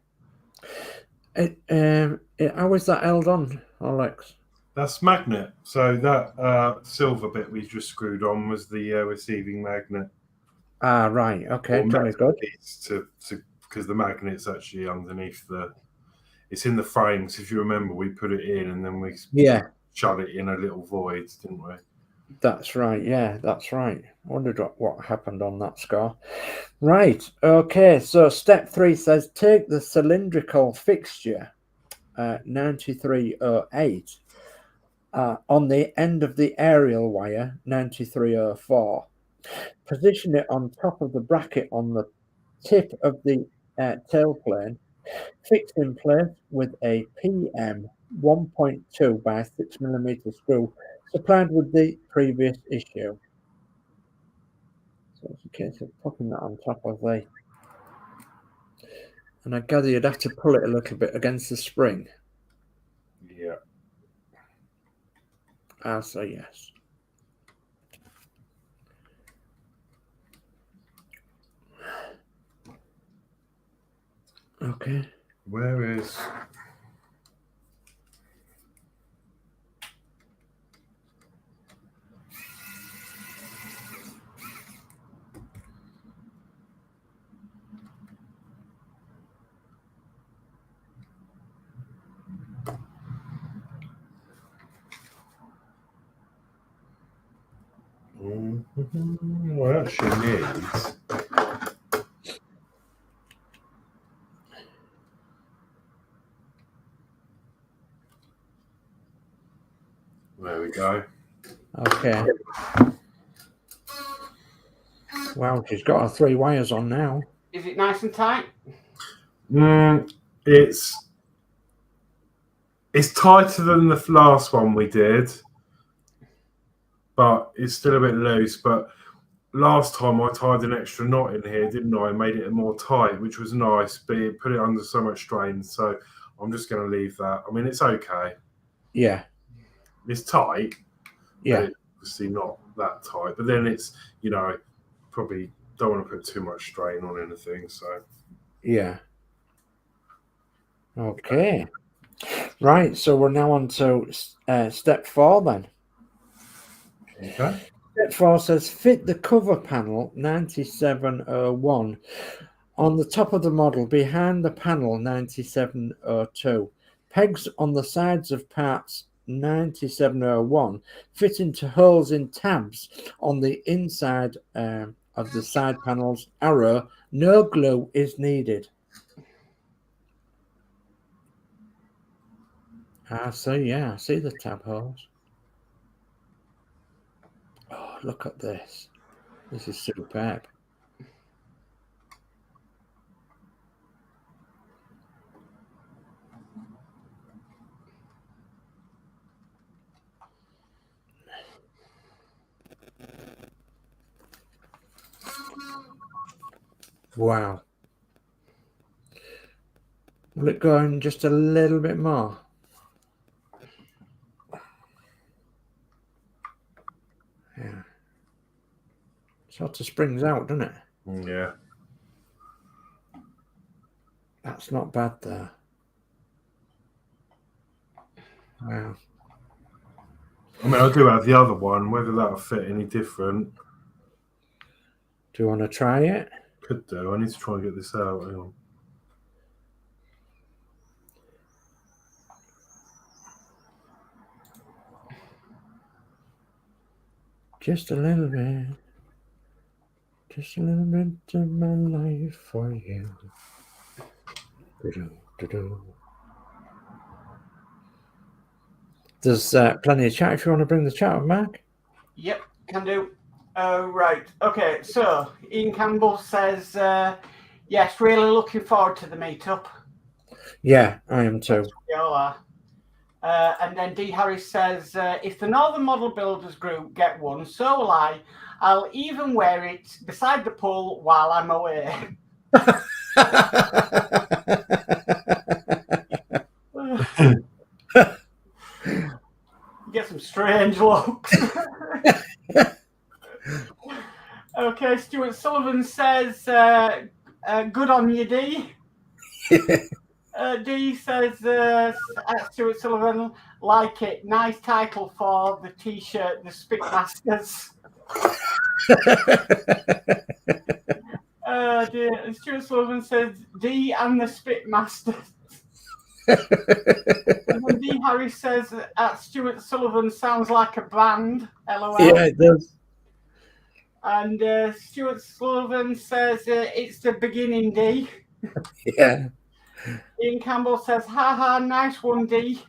[SPEAKER 4] How is that held on, Horlicks?
[SPEAKER 2] That's magnet. So that silver bit we just screwed on was the receiving magnet.
[SPEAKER 4] Ah, right. Okay, Johnny's good.
[SPEAKER 2] Because the magnet's actually underneath it's in the frames. If you remember, we put it in and then we shut it in a little void, didn't we?
[SPEAKER 4] That's right. Yeah, that's right. I wondered what happened on that score. Right. Okay. So step 3 says take the cylindrical fixture 9308 on the end of the aerial wire 9304 Position it on top of the bracket on the tip of the tailplane, fixed in place with a PM 1.2 by 6mm screw supplied with the previous issue. So it's a case of popping that on top of the... And I gather you'd have to pull it a little bit against the spring.
[SPEAKER 2] Yeah.
[SPEAKER 4] I'll say yes. Okay.
[SPEAKER 2] Where is... What she needs. There we go.
[SPEAKER 4] Okay. Wow, she's got her 3 wires on now.
[SPEAKER 3] Is it nice and tight?
[SPEAKER 2] It's tighter than the last one we did, but it's still a bit loose. But last time I tied an extra knot in here, didn't I? Made it more tight, which was nice, but it put it under so much strain. So I'm just going to leave that. I mean, it's okay.
[SPEAKER 4] Yeah.
[SPEAKER 2] It's tight.
[SPEAKER 4] Yeah.
[SPEAKER 2] But obviously not that tight. But then it's, you know, probably don't want to put too much strain on anything. So
[SPEAKER 4] Yeah. Okay. Right. So we're now on to step 4 then.
[SPEAKER 2] okay.
[SPEAKER 4] Step 4 says fit the cover panel 9701 on the top of the model behind the panel 9702. Pegs on the sides of parts 9701 fit into holes in tabs on the inside of the side panels. Arrow, no glue is needed. So yeah, I see the tab holes. Oh, look at this. This is superb. Wow. Will it go in just a little bit more? Yeah. Sort of springs out, doesn't it?
[SPEAKER 2] Yeah.
[SPEAKER 4] That's not bad there. Wow.
[SPEAKER 2] I mean, I do have the other one. Whether that'll fit any different,
[SPEAKER 4] Do you want to try it?
[SPEAKER 2] could do. I need to try and get this out. Hang on.
[SPEAKER 4] Just a little bit. Just a little bit of my life for you. Do-do. There's plenty of chat if you want to bring the chat up, Mark.
[SPEAKER 3] Yep, can do. Right. Okay, so Ian Campbell says, yes, really looking forward to the meetup.
[SPEAKER 4] Yeah, I am too.
[SPEAKER 3] We all are. And then D. Harris says, if the Northern Model Builders Group get one, so will I. I'll even wear it beside the pool while I'm away. Get some strange looks. Okay, Stuart Sullivan says, good on you, D. D says, Stuart Sullivan, like it. Nice title for the t-shirt, the Spitmasters. And Stuart Sullivan says, D and the Spitmasters. And then D. Harris says, Stuart Sullivan sounds like a band. LOL.
[SPEAKER 4] Yeah, it does.
[SPEAKER 3] And Stuart Sullivan says, it's the beginning, D.
[SPEAKER 4] Yeah.
[SPEAKER 3] Ian Campbell says, haha, nice one, D.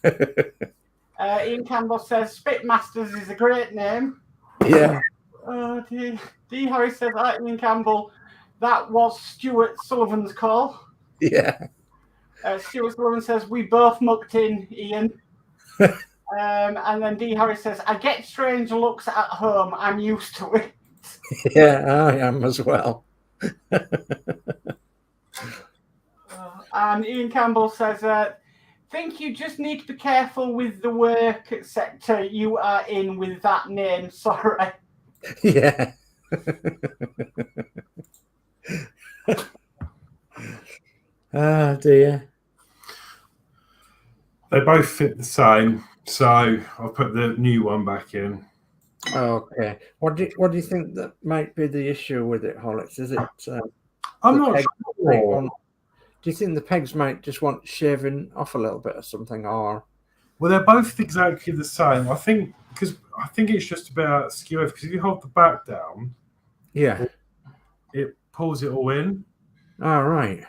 [SPEAKER 3] Ian Campbell says, Spitmasters is a great name.
[SPEAKER 4] Yeah.
[SPEAKER 3] D. Harris says, Ian Campbell, that was Stuart Sullivan's call.
[SPEAKER 4] Yeah.
[SPEAKER 3] Stuart Sullivan says, we both mucked in, Ian. And then D. Harris says, I get strange looks at home. I'm used to it.
[SPEAKER 4] Yeah, I am as well.
[SPEAKER 3] And Ian Campbell says, think you just need to be careful with the work sector you are in with that name. Sorry.
[SPEAKER 4] Yeah. Oh dear.
[SPEAKER 5] They both fit the same, so I'll put the new one back in.
[SPEAKER 4] Okay. What do you think that might be the issue with it, Horlicks? Is it?
[SPEAKER 5] I'm
[SPEAKER 4] the
[SPEAKER 5] not
[SPEAKER 4] pegs
[SPEAKER 5] sure.
[SPEAKER 4] Do you think the pegs might just want shaving off a little bit or something, or?
[SPEAKER 5] Well, they're both exactly the same. I think it's just about skew, because if you hold the back down,
[SPEAKER 4] Yeah.
[SPEAKER 5] it pulls it all in.
[SPEAKER 4] All right.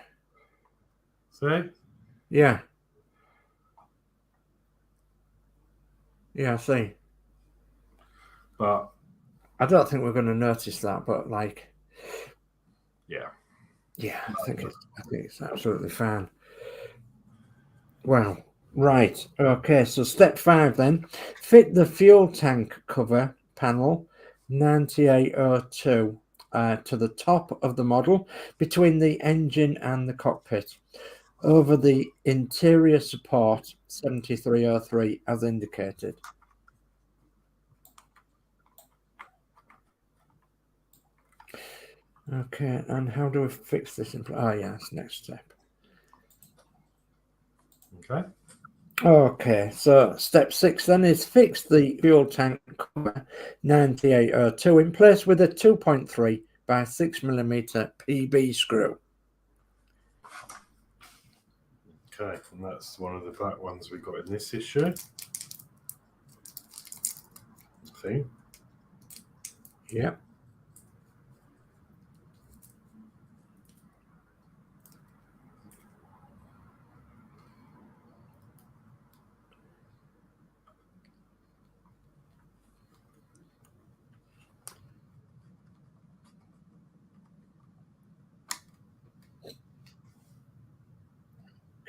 [SPEAKER 5] See?
[SPEAKER 4] Yeah. Yeah, I see.
[SPEAKER 5] But
[SPEAKER 4] I don't think we're going to notice that, but like,
[SPEAKER 5] yeah,
[SPEAKER 4] I think it's absolutely fine. Wow. Right. Okay. So step 5 then, fit the fuel tank cover panel 9802 to the top of the model between the engine and the cockpit over the interior support 7303 as indicated. Okay, and how do we fix this? Oh, yeah, that's next step.
[SPEAKER 5] okay.
[SPEAKER 4] Okay, so step 6 then is fix the fuel tank cover 9802 in place with a 2.3 by 6mm PB screw.
[SPEAKER 5] Okay, and that's one of the black ones we got in this issue. See?
[SPEAKER 4] Yep.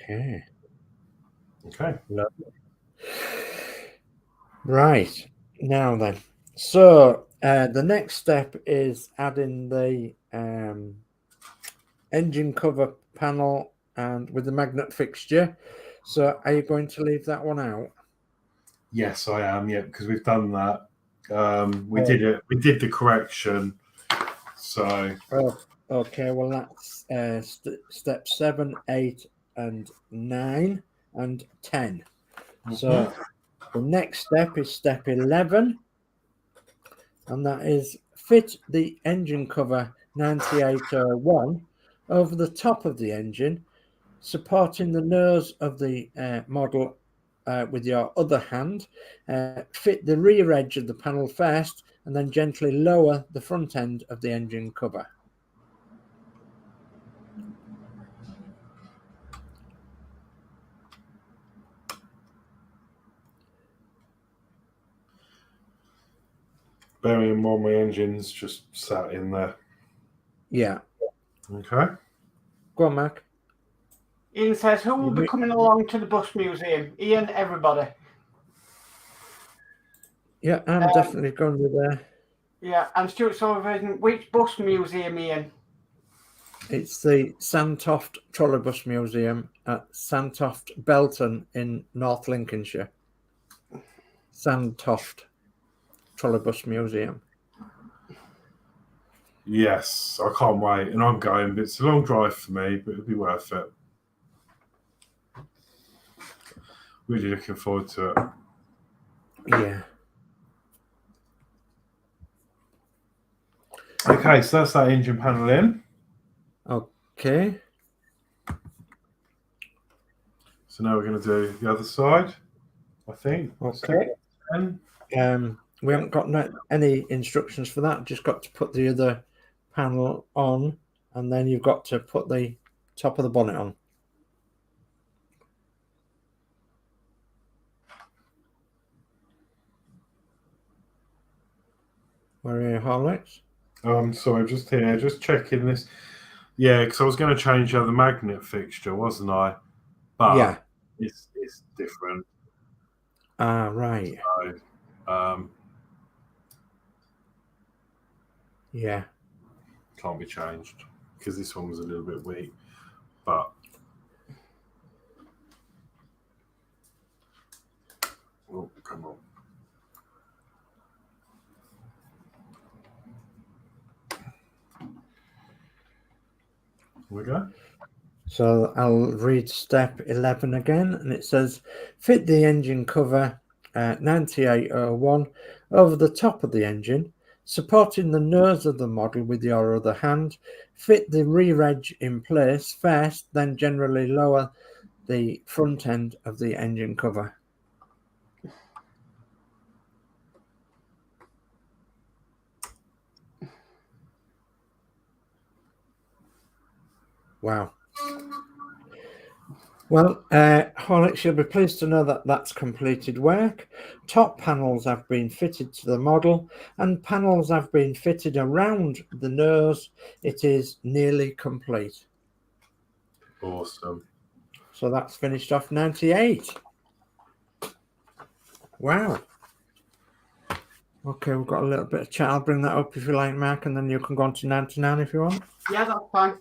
[SPEAKER 4] Okay.
[SPEAKER 5] Okay.
[SPEAKER 4] Lovely. Right, now then. So the next step is adding the engine cover panel and with the magnet fixture. So are you going to leave that one out?
[SPEAKER 5] Yes, I am. Yeah, because we've done that. We did it. We did the correction. So
[SPEAKER 4] Oh, okay. Well, that's step 7, 8, and 9, and 10. So the next step is step 11, and that is fit the engine cover 9801 over the top of the engine, supporting the nose of the model with your other hand. Fit the rear edge of the panel first, and then gently lower the front end of the engine cover.
[SPEAKER 5] bearing in mind my engine's just sat in there.
[SPEAKER 4] Yeah.
[SPEAKER 5] Okay.
[SPEAKER 4] Go on, Mark.
[SPEAKER 3] Ian says, who will be coming along to the bus museum? Ian, everybody.
[SPEAKER 4] Yeah, I'm definitely going with there.
[SPEAKER 3] Yeah, and Stuart Sullivan, which bus museum, Ian?
[SPEAKER 4] It's the Sandtoft Trolleybus Museum at Sandtoft Belton in North Lincolnshire. Sandtoft Trolleybus Museum.
[SPEAKER 5] Yes, I can't wait, and I'm going. But it's a long drive for me, but it'll be worth it. Really looking forward to it.
[SPEAKER 4] Yeah.
[SPEAKER 5] Okay, so that's that engine panel in.
[SPEAKER 4] Okay.
[SPEAKER 5] So now we're going to do the other side, I think.
[SPEAKER 4] Okay. We haven't got any instructions for that. Just got to put the other panel on, and then you've got to put the top of the bonnet on. Where are you, Horlicks?
[SPEAKER 5] Sorry, just here, just checking this. Yeah, because I was going to change the magnet fixture, wasn't I? But
[SPEAKER 4] Yeah.
[SPEAKER 5] it's different.
[SPEAKER 4] Ah, right.
[SPEAKER 5] So,
[SPEAKER 4] Yeah.
[SPEAKER 5] can't be changed because this one was a little bit weak. But oh, come on. Here we go.
[SPEAKER 4] So I'll read step 11 again, and it says fit the engine cover 9801 over the top of the engine, supporting the nose of the model with your other hand. Fit the rear edge in place first, then generally lower the front end of the engine cover. Wow. Well, Horlicks, you'll be pleased to know that that's completed work. Top panels have been fitted to the model and panels have been fitted around the nose. It is nearly complete.
[SPEAKER 5] Awesome.
[SPEAKER 4] So that's finished off 98. Wow. Okay, we've got a little bit of chat. I'll bring that up if you like, Mark, and then you can go on to 99 if you want.
[SPEAKER 3] Yeah, that's fine.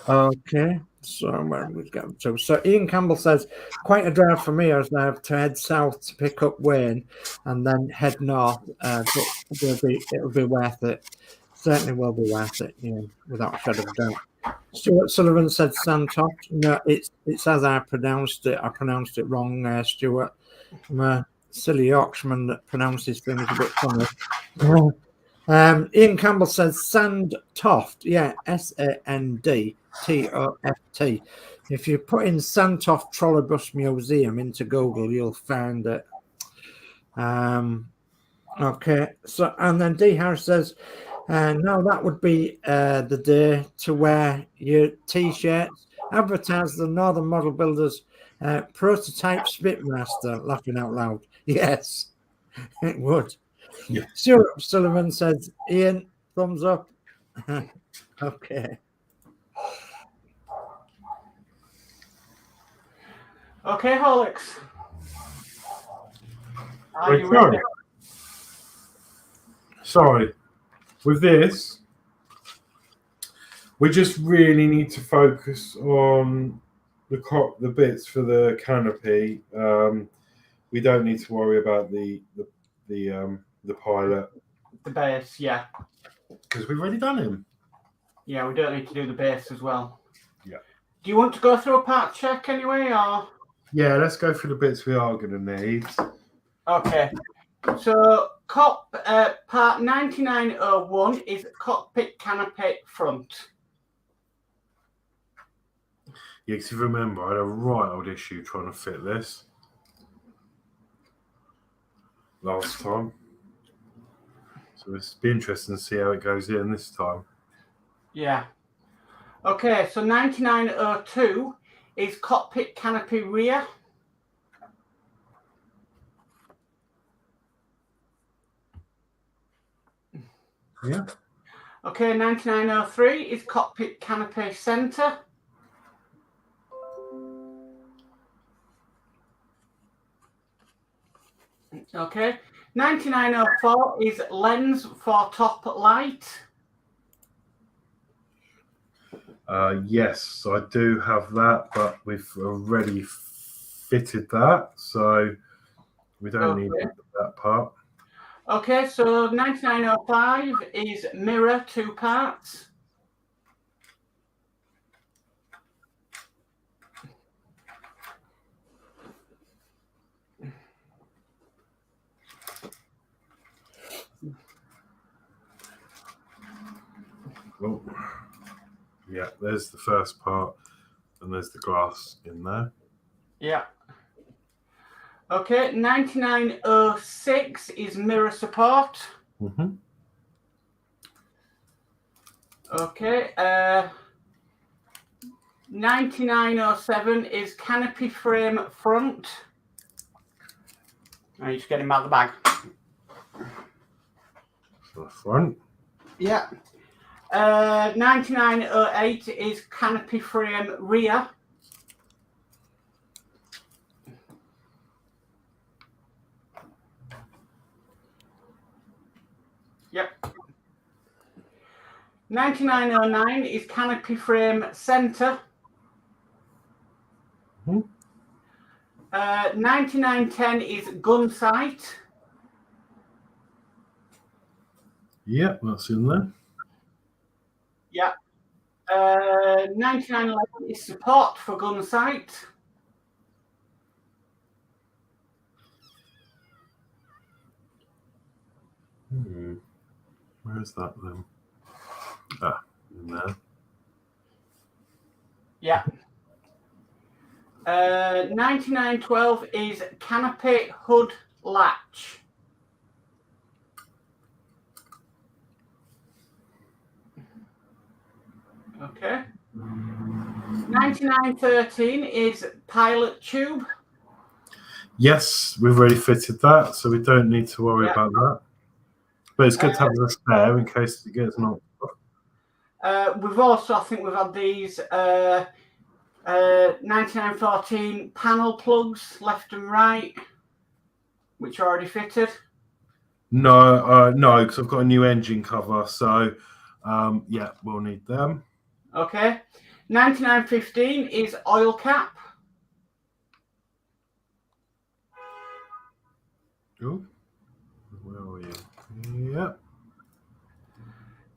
[SPEAKER 4] Okay, so where we go to? So Ian Campbell says, quite a drive for me as I have to head south to pick up Wayne and then head north, but it'll be worth it. Certainly will be worth it, without a shadow of a doubt. Stuart Sullivan said Santoft. No, it's as I pronounced it. I pronounced it wrong, Stuart. I'm a silly Yorkshireman that pronounces things a bit funny. Ian Campbell says Sandtoft. Yeah, Sandtoft. If you put in Sandtoft Trolleybus Museum into Google, you'll find it. Okay, so and then D Harris says, no, that would be the day to wear your t-shirts. Advertise the Northern Model Builders prototype Spitmaster. Laughing out loud. Yes, it would.
[SPEAKER 5] Yeah.
[SPEAKER 4] Stuart Sullivan says, Ian, thumbs up. Okay.
[SPEAKER 3] Okay, Horlicks. Are
[SPEAKER 5] Right,
[SPEAKER 3] you ready?
[SPEAKER 5] Sorry. With this, we just really need to focus on the bits for the canopy. We don't need to worry about the pilot
[SPEAKER 3] The base, yeah.
[SPEAKER 5] because we've already done him.
[SPEAKER 3] Yeah, we don't need to do the base as well.
[SPEAKER 5] Yeah.
[SPEAKER 3] Do you want to go through a part check anyway, or?
[SPEAKER 5] Yeah, let's go through the bits we are going to need.
[SPEAKER 3] Okay. So, part 9901 is cockpit canopy front.
[SPEAKER 5] Yeah, because if you remember, I had a right old issue trying to fit this last time. So it's be interesting to see how it goes in this time.
[SPEAKER 3] Yeah. Okay, so 9902 is cockpit canopy rear.
[SPEAKER 5] Yeah.
[SPEAKER 3] Okay, 9903 is cockpit canopy center. Okay, 9904 is lens for top light.
[SPEAKER 5] Yes, I do have that, but we've already fitted that, so we don't need that part.
[SPEAKER 3] Okay, so 9905 is mirror 2 parts.
[SPEAKER 5] Oh, yeah, there's the first part, and there's the glass in there.
[SPEAKER 3] Yeah. Okay, 9906 is mirror support.
[SPEAKER 5] Mm-hmm.
[SPEAKER 3] Okay, 9907 is canopy frame front. Oh, you just get him out of the bag.
[SPEAKER 5] on the front.
[SPEAKER 3] Yeah. 9908 is canopy frame rear. Yep. 9909 is canopy frame center. 9910 is gun sight.
[SPEAKER 5] Yep, that's in there.
[SPEAKER 3] Yeah. 9911 is support for gun sight.
[SPEAKER 5] Where's that then? Ah, in there.
[SPEAKER 3] Yeah. 9912 is canopy hood latch. Okay. 9913 is pilot tube.
[SPEAKER 5] Yes, we've already fitted that, so we don't need to worry
[SPEAKER 3] Yeah.
[SPEAKER 5] about that. But it's good to have a spare in case it gets knocked off.
[SPEAKER 3] We've also, I think we've had these 9914 panel plugs left and right, which are already fitted.
[SPEAKER 5] No, because I've got a new engine cover, so yeah, we'll need them.
[SPEAKER 3] Okay. 9915 is oil cap.
[SPEAKER 5] Oh, where are you? Yeah.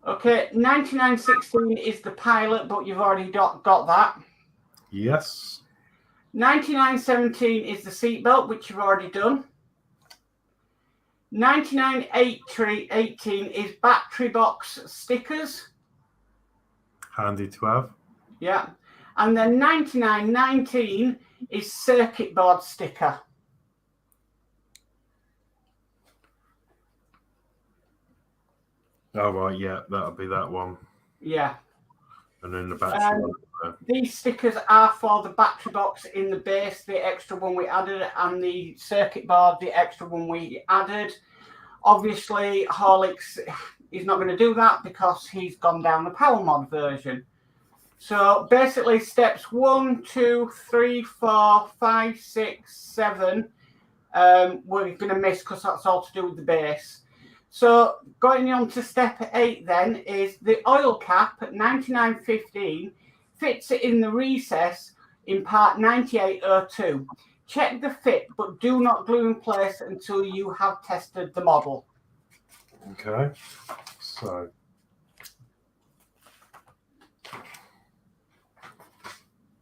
[SPEAKER 3] Okay. 9916 is the pilot, but you've already got that.
[SPEAKER 5] Yes.
[SPEAKER 3] 9917 is the seatbelt, which you've already done. 9918 is battery box stickers.
[SPEAKER 5] Handy to have.
[SPEAKER 3] Yeah. And then 9919 is circuit board sticker.
[SPEAKER 5] Oh, right, yeah, that'll be that one.
[SPEAKER 3] Yeah.
[SPEAKER 5] And then the battery one.
[SPEAKER 3] These stickers are for the battery box in the base, the extra one we added, and the circuit board, the extra one we added. Obviously, Horlicks is not going to do that because he's gone down the power mod version. So basically, steps 1, 2, 3, 4, 5, 6, 7, we're going to miss because that's all to do with the base. So going on to step 8 then is the oil cap at 9915 fits it in the recess in part 9802. Check the fit, but do not glue in place until you have tested the model.
[SPEAKER 5] Okay, so.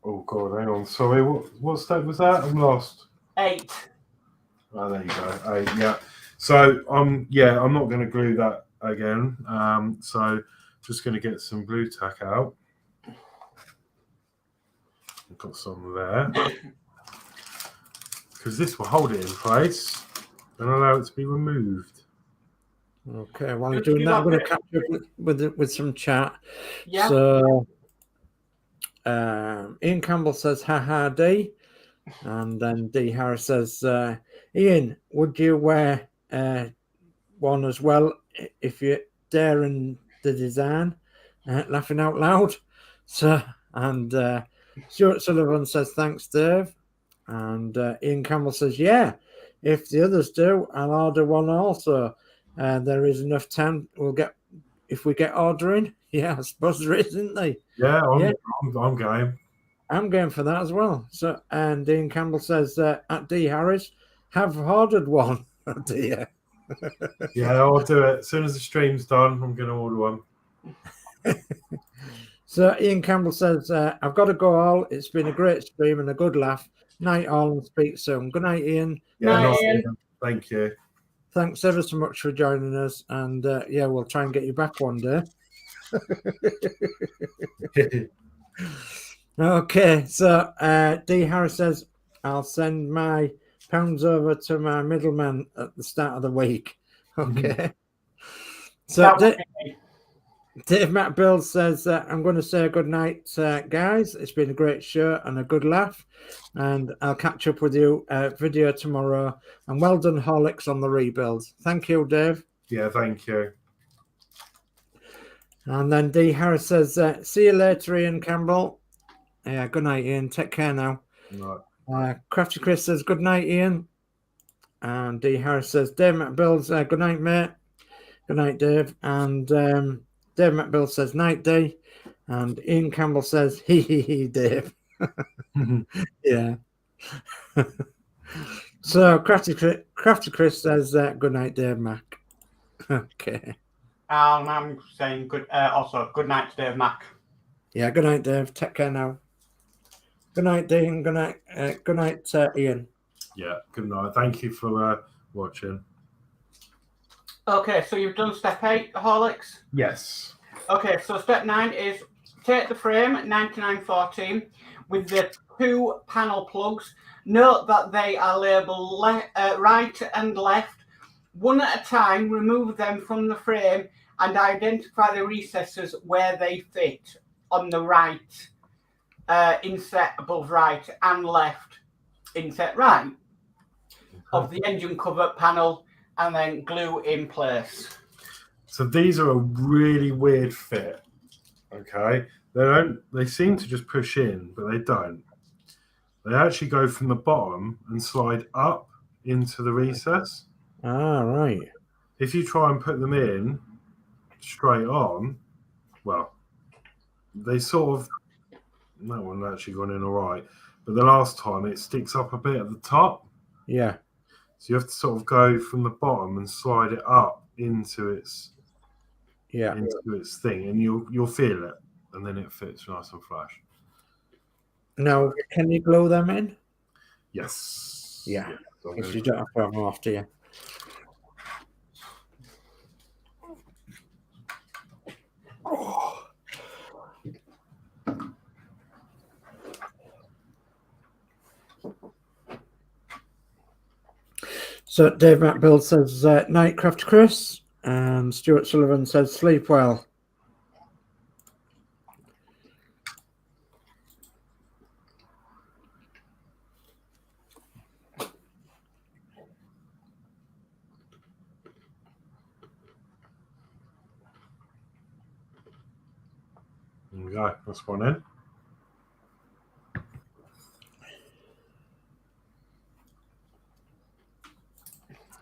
[SPEAKER 5] Oh, God, hang on. Sorry, what step was that? I'm lost.
[SPEAKER 3] 8.
[SPEAKER 5] Oh, there you go. 8, yeah. So, yeah, I'm not going to glue that again. So, just going to get some glue tack out. I've got some there. Because this will hold it in place and allow it to be removed.
[SPEAKER 4] Okay, while you're doing that, I'm going to catch up with some chat.
[SPEAKER 3] Yeah.
[SPEAKER 4] So, Ian Campbell says, haha, D. And then D. Harris says, Ian, would you wear one as well if you're daring the design? Laughing out loud. So, and Stuart Sullivan says, thanks, Dave. And Ian Campbell says, yeah, if the others do, I'll order one also. There is enough time. We'll get, if we get ordering. Yeah, I suppose there is, isn't there?
[SPEAKER 5] Yeah, I'm game.
[SPEAKER 4] I'm going for that as well. So, and Ian Campbell says, at D. Harris, have ordered one. Oh dear.
[SPEAKER 5] Yeah, I'll do it. As soon as the stream's done, I'm going to order one.
[SPEAKER 4] So Ian Campbell says, I've got to go all. It's been a great stream and a good laugh. Night all and speak soon. Good night, Ian.
[SPEAKER 5] Yeah,
[SPEAKER 3] Night, Ian.
[SPEAKER 5] Thank you.
[SPEAKER 4] Thanks ever so much for joining us. And yeah, we'll try and get you back one day. Okay, so D. Harris says, I'll send my pounds over to my middleman at the start of the week. Okay. So Dave Matt Bill says, I'm going to say good night, guys. It's been a great show and a good laugh. And I'll catch up with you video tomorrow. And well done, Horlicks, on the rebuild. Thank you, Dave.
[SPEAKER 5] Yeah, thank you.
[SPEAKER 4] And then D. Harris says, see you later, Ian Campbell. Yeah, good night, Ian. Take care now.
[SPEAKER 2] Right.
[SPEAKER 4] Crafty Chris says, good night, Ian. And D. Harris says, Dave McBill's, good night, mate. Good night, Dave. And Dave McBill says, night, D. And Ian Campbell says, hee, Dave. Yeah. So Crafty Chris says, good night, Dave Mac. Okay.
[SPEAKER 3] And I'm saying also good night to Dave Mack.
[SPEAKER 4] Yeah, good night, Dave. Take care now. Good night, Dean. Good night, Ian.
[SPEAKER 2] Yeah, good night. Thank you for watching.
[SPEAKER 3] Okay, so you've done step 8, Horlicks.
[SPEAKER 2] Yes.
[SPEAKER 3] Okay, so step 9 is take the frame 9914 with the 2 panel plugs. Note that they are labelled right and left. One at a time, remove them from the frame and identify the recesses where they fit on the right inset above right and left inset right of the engine cover panel, and then glue in place.
[SPEAKER 2] So these are a really weird fit. Okay, they seem to just push in, but they don't. They actually go from the bottom and slide up into the recess.
[SPEAKER 4] Ah, right.
[SPEAKER 2] If you try and put them in straight on, well, they sort of, that one actually gone in all right, but the last time it sticks up a bit at the top.
[SPEAKER 4] Yeah.
[SPEAKER 2] So you have to sort of go from the bottom and slide it up into its thing, and you'll feel it, and then it fits nice and flush.
[SPEAKER 4] Now, can you glue them in?
[SPEAKER 2] Yes.
[SPEAKER 4] Yeah.
[SPEAKER 2] Yeah,
[SPEAKER 4] Because you don't have to have them off, do you? So Dave McBill says, night, Craft Chris. And Stuart Sullivan says, sleep well.
[SPEAKER 2] There we go. That's one in.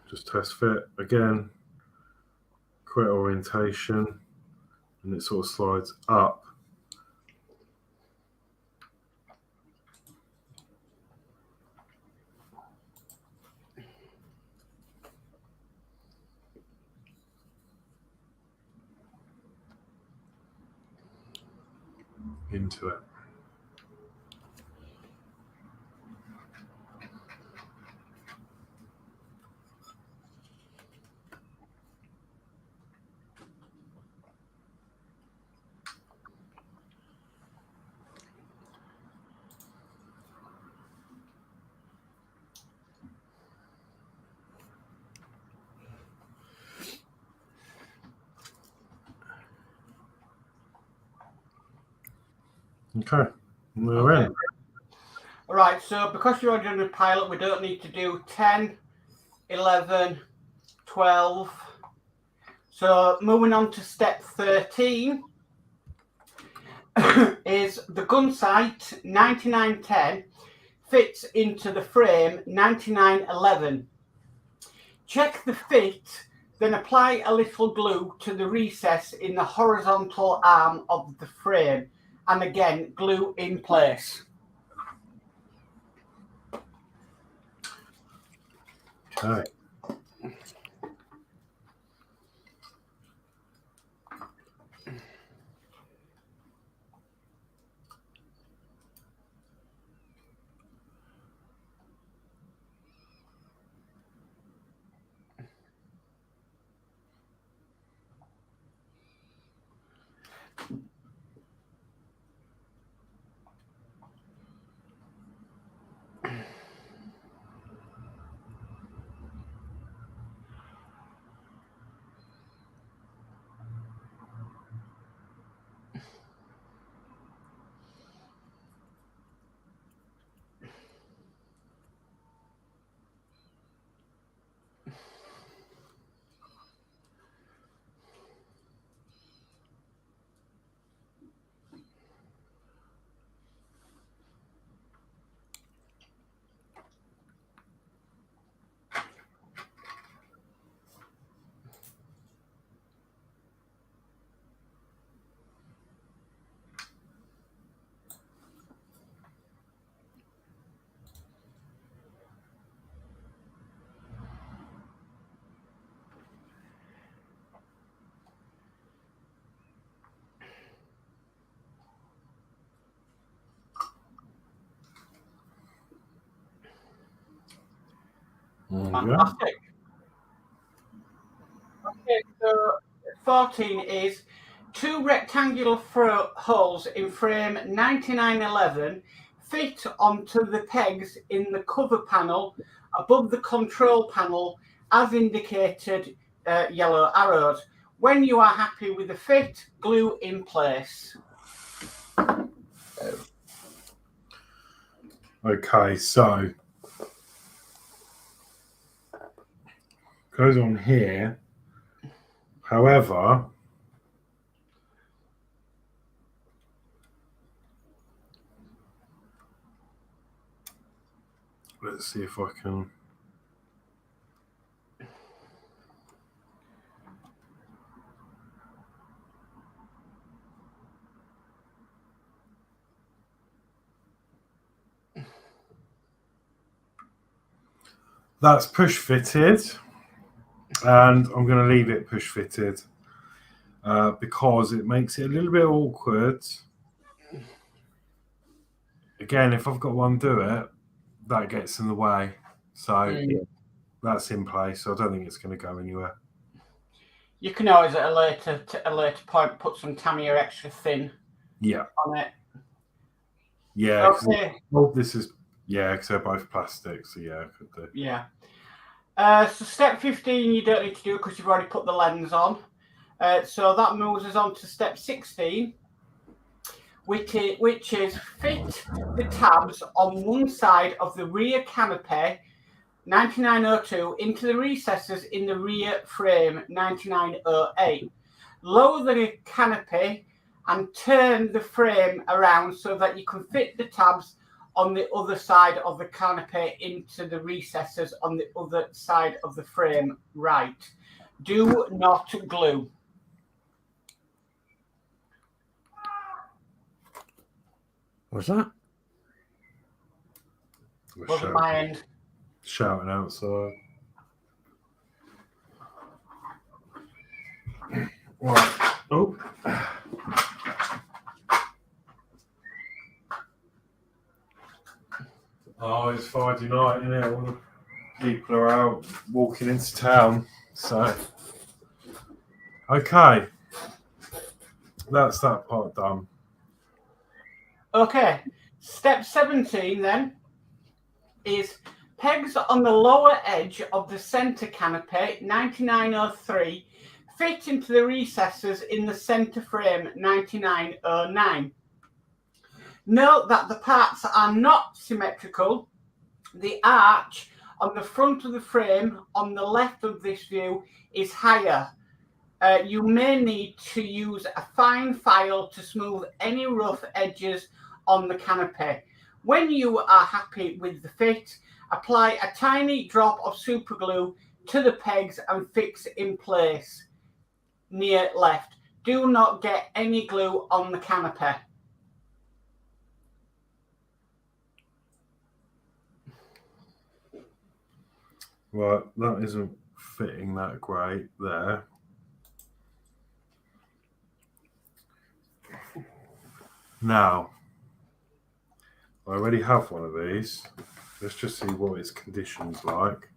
[SPEAKER 2] Just test fit again. Quit orientation, and it sort of slides up. Into it. Okay, we're in.
[SPEAKER 3] All right, so because you're already on the pilot, we don't need to do 10, 11, 12. So moving on to step 13 is the gun sight 9910 fits into the frame 9911. Check the fit, then apply a little glue to the recess in the horizontal arm of the frame, and again glue in place.
[SPEAKER 2] Okay.
[SPEAKER 3] Fantastic. Okay, so 14 is 2 rectangular holes in frame 9911 fit onto the pegs in the cover panel above the control panel as indicated yellow arrows. When you are happy with the fit, glue in place.
[SPEAKER 2] Okay, so goes on here. However, let's see if I can. That's push fitted, and I'm going to leave it push fitted because it makes it a little bit awkward. Again, if I've got one do it, that gets in the way. So that's in place. So I don't think it's going to go anywhere.
[SPEAKER 3] You can always at a later point put some Tamiya extra thin on it.
[SPEAKER 2] Yeah.
[SPEAKER 3] Okay.
[SPEAKER 2] This is because they're both plastic. So I could do.
[SPEAKER 3] Yeah. So step 15 you don't need to do because you've already put the lens on. So that moves us on to step 16, which is fit the tabs on one side of the rear canopy 9902 into the recesses in the rear frame 9908. Lower the canopy and turn the frame around so that you can fit the tabs on the other side of the canopy into the recesses on the other side of the frame right. Do not glue.
[SPEAKER 4] What's that?
[SPEAKER 3] Wasn't my end.
[SPEAKER 2] Shouting outside. Right. Oh. Oh, it's Friday night, isn't it? All the people are out walking into town. So, okay. That's that part done.
[SPEAKER 3] Okay. Step 17 then is pegs on the lower edge of the center canopy 9903 fit into the recesses in the center frame 9909. Note that the parts are not symmetrical. The arch on the front of the frame on the left of this view is higher. You may need to use a fine file to smooth any rough edges on the canopy. When you are happy with the fit, apply a tiny drop of super glue to the pegs and fix in place near left. Do not get any glue on the canopy.
[SPEAKER 2] Right, that isn't fitting that great there. Now, I already have one of these. Let's just see what its condition's like.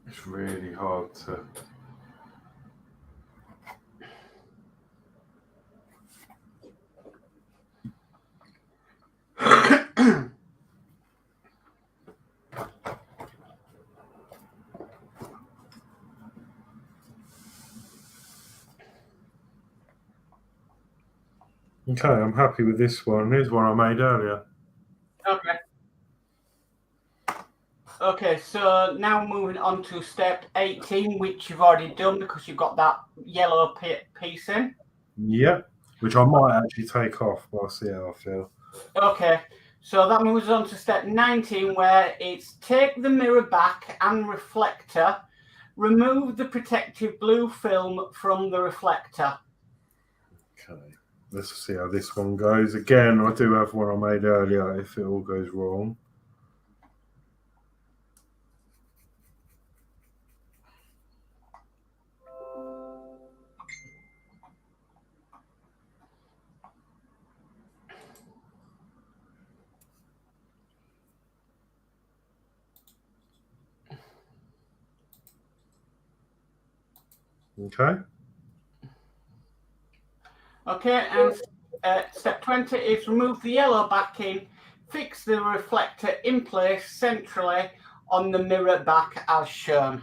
[SPEAKER 2] It's really hard to... Okay, I'm happy with this one. Here's one I made earlier.
[SPEAKER 3] Okay. Okay, so now moving on to step 18, which you've already done because you've got that yellow piece in.
[SPEAKER 2] Yep, which I might actually take off, but I'll see how I feel.
[SPEAKER 3] Okay, so that moves on to step 19, where it's take the mirror back and reflector, remove the protective blue film from the reflector.
[SPEAKER 2] Okay, let's see how this one goes. Again, I do have one I made earlier if it all goes wrong.
[SPEAKER 5] Okay.
[SPEAKER 3] Okay, and step 20 is remove the yellow backing, fix the reflector in place centrally on the mirror back as shown.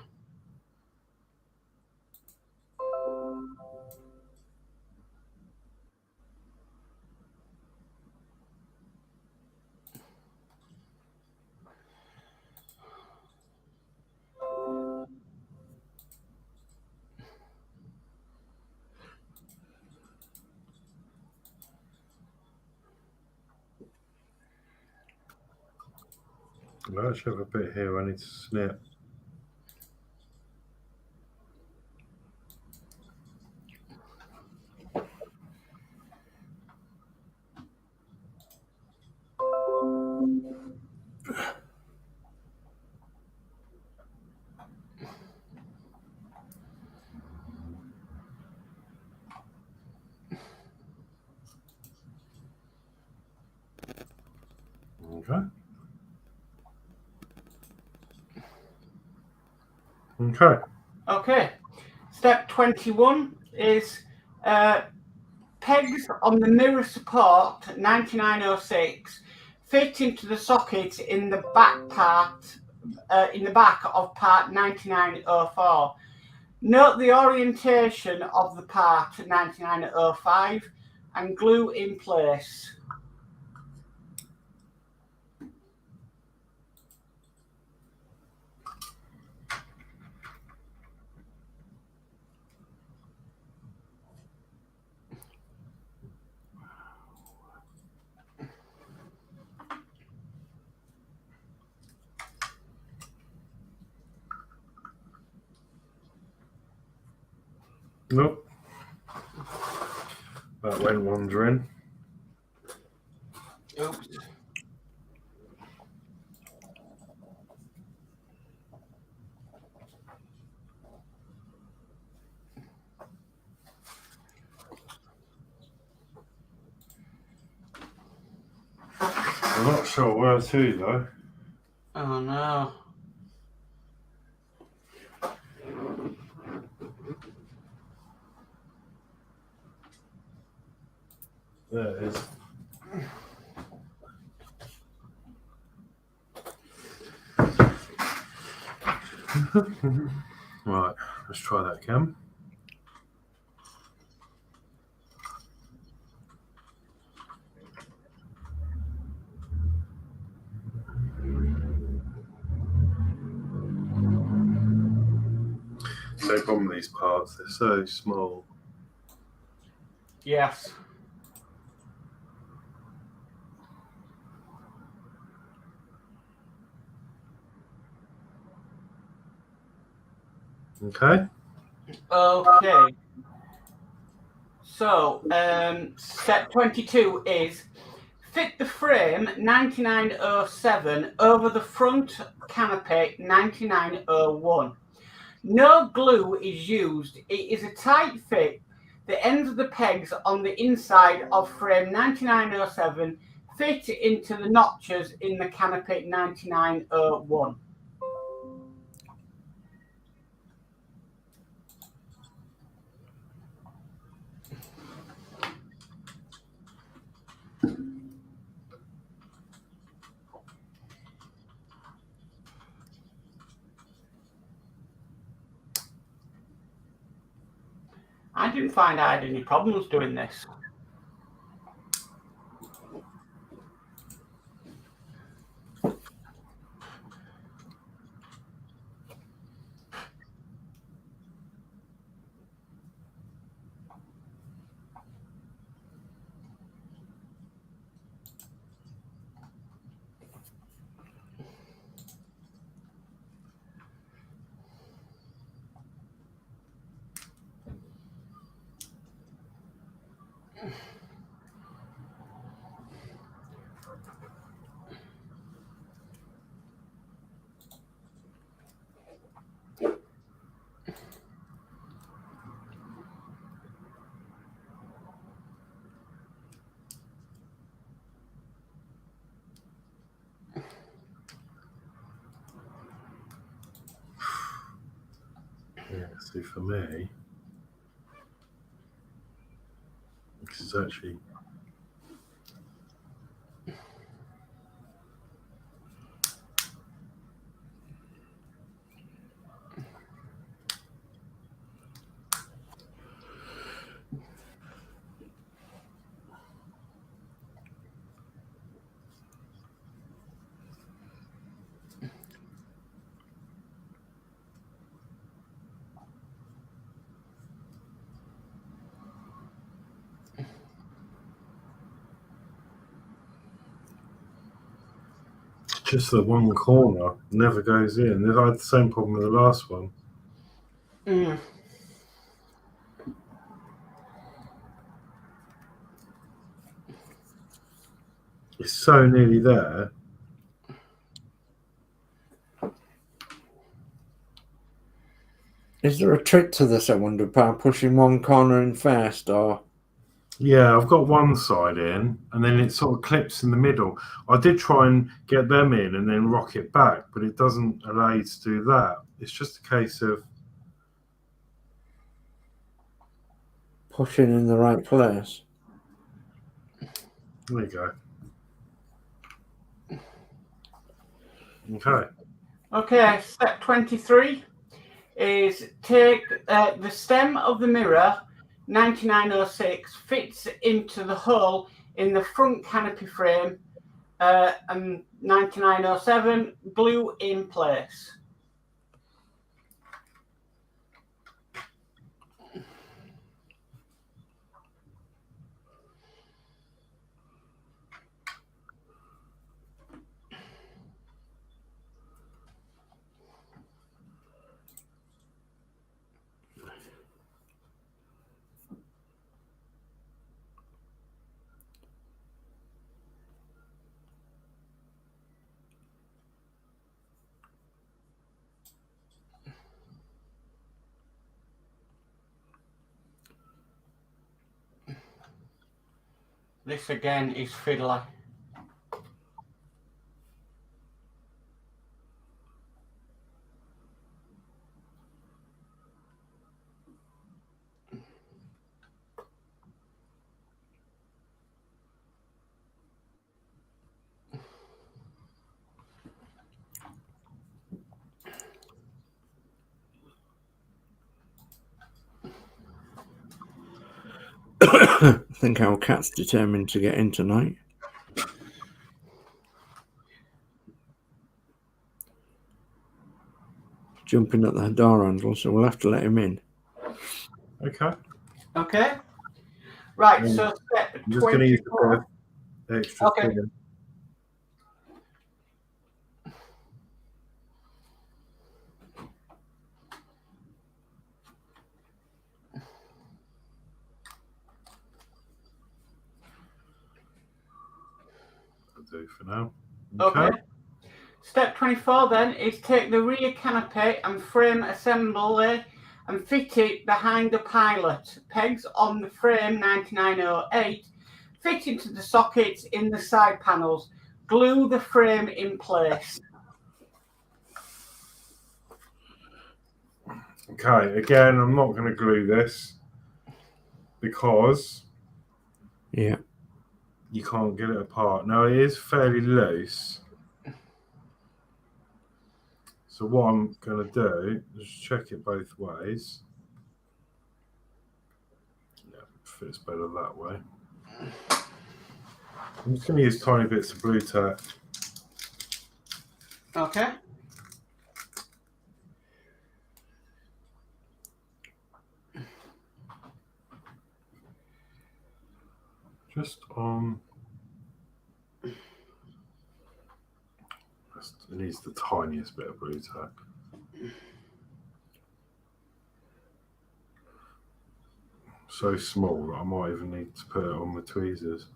[SPEAKER 5] I actually have a bit here I need to snip. Okay. Okay.
[SPEAKER 3] Okay, step 21 is pegs on the mirror support 9906 fit into the socket in the back of part 9904. Note the orientation of the part 9905 and glue in place.
[SPEAKER 5] Nope. That went wandering.
[SPEAKER 3] Oops.
[SPEAKER 5] I'm not sure where to though.
[SPEAKER 3] Oh no.
[SPEAKER 5] There it is. Right, let's try that again. So problem with these parts, they're so small.
[SPEAKER 3] Yes.
[SPEAKER 5] Okay.
[SPEAKER 3] Okay. So, step 22 is fit the frame 9907 over the front canopy 9901. No glue is used. It is a tight fit. The ends of the pegs on the inside of frame 9907 fit into the notches in the canopy 9901. I didn't find I had any problems doing this.
[SPEAKER 5] Yeah, see for me. This is actually. Just the one corner never goes in. I had the same problem with the last one.
[SPEAKER 3] Mm.
[SPEAKER 5] It's so nearly there.
[SPEAKER 4] Is there a trick to this, I wonder, by pushing one corner in first, or?
[SPEAKER 5] Yeah, I've got one side in, and then it sort of clips in the middle. I did try and get them in and then rock it back, but it doesn't allow you to do that. It's just a case of
[SPEAKER 4] Pushing in the right place.
[SPEAKER 5] there you go. Okay.
[SPEAKER 3] Okay, step 23 is take the stem of the mirror 9906 fits into the hole in the front canopy frame and 9907 glue in place. This again is fiddly.
[SPEAKER 4] I think our cat's determined to get in tonight. Jumping at the door handle, so we'll have to let him in.
[SPEAKER 5] Okay.
[SPEAKER 3] Okay. Right, so step
[SPEAKER 5] I'm just going to use
[SPEAKER 3] 24.
[SPEAKER 5] the extra
[SPEAKER 3] Okay.
[SPEAKER 5] thing. I'll do for now.
[SPEAKER 3] Okay. Step 24 then is take the rear canopy and frame assembly and fit it behind the pilot. Pegs on the frame 9908 fit into the sockets in the side panels. Glue the frame in place.
[SPEAKER 5] Okay, again, I'm not going to glue this because
[SPEAKER 4] Yeah.
[SPEAKER 5] you can't get it apart. Now, it is fairly loose. So what I'm going to do is check it both ways. Yeah, it fits better that way. I'm just going to use tiny bits of blue tack.
[SPEAKER 3] Okay.
[SPEAKER 5] Just on. It needs the tiniest bit of blue tack. So small that I might even need to put it on the tweezers.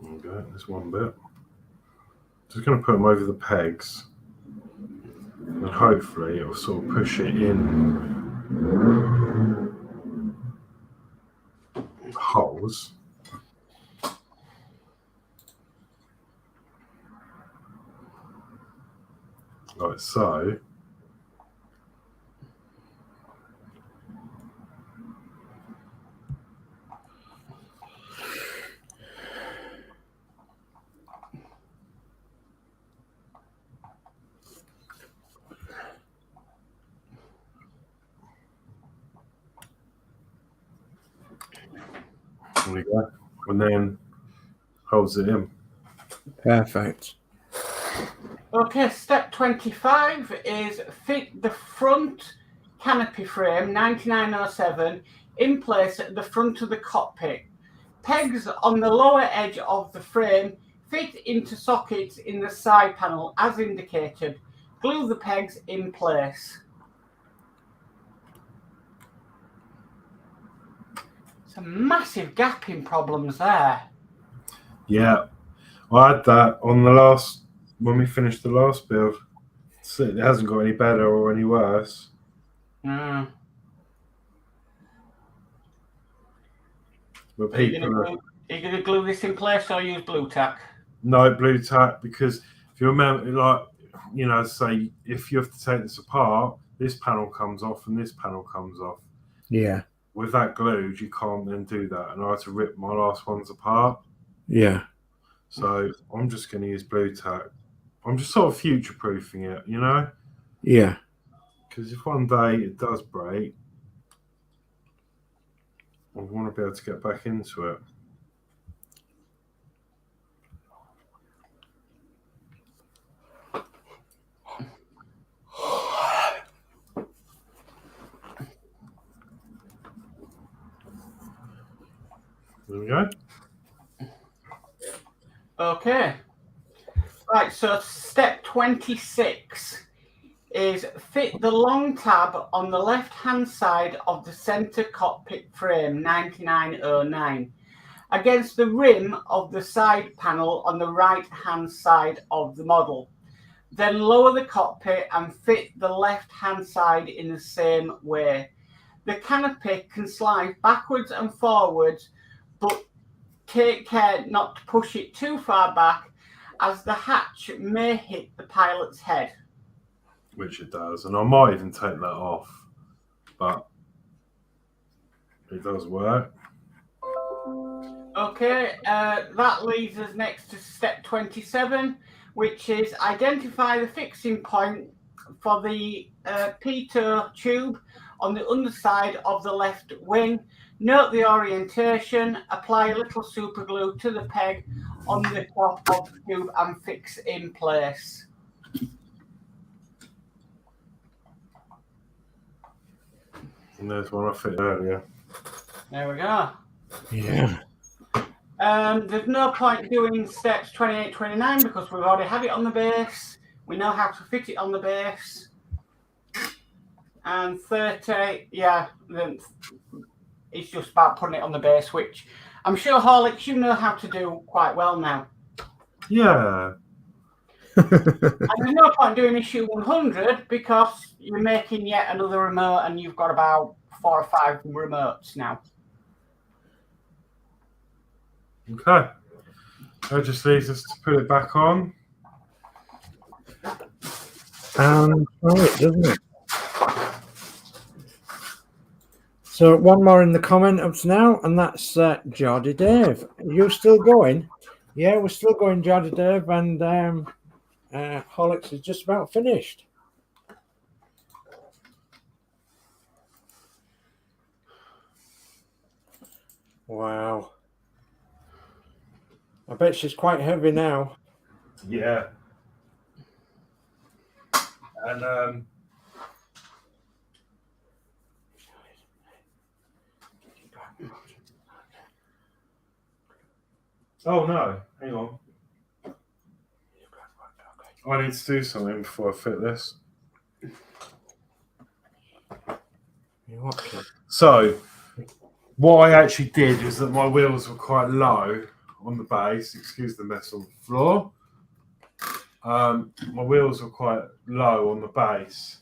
[SPEAKER 5] There we go, there's one bit. Just going to put them over the pegs. And hopefully it'll sort of push it in holes.
[SPEAKER 2] like so. There we go. And then holds it in.
[SPEAKER 4] Perfect.
[SPEAKER 3] Okay, step 25 is fit the front canopy frame 9907 in place at the front of the cockpit. Pegs on the lower edge of the frame fit into sockets in the side panel as indicated. Glue the pegs in place. It's a massive gapping problems there.
[SPEAKER 2] Yeah, I had that on the last, when we finished the last build. So it hasn't got any better or any worse.
[SPEAKER 3] Mm.
[SPEAKER 2] But
[SPEAKER 3] Are you
[SPEAKER 2] people
[SPEAKER 3] going to glue this in place or use blue tack?
[SPEAKER 2] no blue tack, because if you remember, like, you know, say if you have to take this apart, this panel comes off and this panel comes off.
[SPEAKER 4] Yeah.
[SPEAKER 2] With that glued, you can't then do that. And I had to rip my last ones apart.
[SPEAKER 4] Yeah.
[SPEAKER 2] So I'm just going to use blue tack. I'm just sort of future proofing it, you know?
[SPEAKER 4] Yeah.
[SPEAKER 2] Because if one day it does break, I want to be able to get back into it. There we go.
[SPEAKER 3] Okay. Right, so step 26 is fit the long tab on the left-hand side of the center cockpit frame 9909 against the rim of the side panel on the right-hand side of the model. Then lower the cockpit and fit the left-hand side in the same way. The canopy can slide backwards and forwards, but take care not to push it too far back, as the hatch may hit the pilot's head.
[SPEAKER 2] Which it does. And I might even take that off. But it does work.
[SPEAKER 3] Okay, that leads us next to step 27, which is identify the fixing point for the pitot tube on the underside of the left wing. Note the orientation, apply a little super glue to the peg on the top of the tube and fix in place.
[SPEAKER 2] And there's one I fit earlier.
[SPEAKER 3] There we go.
[SPEAKER 4] Yeah.
[SPEAKER 3] There's no point doing steps 28, 29 because we've already had it on the base. We know how to fit it on the base. And 30, yeah, it's just about putting it on the base, which I'm sure, Horlixs, you know how to do quite well now.
[SPEAKER 2] Yeah.
[SPEAKER 3] And there's no point doing issue 100 because you're making yet another remote and you've got about 4 or 5 remotes now.
[SPEAKER 2] Okay. That just leaves us to put it back on.
[SPEAKER 4] Right, doesn't it? So one more in the comment up to now, and that's Jardy Dave. Are you still going? Yeah, we're still going, Jardy Dave, and Horlixs is just about finished. Wow. I bet she's quite heavy now.
[SPEAKER 2] Yeah. And oh no, hang on. I need to do something before I fit this. So, what I actually did is that my wheels were quite low on the base. Excuse the mess on the floor. My wheels were quite low on the base.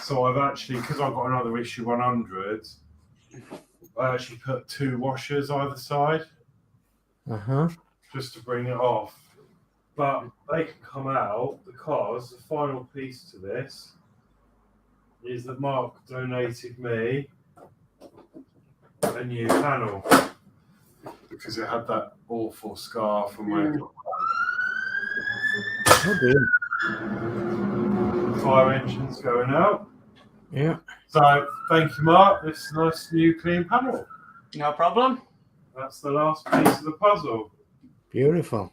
[SPEAKER 2] So I've actually, because I've got another issue 100, I actually put 2 washers either side.
[SPEAKER 4] Uh-huh.
[SPEAKER 2] Just to bring it off. but they can come out because the final piece to this is that Mark donated me a new panel because it had that awful scar from where
[SPEAKER 4] Oh dear.
[SPEAKER 2] fire engines going out.
[SPEAKER 4] Yeah.
[SPEAKER 2] So thank you, Mark. This is a nice new clean panel.
[SPEAKER 3] No problem.
[SPEAKER 2] That's the last piece of the puzzle.
[SPEAKER 4] Beautiful.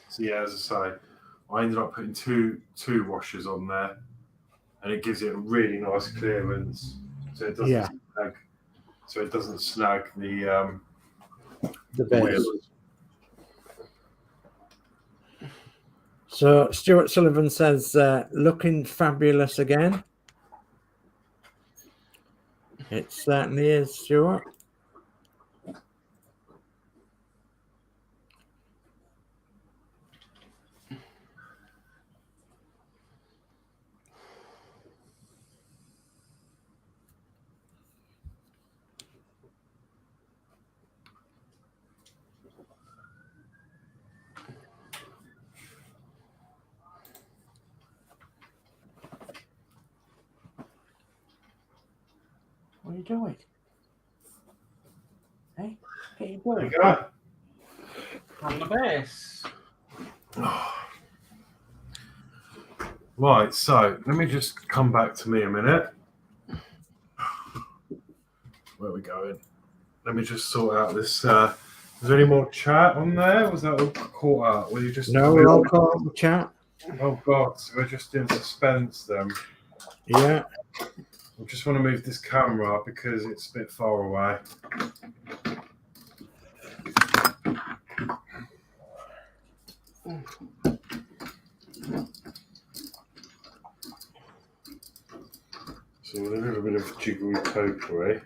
[SPEAKER 2] So yeah, as I say, I ended up putting two washers on there, and it gives it a really nice clearance, so it doesn't snag. So it doesn't snag the
[SPEAKER 4] base.
[SPEAKER 2] wheels.
[SPEAKER 4] So Stuart Sullivan says, looking fabulous again. It certainly is, Stuart. What are you doing? Hey, what are you
[SPEAKER 2] There
[SPEAKER 4] doing?
[SPEAKER 2] you go.
[SPEAKER 3] On the base.
[SPEAKER 2] Right, so let me just come back to me a minute. Where are we going? Let me just sort out this. Is there any more chat on there? Was that all caught up? Were you just
[SPEAKER 4] No, we're all caught up with chat.
[SPEAKER 2] Oh God, so we're just in suspense then.
[SPEAKER 4] Yeah.
[SPEAKER 2] I just want to move this camera because it's a bit far away. So with a little bit of jiggery pokery.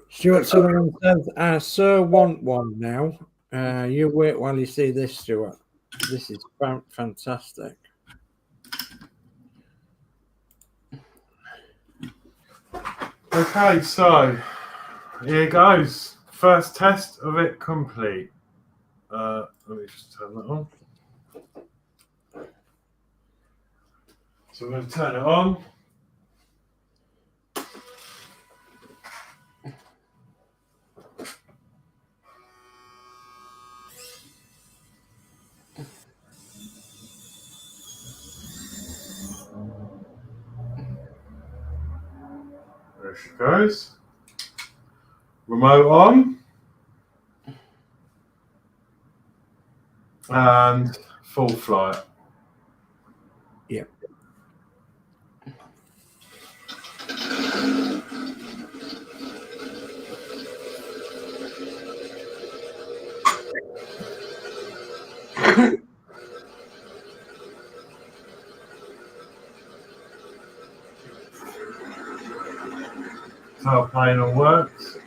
[SPEAKER 4] Stuart Sullivan says, I so want one now. You wait while you see this, Stuart. This is fantastic.
[SPEAKER 2] Okay, so here goes. First test of it complete. Let me just turn that on. So I'm going to turn it on. There she goes. Remote on. And full flight.
[SPEAKER 4] Yep.
[SPEAKER 2] How plane all works.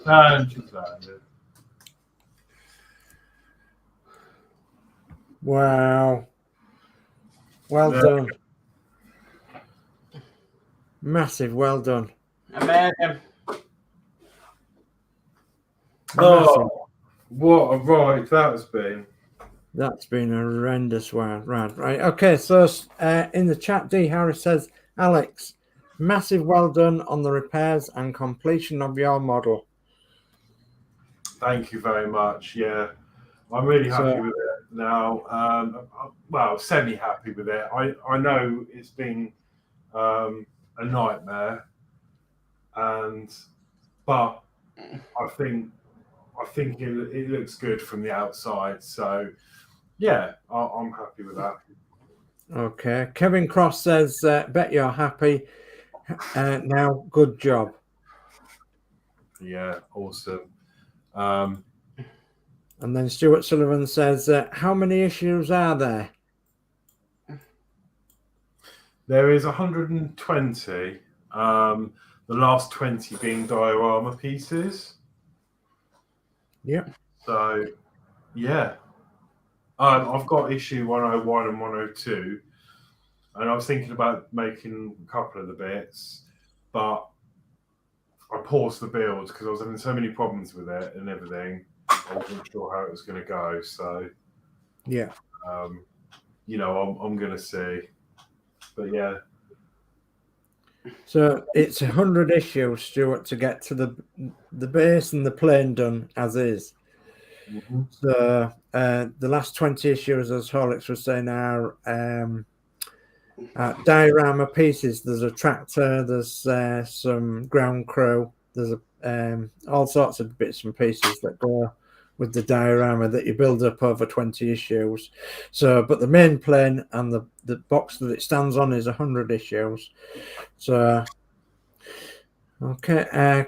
[SPEAKER 5] And she's landed.
[SPEAKER 4] Wow. Well
[SPEAKER 5] Yeah.
[SPEAKER 4] done. Massive. Well done.
[SPEAKER 3] Amazing.
[SPEAKER 4] Massive.
[SPEAKER 5] Oh, what a ride that's been.
[SPEAKER 4] That's been a horrendous ride. Right. Okay. So in the chat, D. Harris says, Alex, massive well done on the repairs and completion of your model.
[SPEAKER 5] Thank you very much. Yeah, I'm really happy
[SPEAKER 4] So-
[SPEAKER 5] with it now. Well, semi-happy with it. I know it's been a nightmare, but I think it looks good from the outside. So yeah, I'm happy with that.
[SPEAKER 4] Okay. Kevin Cross says, bet you're happy. Now, good job.
[SPEAKER 5] Yeah, awesome.
[SPEAKER 4] And then Stuart Sullivan says, how many issues are there?
[SPEAKER 5] There is 120. The last 20 being diorama pieces.
[SPEAKER 4] Yep.
[SPEAKER 5] So, yeah. I've got issue 101 and 102, and I was thinking about making a couple of the bits, but I paused the build because I was having so many problems with it and everything. I wasn't sure how it was going to go. So,
[SPEAKER 4] yeah,
[SPEAKER 5] I'm going to see. But yeah.
[SPEAKER 4] So it's 100 issues, Stuart, to get to the base and the plane done as is.
[SPEAKER 5] Mm-hmm.
[SPEAKER 4] So the last 20 issues, as Horlixs was saying, are diorama pieces. There's a tractor, there's some ground crew, there's all sorts of bits and pieces that go with the diorama that you build up over 20 issues. So, but the main plane and the box that it stands on is 100 issues. So, okay.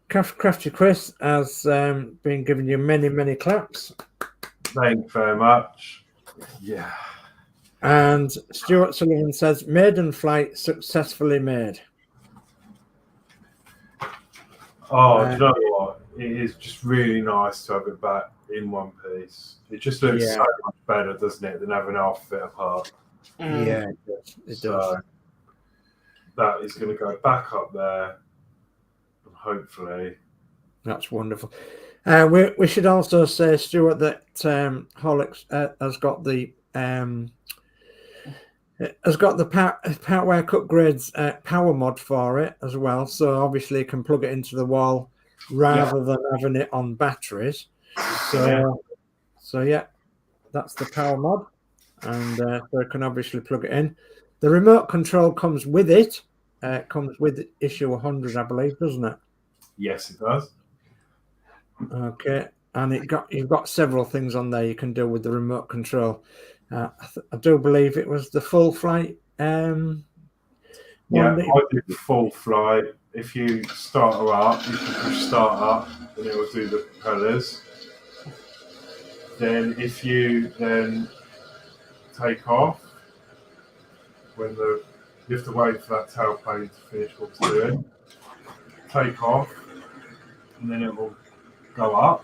[SPEAKER 4] Crafty Chris has been giving you many claps.
[SPEAKER 5] Thank you very much. Yeah.
[SPEAKER 4] And Stuart Sullivan says, maiden flight successfully made.
[SPEAKER 5] Oh, do you know what? It is just really nice to have it back in one piece. It just looks so much better, doesn't it, than having half of it apart?
[SPEAKER 4] Yeah, it does.
[SPEAKER 5] That is going to go back up there, and hopefully.
[SPEAKER 4] That's wonderful. We should also say, Stuart, that Horlixs has got the Powerware Cut Grades power mod for it as well. So obviously you can plug it into the wall rather than having it on batteries. So yeah, that's the power mod, and so you can obviously plug it in. The remote control comes with it. Comes with issue 100, I believe, doesn't it?
[SPEAKER 5] Yes, it does.
[SPEAKER 4] Okay, and you've got several things on there you can do with the remote control. I do believe it was the full flight.
[SPEAKER 5] I did the full flight. If you start her up, you can push start up, and it will do the propellers. Then, if you then take off, you have to wait for that tailplane to finish what it's doing. Take off, and then it will go up.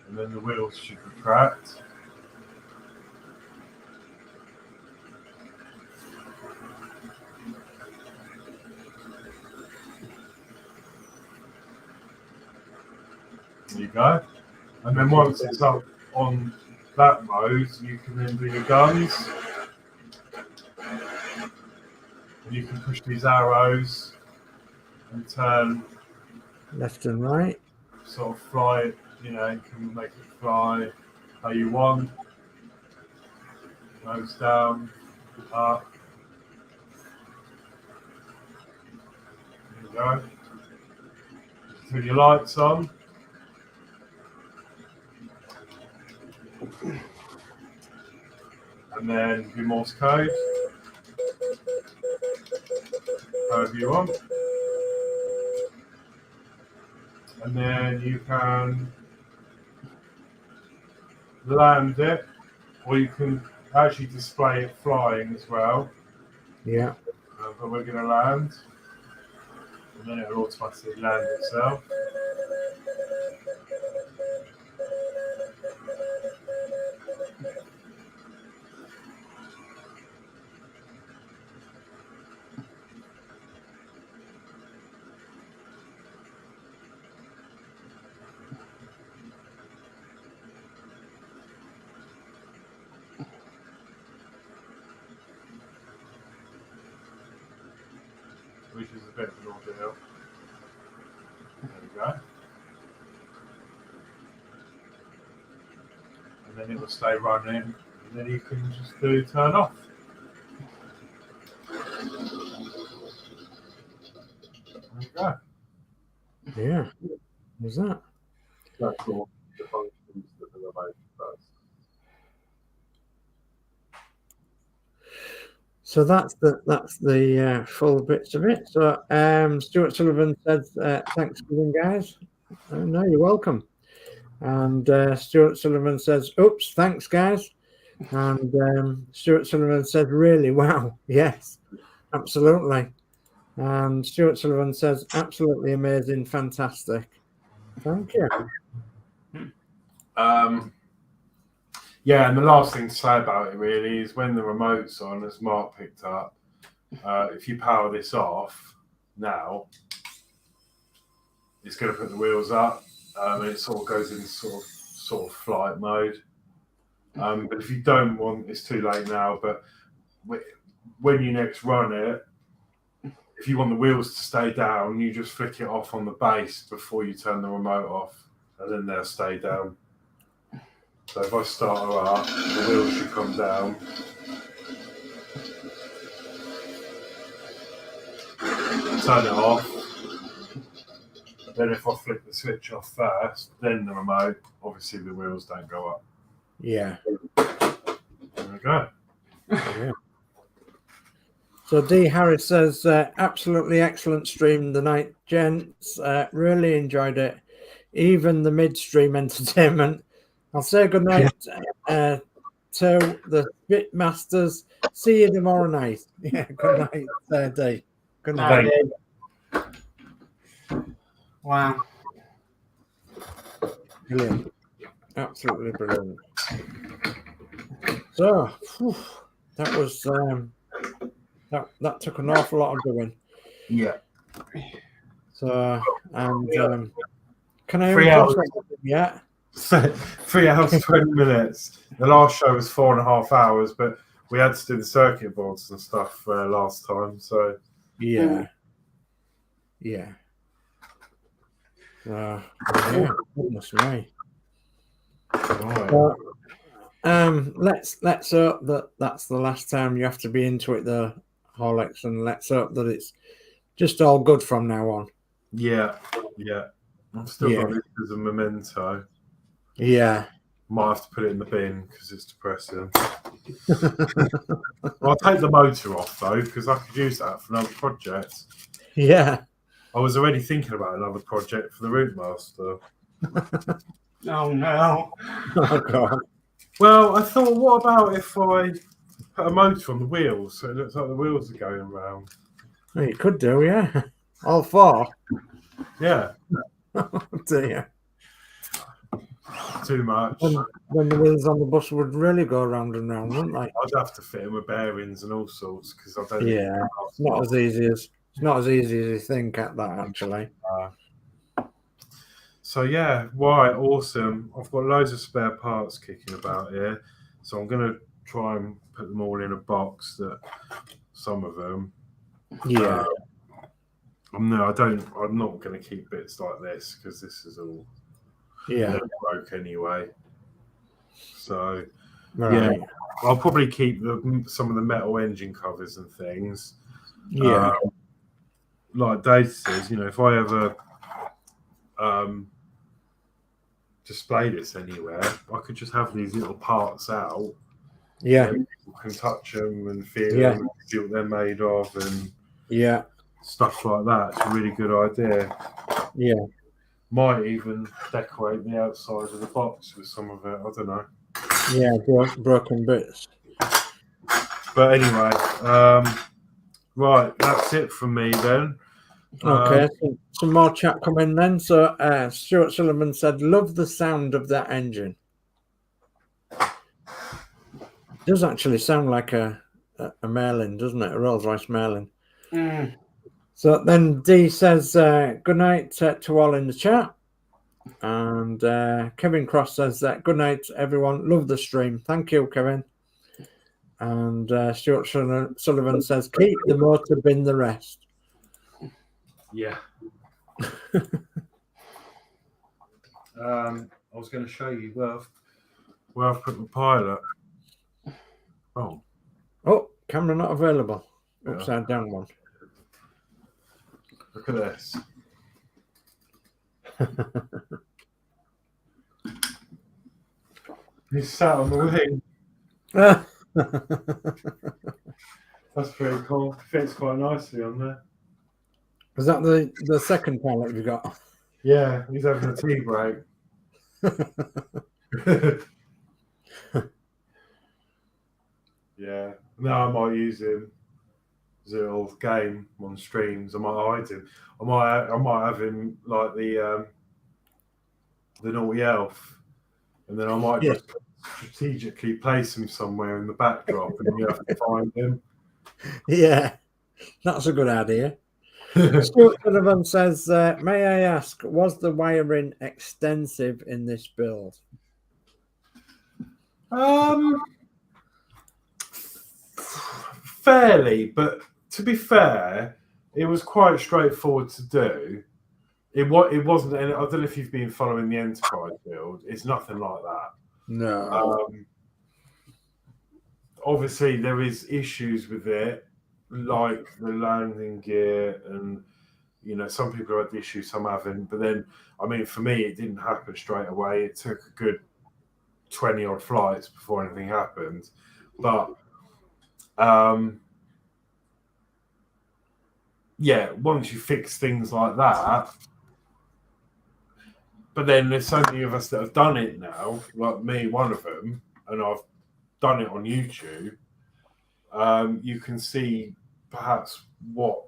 [SPEAKER 5] And then the wheels should retract. There you go. And then once it's up on that mode, you can then do your guns. And you can push these arrows and turn
[SPEAKER 4] Left and right.
[SPEAKER 5] sort of fly it, you can make it fly how you want. Nose down, up. There you go. Turn your lights on. And then do Morse code. However you want. And then you can land it
[SPEAKER 2] or you can actually display it flying as well.
[SPEAKER 4] Yeah.
[SPEAKER 2] But we're going to land, and then it'll automatically land itself. Which is a bit of an ordeal. There we go. And then it will stay running, and then you can just do turn off. There you go.
[SPEAKER 4] Yeah. What's that?
[SPEAKER 2] That's all the functions that the remote does.
[SPEAKER 4] So that's the full bits of it. So Stuart Sullivan says, Thanksgiving, guys. No, you're welcome. And Stuart Sullivan says, oops, thanks, guys. And Stuart Sullivan said, really? Wow. Yes, absolutely. And Stuart Sullivan says, absolutely amazing, fantastic. Thank you.
[SPEAKER 2] Yeah, and the last thing to say about it really is when the remote's on, as Mark picked up, if you power this off now, it's going to put the wheels up, and it sort of goes into sort of flight mode. But if you don't want, it's too late now. But when you next run it, if you want the wheels to stay down, you just flick it off on the base before you turn the remote off, and then they'll stay down. So if I start her up, the wheels should come down. Turn it off. Then if I flick the switch off first, then the remote, obviously the wheels don't go up.
[SPEAKER 4] Yeah.
[SPEAKER 2] There we go.
[SPEAKER 4] Yeah. So D. Harris says, absolutely excellent stream tonight, gents. Really enjoyed it. Even the midstream entertainment. I'll say good night to the Spitmasters. See you tomorrow night. Yeah, good night, D. Good night.
[SPEAKER 3] Wow.
[SPEAKER 4] Brilliant. Absolutely brilliant. So, that was that took an awful lot of doing.
[SPEAKER 2] Yeah.
[SPEAKER 4] So, and can I
[SPEAKER 2] 3 hours?
[SPEAKER 4] Yeah.
[SPEAKER 2] 3 hours, 20 minutes. The last show was 4.5 hours, but we had to do the circuit boards and stuff last time. So
[SPEAKER 4] yeah. Yeah, goodness me.
[SPEAKER 2] right.
[SPEAKER 4] Let's hope that that's the last time you have to be into it, though, Horlixs, and let's hope that it's just all good from now on.
[SPEAKER 2] Yeah. I've still got this as a memento.
[SPEAKER 4] Yeah.
[SPEAKER 2] Might have to put it in the bin because it's depressing. I'll take the motor off though, because I could use that for another project.
[SPEAKER 4] Yeah.
[SPEAKER 2] I was already thinking about another project for the Routemaster.
[SPEAKER 3] Oh no.
[SPEAKER 4] Oh God.
[SPEAKER 2] Well, I thought, what about if I put a motor on the wheels so it looks like the wheels are going around?
[SPEAKER 4] Well, you could do, yeah. All four.
[SPEAKER 2] Yeah.
[SPEAKER 4] Oh dear.
[SPEAKER 2] Too much.
[SPEAKER 4] When the wheels on the bus would really go round and round, wouldn't they?
[SPEAKER 2] I'd have to fit them with bearings and all sorts because I don't.
[SPEAKER 4] Yeah, it's not as easy as you think at that actually.
[SPEAKER 2] So yeah, right, awesome. I've got loads of spare parts kicking about here, so I'm gonna try and put them all in a box. That some of them.
[SPEAKER 4] Yeah.
[SPEAKER 2] I'm not gonna keep bits like this because this is all.
[SPEAKER 4] Yeah.
[SPEAKER 2] Broke anyway. So
[SPEAKER 4] Right.
[SPEAKER 2] yeah, I'll probably keep some of the metal engine covers and things.
[SPEAKER 4] Yeah.
[SPEAKER 2] Like Dave says, if I ever display this anywhere, I could just have these little parts out.
[SPEAKER 4] Yeah.
[SPEAKER 2] People can touch them and feel
[SPEAKER 4] Yeah.
[SPEAKER 2] them and see what they're made of and
[SPEAKER 4] Yeah.
[SPEAKER 2] stuff like that. It's a really good idea.
[SPEAKER 4] Yeah.
[SPEAKER 2] Might even decorate the outside of the box with some of it. I don't know.
[SPEAKER 4] Yeah, broken bits.
[SPEAKER 2] But anyway, right, that's it from me then.
[SPEAKER 4] Okay, so some more chat coming then. So Stuart Sullivan said, "Love the sound of that engine." Does actually sound like a Merlin, doesn't it? A Rolls Royce Merlin.
[SPEAKER 3] Mm.
[SPEAKER 4] So then D says, "Good night to all in the chat." And Kevin Cross says that, "Good night, everyone. Love the stream." Thank you, Kevin. And Stuart Sullivan says, "Keep the motor, bin the rest."
[SPEAKER 2] Yeah. I was going to show you where I've put my pilot. Oh,
[SPEAKER 4] Oh, camera not available.
[SPEAKER 2] Yeah.
[SPEAKER 4] Upside down one.
[SPEAKER 2] look at this. He's sat on the wing. That's pretty cool. Fits quite nicely on there.
[SPEAKER 4] Was that the second pilot you got?
[SPEAKER 2] Yeah, he's having a tea break. Yeah. No, I might use him as a little game on streams. I might hide him. I might have him like the naughty elf, and then I might just strategically place him somewhere in the backdrop, and you have to find him.
[SPEAKER 4] Yeah, that's a good idea. Stuart Sullivan says, "May I ask, was the wiring extensive in this build?"
[SPEAKER 2] Fairly, but to be fair, it was quite straightforward to do. It wasn't. I don't know if you've been following the Enterprise build. It's nothing like that.
[SPEAKER 4] No.
[SPEAKER 2] Obviously, there is issues with it, like the landing gear, and some people had the issue, some haven't. But then, I mean, for me, it didn't happen straight away. It took a good 20 odd flights before anything happened. But yeah, once you fix things like that, but then there's so many of us that have done it now, like me, one of them, and I've done it on YouTube. You can see perhaps what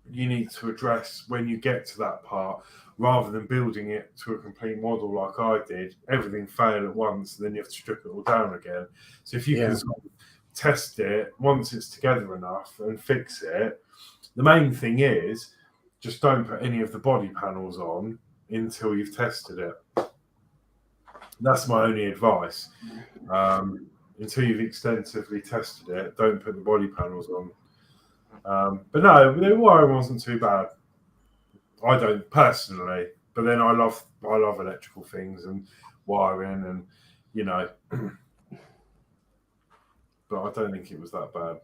[SPEAKER 2] you need to address when you get to that part, rather than building it to a complete model like I did. Everything failed at once, and then you have to strip it all down again. So if you can sort of test it once it's together enough and fix it, the main thing is just don't put any of the body panels on until you've tested it. That's my only advice. Until you've extensively tested it, don't put the body panels on. But no, the wiring wasn't too bad. I don't personally, but then I love electrical things and wiring, and but I don't think it was that bad.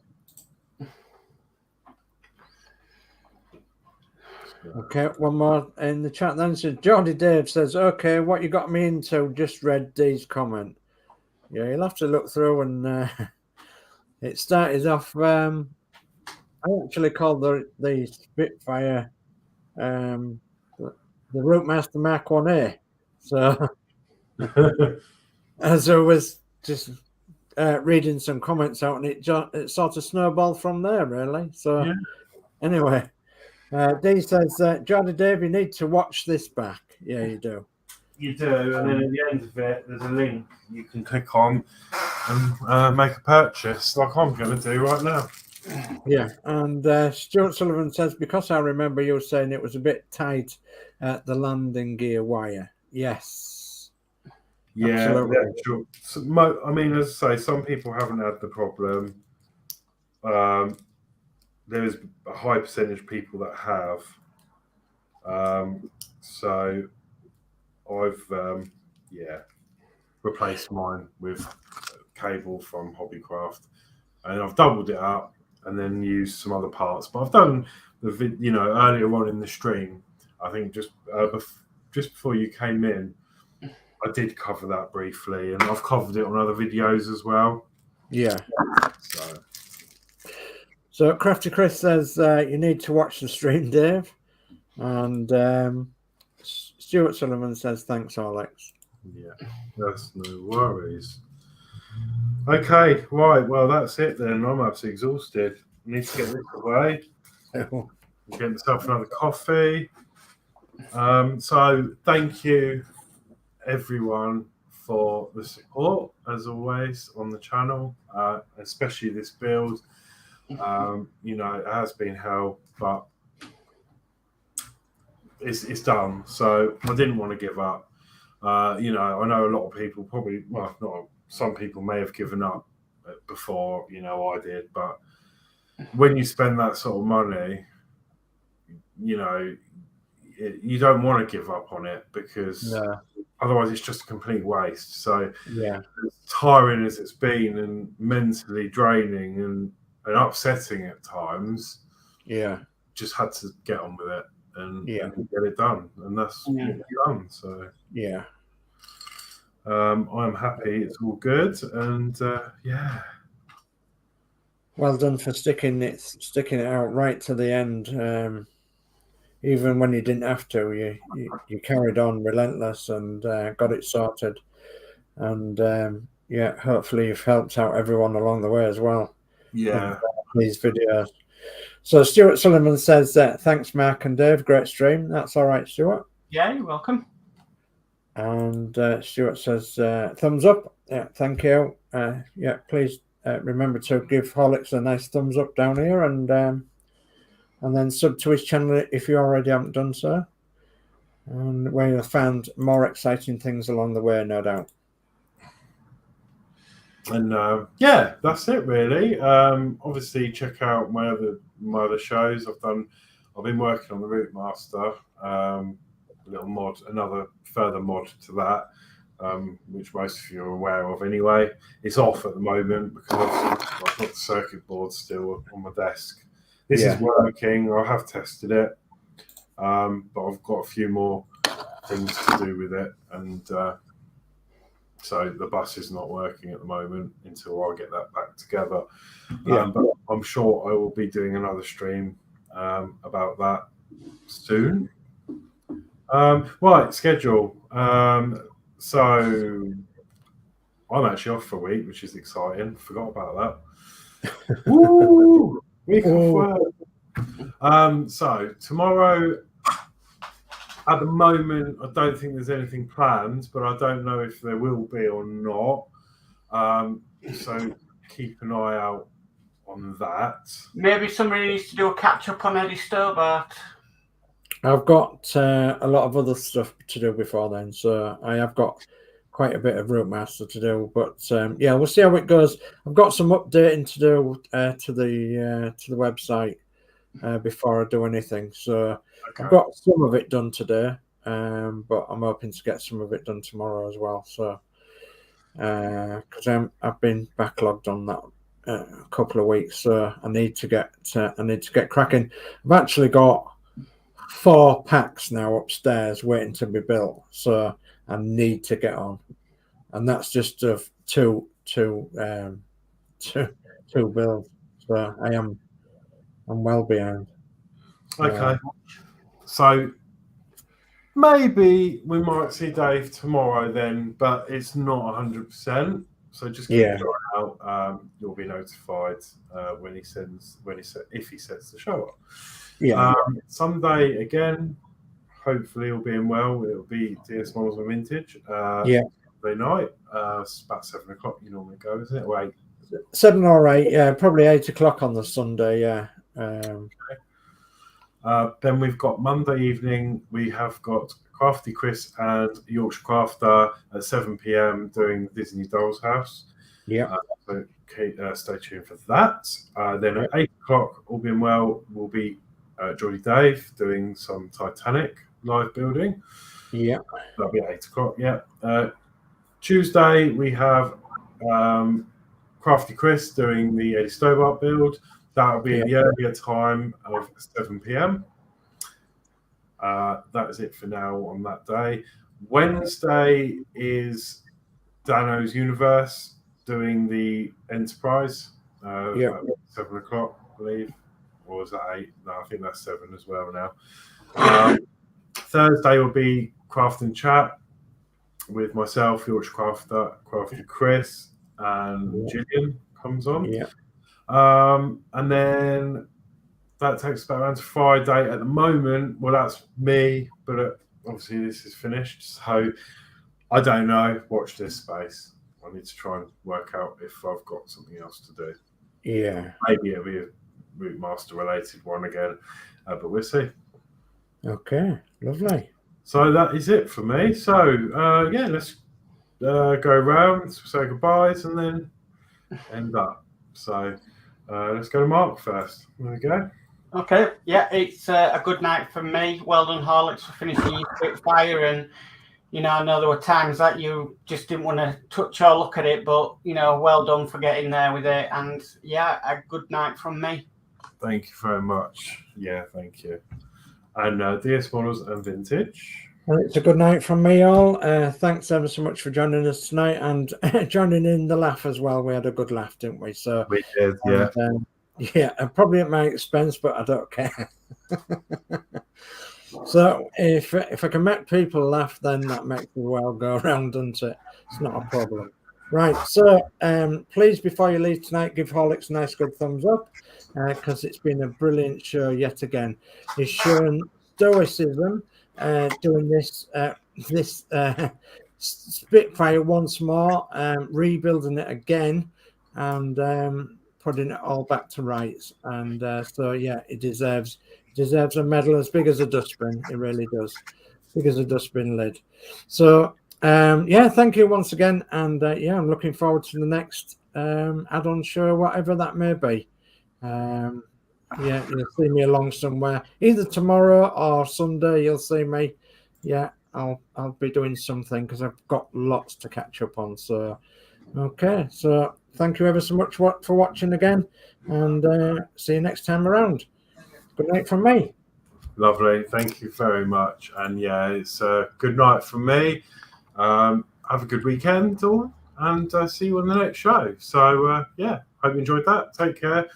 [SPEAKER 4] Okay, one more in the chat then. So Jordy Dave says, "Okay, what you got me into? Just read D's comment." Yeah, you'll have to look through, and it started off. I actually called the Spitfire the Routemaster Mark 1A. So as I was just reading some comments out, and it sort of snowballed from there, really. So anyway, D says, "Jordy Dave, you need to watch this back." Yeah, you do.
[SPEAKER 2] You do, and then at the end of it, there's a link you can click on and make a purchase, like I'm going to do right now.
[SPEAKER 4] Yeah, and Stuart Sullivan says, "Because I remember you saying it was a bit tight at the landing gear wire." Yes.
[SPEAKER 2] Yeah,
[SPEAKER 4] absolutely.
[SPEAKER 2] I mean, as I say, some people haven't had the problem. There's a high percentage of people that have. So I've replaced mine with cable from Hobbycraft, and I've doubled it up and then used some other parts. But I've done earlier on in the stream, I think just before you came in, I did cover that briefly, and I've covered it on other videos as well.
[SPEAKER 4] Yeah. So Crafty Chris says, "You need to watch the stream, Dave." And Stuart Sullivan says, "Thanks, Horlixs."
[SPEAKER 2] Yeah, that's no worries. Okay, right. Well, that's it then. I'm absolutely exhausted. I need to get this away. Get myself another coffee. So thank you, everyone, for the support as always on the channel, especially this build. You know, it has been hell, but it's done. So I didn't want to give up. You know, I know a lot of people probably, well, not some people may have given up before, you know, I did, but when you spend that sort of money, you know, you don't want to give up on it because otherwise it's just a complete waste. So
[SPEAKER 4] Yeah.
[SPEAKER 2] as tiring as it's been and mentally draining and upsetting at times,
[SPEAKER 4] Yeah.
[SPEAKER 2] just had to get on with it and get it done, and that's what we've done. So
[SPEAKER 4] Yeah.
[SPEAKER 2] I'm happy it's all good, and yeah.
[SPEAKER 4] Well done for sticking it out right to the end. Even when you didn't have to, you carried on relentless and got it sorted. And yeah, hopefully you've helped out everyone along the way as well.
[SPEAKER 2] Yeah.
[SPEAKER 4] These videos. So Stuart Sullivan says, thanks, Mark and Dave. Great stream. That's all right, Stuart.
[SPEAKER 3] Yeah, you're welcome.
[SPEAKER 4] And Stuart says, thumbs up. Yeah, thank you. Yeah, please remember to give Horlixs a nice thumbs up down here, and then sub to his channel if you already haven't done so. And where you'll find more exciting things along the way, no doubt.
[SPEAKER 2] And yeah, that's it really. Obviously, check out my other shows. I've been working on the Routemaster, little mod, another further mod to that, which most of you are aware of anyway. It's off at the moment because I've got the circuit board still on my desk. This is working. I have tested it, but I've got a few more things to do with it, and so the bus is not working at the moment until I get that back together. But I'm sure I will be doing another stream about that soon. Right, schedule. So I'm actually off for a week, which is exciting. Forgot about that. Woo! Week off work. So tomorrow, at the moment, I don't think there's anything planned, but I don't know if there will be or not. So keep an eye out on that.
[SPEAKER 3] Maybe somebody needs to do a catch up on Eddie Stobart.
[SPEAKER 4] I've got a lot of other stuff to do before then, so I have got quite a bit of Routemaster to do. But yeah, we'll see how it goes. I've got some updating to do to the website before I do anything. So I've got some of it done today, but I'm hoping to get some of it done tomorrow as well. So because I've been backlogged on that a couple of weeks, so I need to get cracking. I've actually got 4 packs now upstairs waiting to be built, so I need to get on, and that's just of two builds. So I'm well behind.
[SPEAKER 2] Okay, so maybe we might see Dave tomorrow then, but it's not 100%. So just keep an eye out. You'll be notified if he sets the show up. Someday again, hopefully all being well, it'll be DS Models and Vintage. Sunday night. It's about 7 o'clock. You normally go, isn't it? Or 8?
[SPEAKER 4] 7 or 8. Yeah, probably 8 o'clock on the Sunday. Yeah.
[SPEAKER 2] Then we've got Monday evening. We have got Crafty Chris and Yorkshire Crafter at 7 p.m. doing Disney Doll's House.
[SPEAKER 4] Yeah.
[SPEAKER 2] So stay tuned for that. Then at 8 o'clock, all being well, will be Geordie Dave doing some Titanic live building.
[SPEAKER 4] Yeah.
[SPEAKER 2] That'll be at 8 o'clock. Yeah. Tuesday, we have Crafty Chris doing the Eddie Stobart build. That'll be at the earlier time of 7 p.m. That is it for now on that day. Wednesday is Dano's Universe doing the Enterprise. 7 o'clock, I believe. Or was that 8? No, I think that's 7 as well now. Thursday will be Craft and Chat with myself, Yorkshire Crafter, Crafty Chris, and Gillian comes on.
[SPEAKER 4] Yeah.
[SPEAKER 2] And then that takes about around to Friday at the moment. Well, that's me, but obviously this is finished, so I don't know. Watch this space. I need to try and work out if I've got something else to do.
[SPEAKER 4] Yeah.
[SPEAKER 2] Maybe it'll be a Routemaster related one again, but we'll see.
[SPEAKER 4] Okay, lovely.
[SPEAKER 2] So that is it for me. So yeah, let's go around, say goodbyes, and then end up. So let's go to Mark first. There we go.
[SPEAKER 3] Okay, yeah, it's a good night from me. Well done, Horlixs, for finishing your Spitfire. And, you know, I know there were times that you just didn't want to touch or look at it, but, you know, well done for getting there with it. And, yeah, a good night from me.
[SPEAKER 2] Thank you very much. Yeah, thank you. And DS Models and Vintage.
[SPEAKER 4] Well, it's a good night from me all. Thanks ever so much for joining us tonight and joining in the laugh as well. We had a good laugh, didn't we? So
[SPEAKER 2] We did, yeah.
[SPEAKER 4] Yeah, and probably at my expense, but I don't care. So if I can make people laugh, then that makes the world go around, doesn't it? It's not a problem. Right, so please, before you leave tonight, give Horlixs a nice good thumbs up, because it's been a brilliant show yet again. He's shown stoicism doing this Spitfire once more, rebuilding it again, and putting it all back to rights. And so yeah, it deserves a medal as big as a dustbin. It really does, big as a dustbin lid. So yeah, thank you once again, and yeah, I'm looking forward to the next add-on show, whatever that may be. Yeah, you'll see me along somewhere, either tomorrow or Sunday. You'll see me. Yeah, I'll be doing something because I've got lots to catch up on. So okay, so thank you ever so much for watching again, and see you next time around. Good night from me.
[SPEAKER 2] Lovely. Thank you very much. And yeah, it's a good night from me. Have a good weekend all, and see you on the next show. So yeah, hope you enjoyed that. Take care.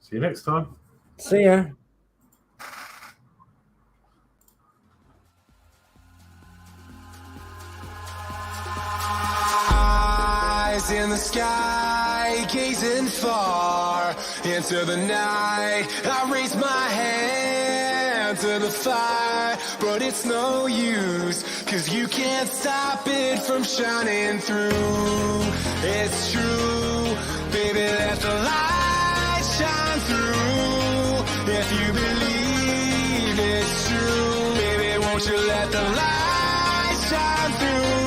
[SPEAKER 2] See you next time.
[SPEAKER 4] See ya.
[SPEAKER 1] Eyes in the sky, gazing far into the night. I raise my hand to the fire, but it's no use, 'cause you can't stop it from shining through. It's true, baby, let the light shine through. If you believe it's true, baby, won't you let the light shine through?